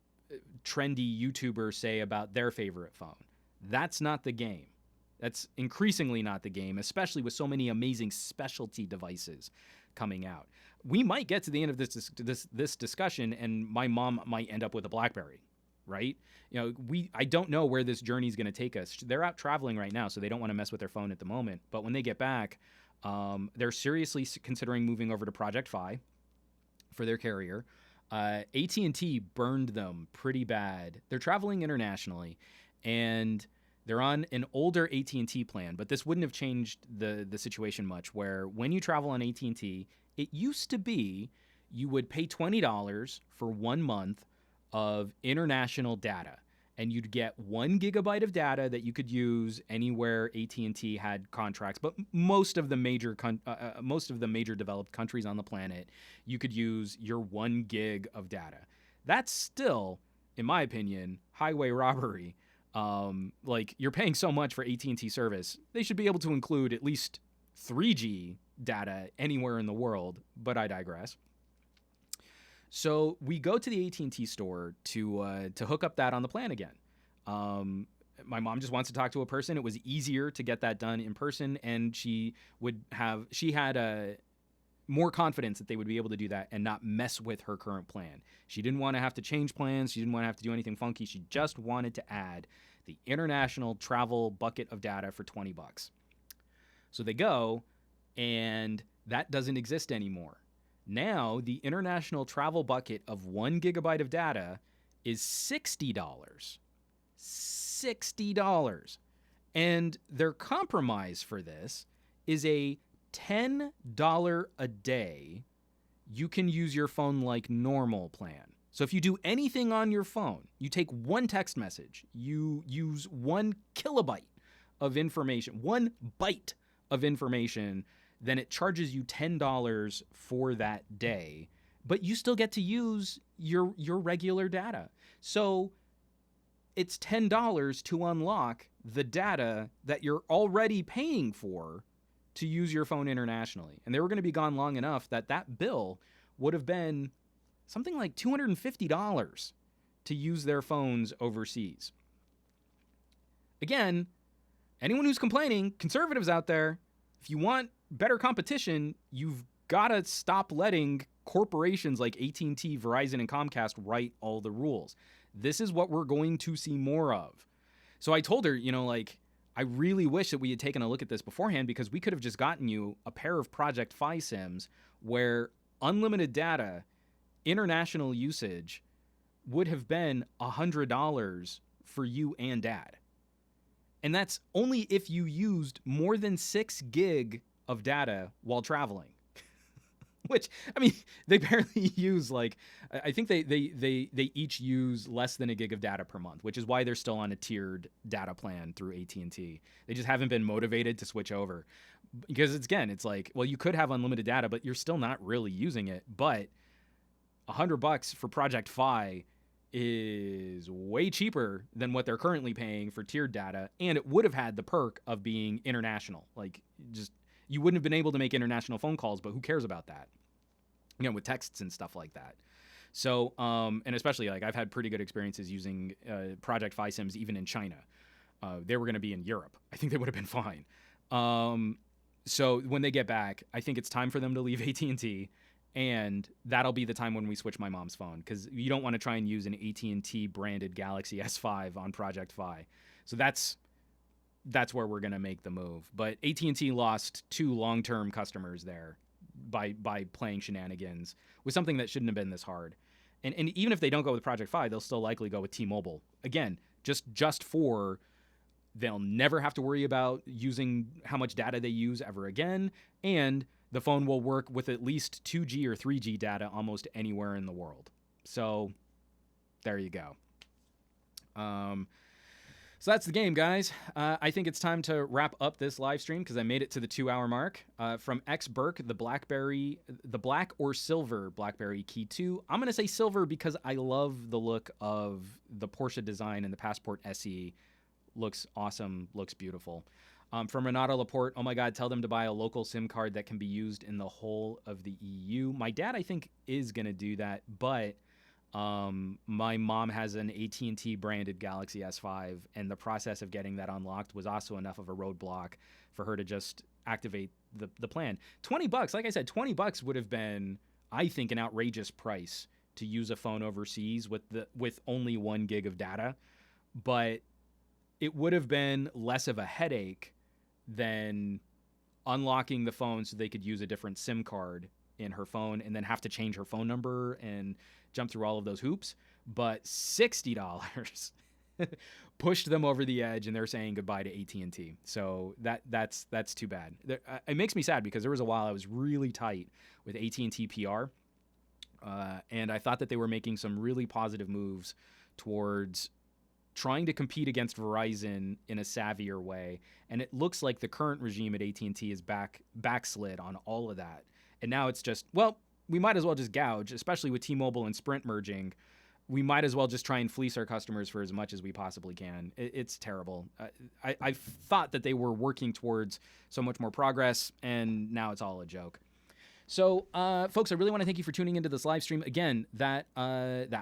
trendy YouTuber say about their favorite phone. That's not the game. That's increasingly not the game, especially with so many amazing specialty devices coming out. We might get to the end of this discussion and my mom might end up with a Blackberry, right? You know, I don't know where this journey is going to take us. They're out traveling right now, so they don't want to mess with their phone at the moment. But when they get back, they're seriously considering moving over to Project Fi for their carrier. AT&T burned them pretty bad. They're traveling internationally, and They're on an older AT&T plan, but this wouldn't have changed the situation much, where when you travel on AT&T, it used to be you would pay $20 for 1 month of international data, and you'd get 1 gigabyte of data that you could use anywhere AT&T had contracts. But most of the major developed countries on the planet, you could use your 1 gig of data. That's still, in my opinion, highway robbery. Like, you're paying so much for AT&T service, they should be able to include at least 3G data anywhere in the world, but I digress. So we go to the AT&T store to hook up that on the plan again. My mom just wants to talk to a person. It was easier to get that done in person, and she had more confidence that they would be able to do that and not mess with her current plan. She didn't want to have to change plans. She didn't want to have to do anything funky. She just wanted to add the international travel bucket of data for $20. So they go, and that doesn't exist anymore. Now, the international travel bucket of 1 gigabyte of data is $60. $60. And their compromise for this is a $10 a day you can use your phone like normal plan. So if you do anything on your phone, you take 1 text message, you use 1 kilobyte of information, 1 byte of information, then it charges you $10 for that day, but you still get to use your regular data. So it's $10 to unlock the data that you're already paying for to use your phone internationally. And they were going to be gone long enough that that bill would have been something like $250 to use their phones overseas. Again, anyone who's complaining, conservatives out there, if you want better competition, you've got to stop letting corporations like AT&T, Verizon, and Comcast write all the rules. This is what we're going to see more of. So I told her, I really wish that we had taken a look at this beforehand, because we could have just gotten you a pair of Project Fi Sims where unlimited data, international usage would have been $100 for you and Dad. And that's only if you used more than 6 gig of data while traveling. Which, I mean, they barely use, I think they each use less than 1 gig of data per month, which is why they're still on a tiered data plan through AT&T. They just haven't been motivated to switch over. Because it's like, well, you could have unlimited data, but you're still not really using it. But $100 for Project Fi is way cheaper than what they're currently paying for tiered data, and it would have had the perk of being international. You wouldn't have been able to make international phone calls, but who cares about that? With texts and stuff like that. So, and especially, I've had pretty good experiences using Project Fi Sims even in China. They were going to be in Europe. I think they would have been fine. So when they get back, I think it's time for them to leave AT&T, and that'll be the time when we switch my mom's phone, because you don't want to try and use an AT&T branded Galaxy S5 on Project Fi. So that's where we're going to make the move. But AT&T lost 2 long-term customers there by playing shenanigans with something that shouldn't have been this hard. And even if they don't go with Project Fi, they'll still likely go with T-Mobile. Again, just for they'll never have to worry about using how much data they use ever again, and the phone will work with at least 2G or 3G data almost anywhere in the world. So there you go. So that's the game, guys. I think it's time to wrap up this live stream because I made it to the 2-hour mark. From X Burke, the black or silver Blackberry Key 2. I'm going to say silver because I love the look of the Porsche design, and the Passport SE looks awesome, looks beautiful. From Renato Laporte, oh my God, tell them to buy a local SIM card that can be used in the whole of the EU. My dad, I think, is going to do that, but my mom has an AT&T branded Galaxy S5, and the process of getting that unlocked was also enough of a roadblock for her to just activate the plan. $20, like I said, $20 would have been, I think, an outrageous price to use a phone overseas with only 1 gig of data, but it would have been less of a headache than unlocking the phone so they could use a different SIM card in her phone and then have to change her phone number and jump through all of those hoops. But $60 pushed them over the edge, and they're saying goodbye to AT&T. So that's too bad. It makes me sad because there was a while I was really tight with AT&T PR, and I thought that they were making some really positive moves towards trying to compete against Verizon in a savvier way. And it looks like the current regime at AT&T is backslid on all of that. And now it's just, well, we might as well just gouge, especially with T-Mobile and Sprint merging. We might as well just try and fleece our customers for as much as we possibly can. It's terrible. I thought that they were working towards so much more progress, and now it's all a joke. So, folks, I really want to thank you for tuning into this live stream. Again, that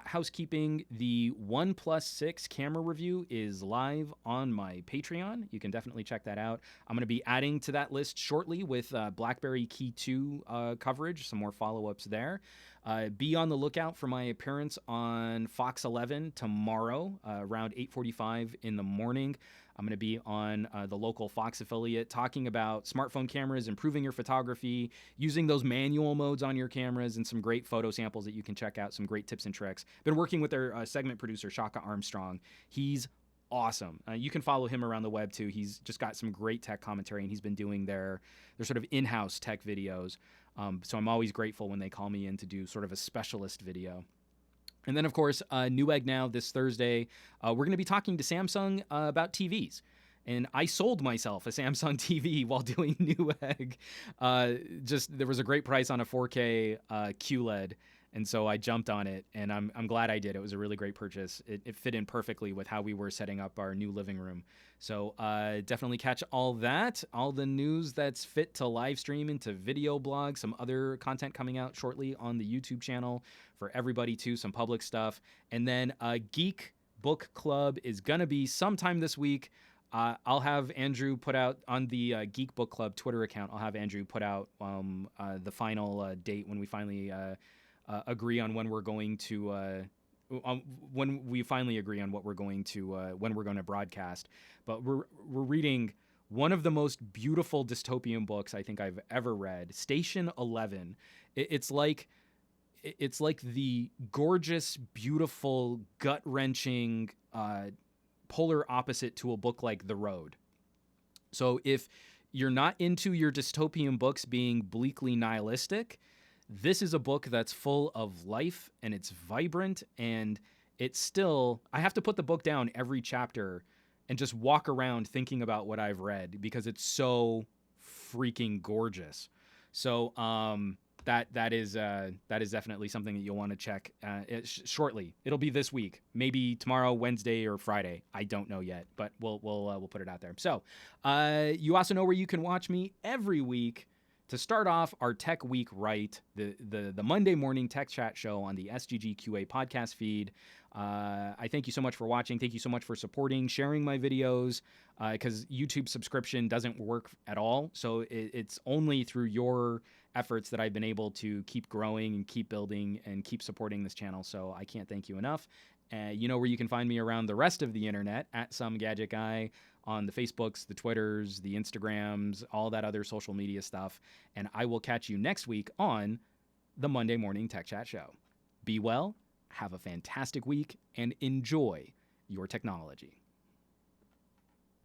housekeeping, the OnePlus 6 camera review is live on my Patreon. You can definitely check that out. I'm going to be adding to that list shortly with Blackberry Key 2 coverage, some more follow-ups there. Be on the lookout for my appearance on Fox 11 tomorrow around 8:45 in the morning. I'm going to be on the local Fox affiliate talking about smartphone cameras, improving your photography, using those manual modes on your cameras, and some great photo samples that you can check out, some great tips and tricks. Been working with their segment producer, Shaka Armstrong. He's awesome. You can follow him around the web, too. He's just got some great tech commentary, and he's been doing their sort of in-house tech videos. So I'm always grateful when they call me in to do sort of a specialist video. And then, of course, Newegg Now this Thursday, we're going to be talking to Samsung about TVs. And I sold myself a Samsung TV while doing Newegg. There was a great price on a 4K QLED, and so I jumped on it, and I'm glad I did. It was a really great purchase. It fit in perfectly with how we were setting up our new living room. So definitely catch all that, all the news that's fit to live stream into video blog, some other content coming out shortly on the YouTube channel for everybody too, some public stuff. And then Geek Book Club is going to be sometime this week. I'll have Andrew put out on the Geek Book Club Twitter account. I'll have Andrew put out the final date when we finally agree on when we're going to when we finally agree on what we're going to when we're going to broadcast. But we're reading one of the most beautiful dystopian books I think I've ever read, Station 11. It's like the gorgeous, beautiful, gut-wrenching polar opposite to a book like The Road. So if you're not into your dystopian books being bleakly nihilistic, this is a book that's full of life, and it's vibrant, and it's still... I have to put the book down every chapter and just walk around thinking about what I've read because it's so freaking gorgeous. So that is definitely something that you'll want to check shortly. It'll be this week, maybe tomorrow, Wednesday, or Friday. I don't know yet, but we'll put it out there. So you also know where you can watch me every week. To start off our Tech Week right, the Monday morning Tech Chat show on the SGGQA podcast feed. I thank you so much for watching. Thank you so much for supporting, sharing my videos, because YouTube subscription doesn't work at all. So it's only through your efforts that I've been able to keep growing and keep building and keep supporting this channel. So I can't thank you enough. You know where you can find me around the rest of the internet, at SomeGadgetGuy, on the Facebooks, the Twitters, the Instagrams, all that other social media stuff. And I will catch you next week on the Monday Morning Tech Chat Show. Be well, have a fantastic week, and enjoy your technology.